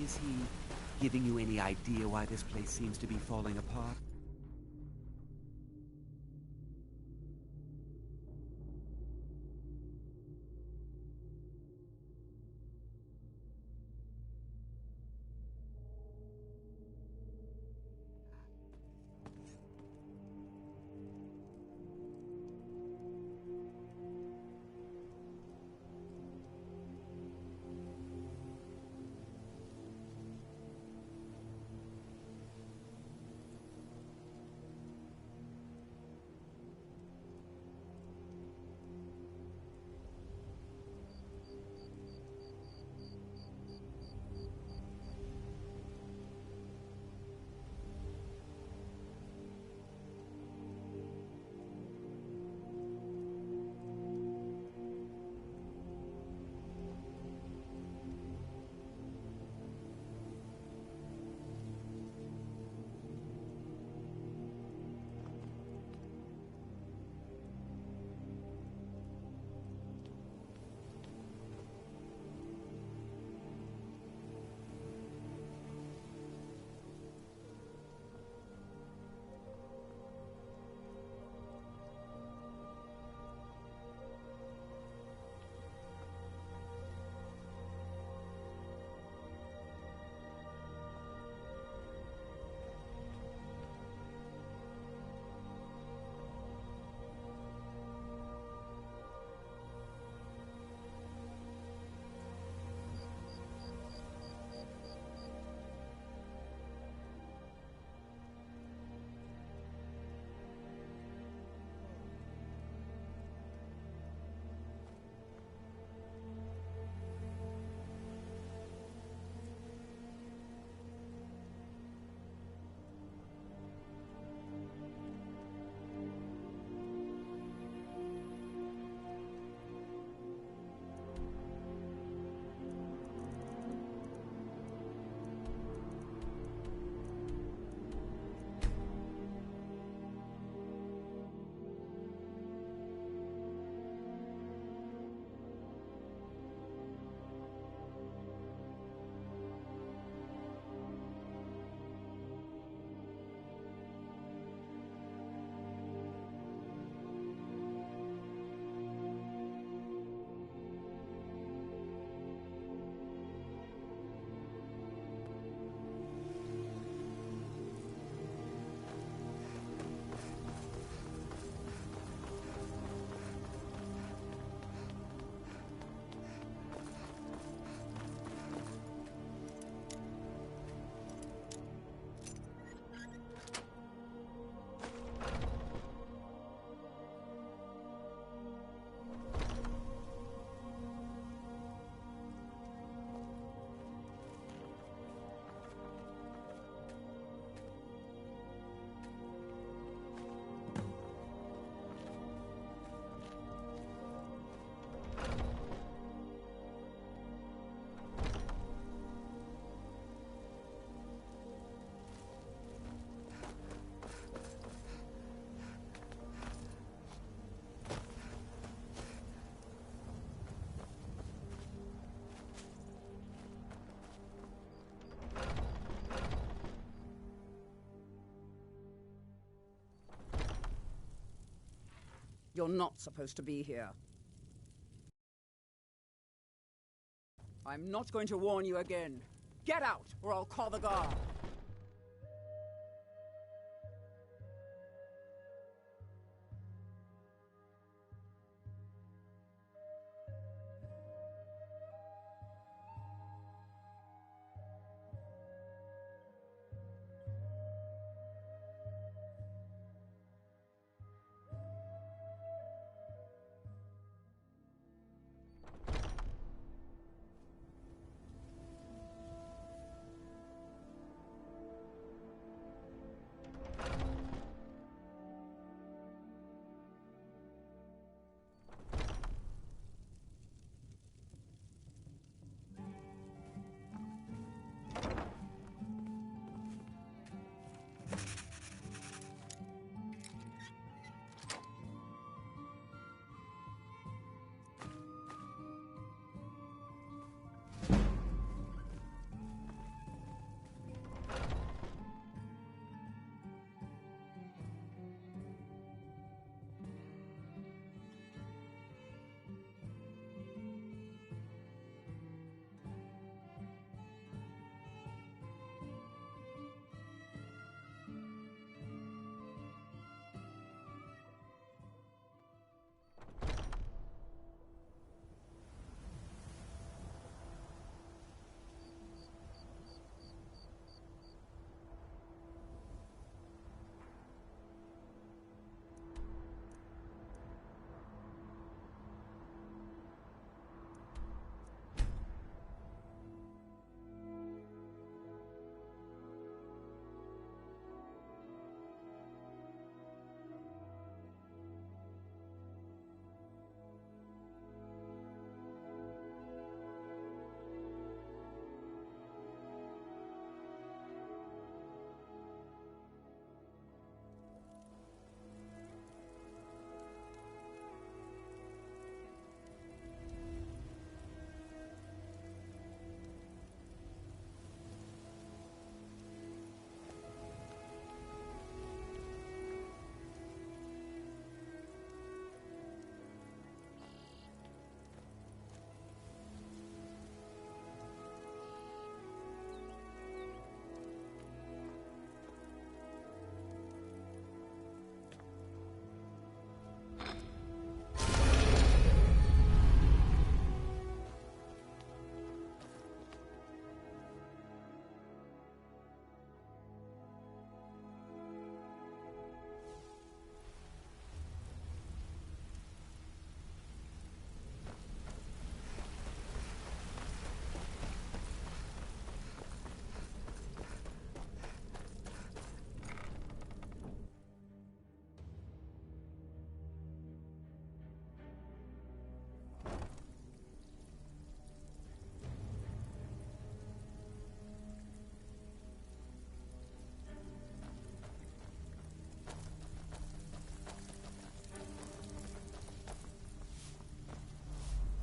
Is he giving you any idea why this place seems to be falling apart? You're not supposed to be here. I'm not going to warn you again. Get out, or I'll call the guard.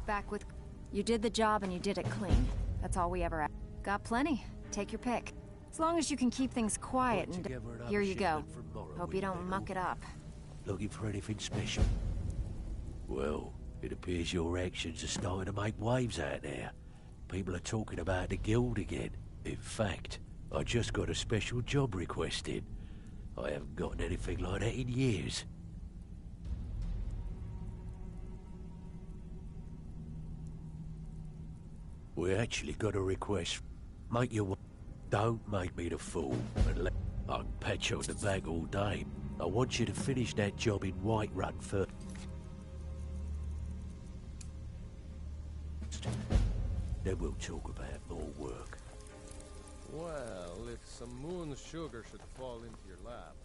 Back with... You did the job and you did it clean. That's all we ever asked. Got plenty. Take your pick. As long as you can keep things quiet and... Here you go. Hope you don't muck it up. Looking for anything special? Well, it appears your actions are starting to make waves out there. People are talking about the guild again. In fact, I just got a special job requested. I haven't gotten anything like that in years. We actually got a request. Make your... Don't make me the fool. And let... I can pat you on the back all day. I want you to finish that job in Whiterun first. Then we'll talk about more work. Well, if some moon sugar should fall into your lap...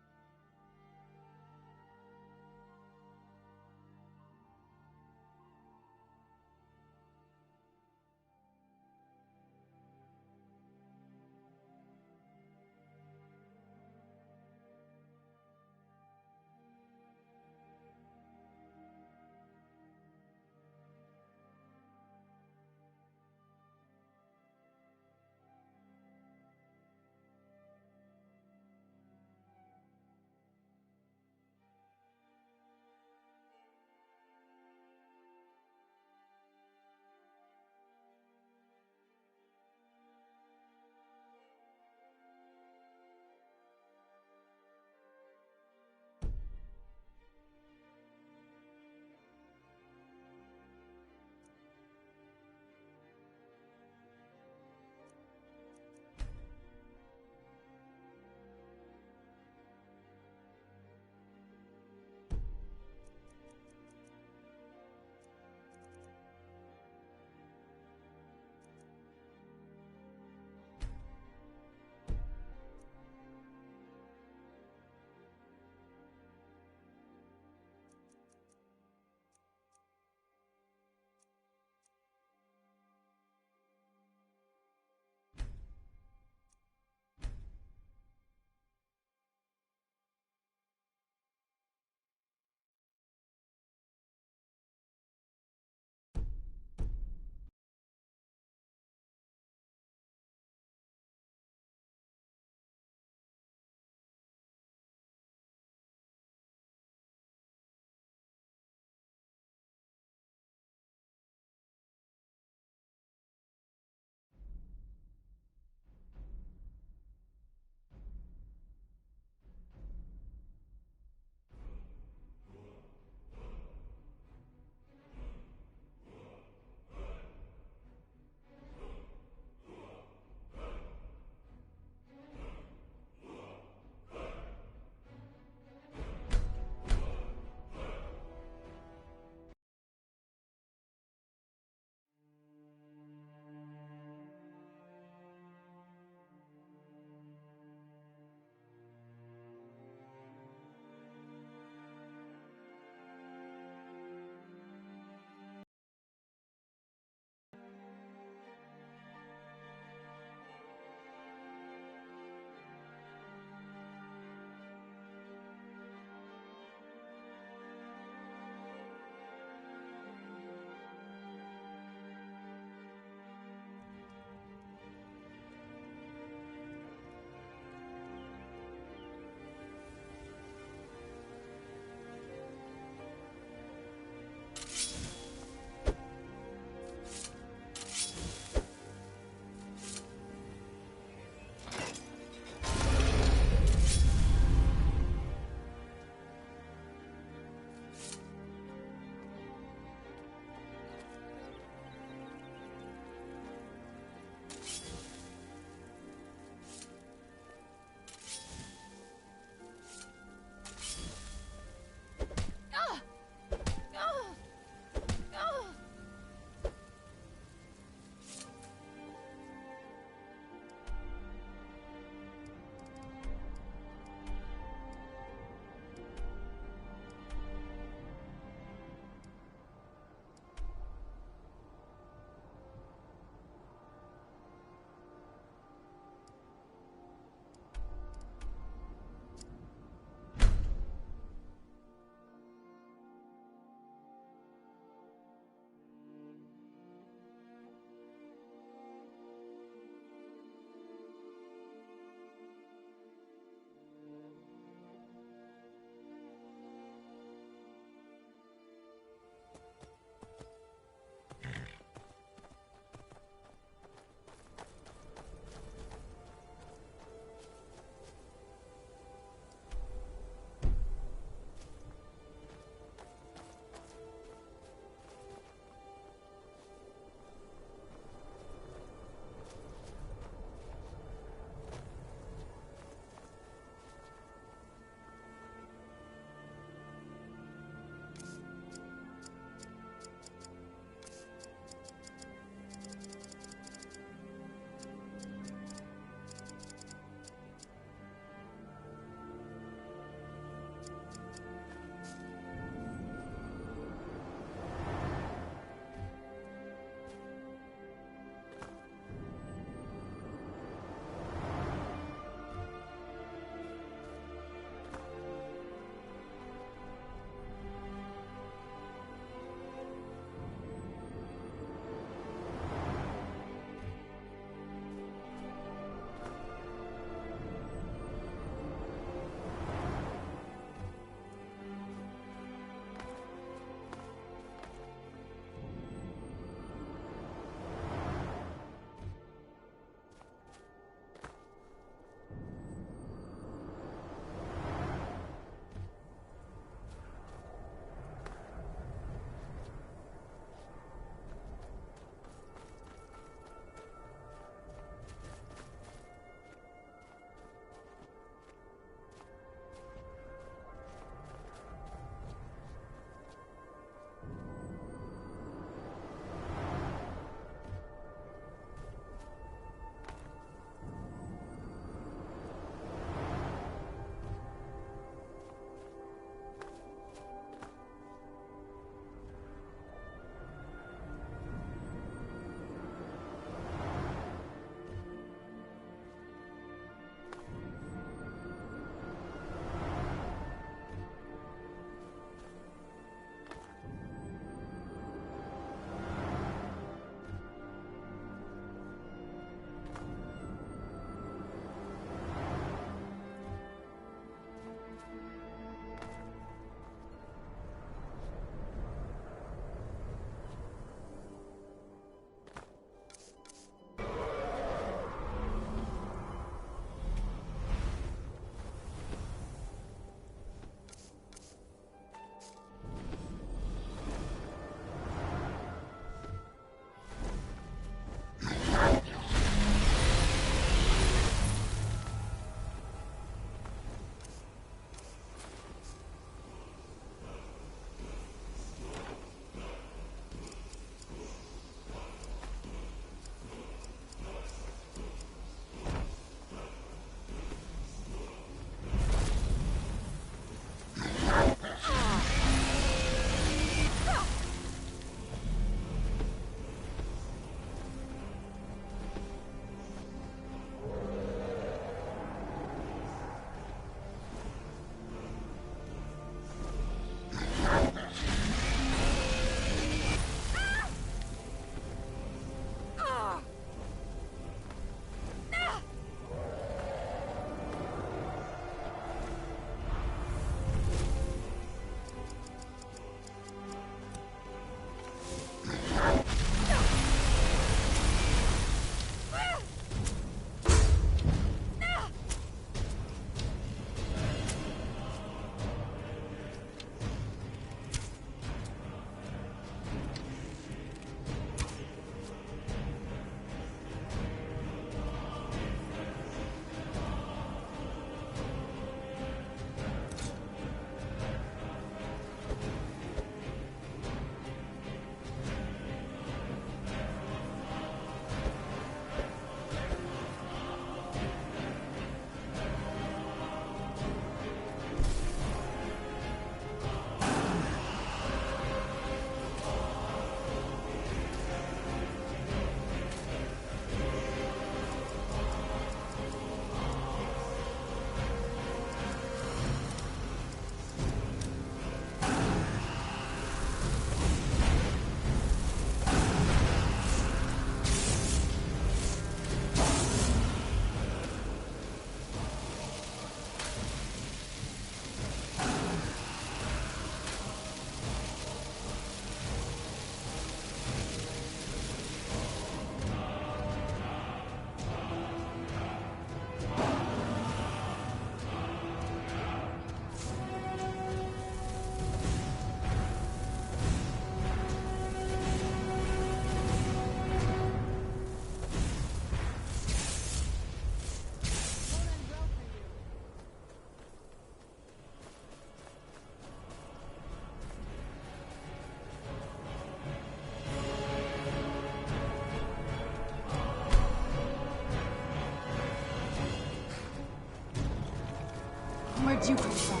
Where'd you come from?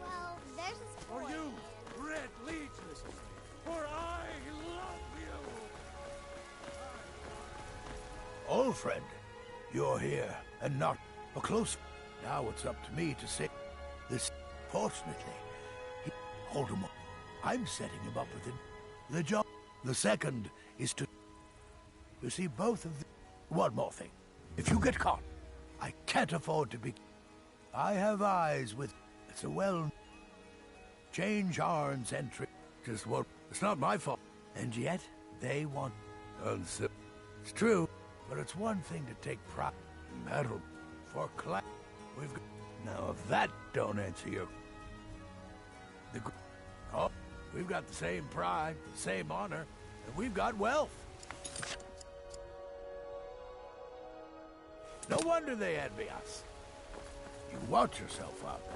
Well, there's this boy. For you, Red Legions, for I love you! Old friend, you're here, and not a close. Now it's up to me to say this. Fortunately, hold him up. I'm setting him up with the job. The second is to... You see, both of them... One more thing. If you get caught, I can't afford to be... I have eyes with... It's a well... Change Arn's entry. Just what... It's not my fault. And yet, they want... It's true, but it's one thing to take pride. Metal for class. We've got... Now, if that don't answer your... Oh, we've got the same pride, the same honor, and we've got wealth. No wonder they envy us. You watch yourself out there.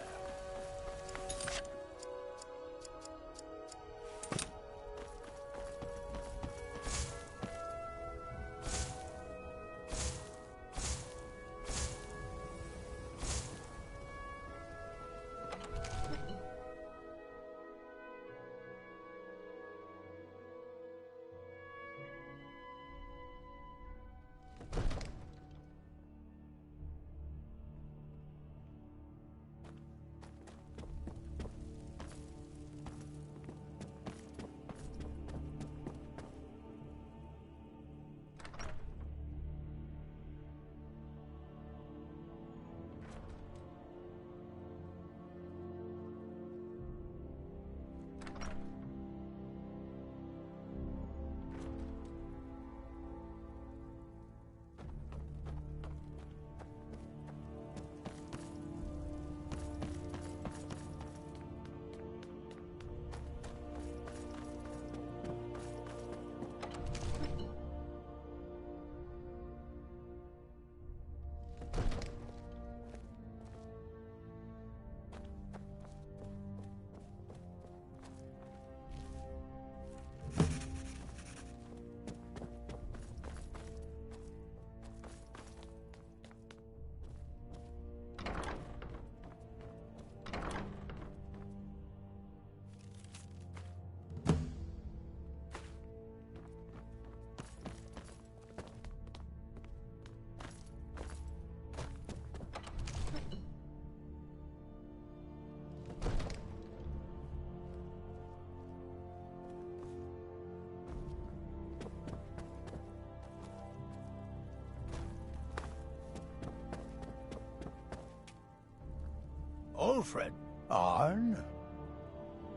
Old friend, Arn?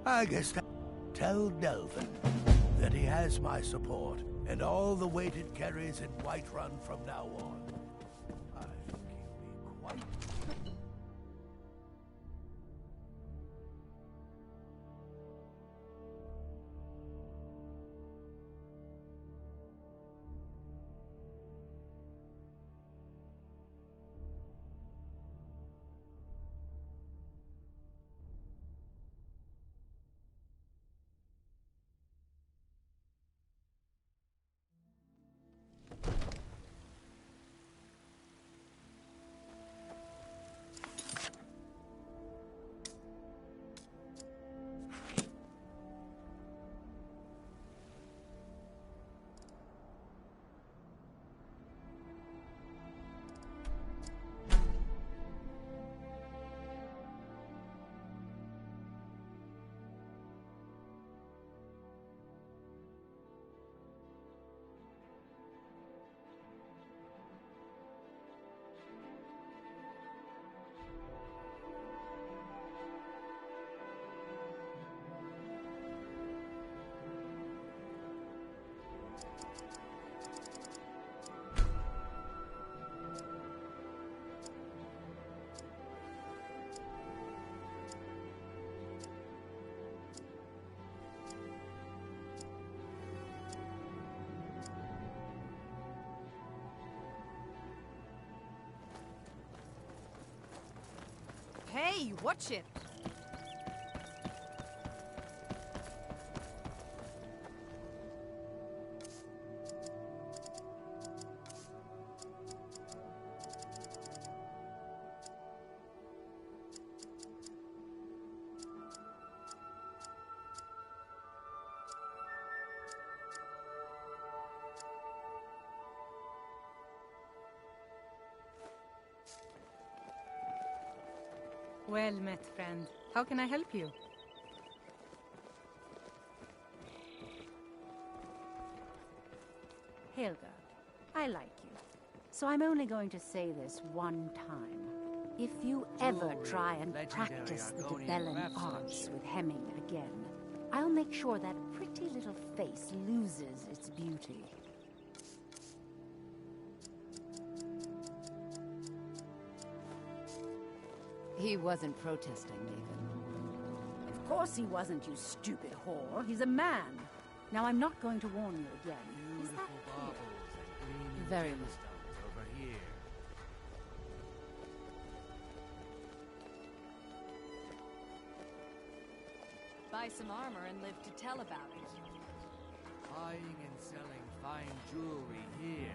I guess that... Tell Delvin that he has my support, and all the weight it carries in Whiterun from now on. I think he'll be quite... Hey, watch it! Well met, friend. How can I help you? Hilgard, I like you. So I'm only going to say this one time. If you ever try and practice the Debellan arts with Hemming again, I'll make sure that pretty little face loses its beauty. He wasn't protesting, Nathan. Of course he wasn't, you stupid whore. He's a man. Now I'm not going to warn you again. Is that clear? Very much. Over here. Buy some armor and live to tell about it. Buying and selling fine jewelry here.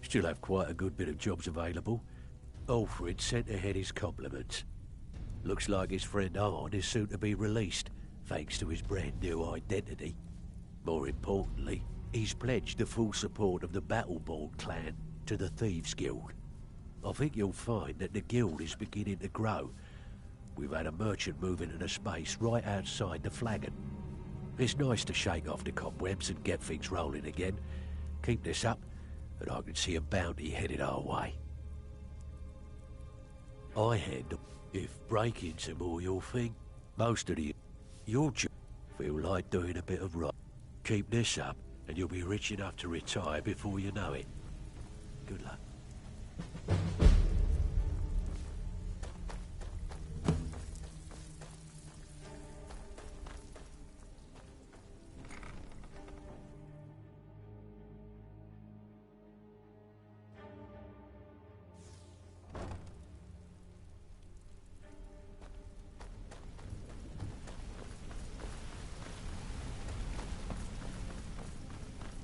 Still have quite a good bit of jobs available. Alfred sent ahead his compliments. Looks like his friend Arn is soon to be released, thanks to his brand new identity. More importantly, he's pledged the full support of the Battleborn clan to the Thieves Guild. I think you'll find that the guild is beginning to grow, We've had a merchant move into the space right outside the flagon. It's nice to shake off the cobwebs and get things rolling again. Keep this up, and I can see a bounty headed our way. I handle. If break-ins are more your thing, most of you'll just feel like doing a bit of rock. Keep this up, and you'll be rich enough to retire before you know it. Good luck.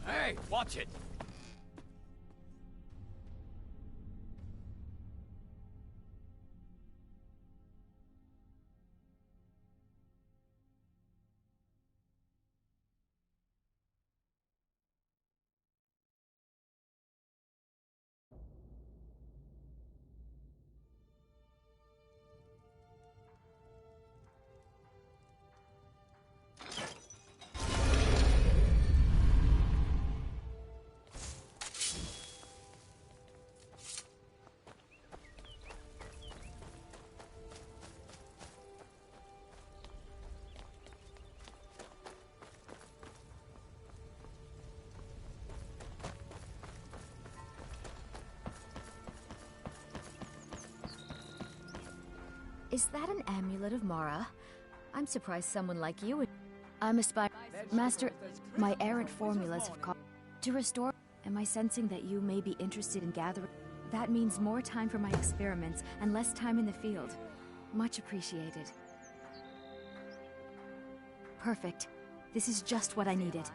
Hey, watch it! Is that an amulet of Mara? I'm surprised someone like you would... I'm a Master, my errant formulas have caught... To restore... Am I sensing that you may be interested in gathering? That means more time for my experiments and less time in the field. Much appreciated. Perfect. This is just what I needed.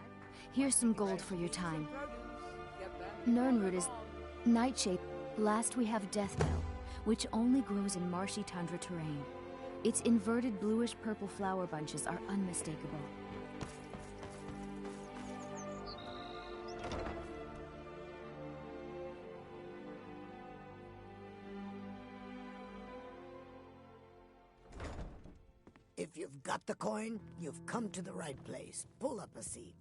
Here's some gold for your time. Nirnroot is... Nightshade. Last we have Deathbell, which only grows in marshy tundra terrain. Its inverted bluish-purple flower bunches are unmistakable. If you've got the coin, you've come to the right place. Pull up a seat.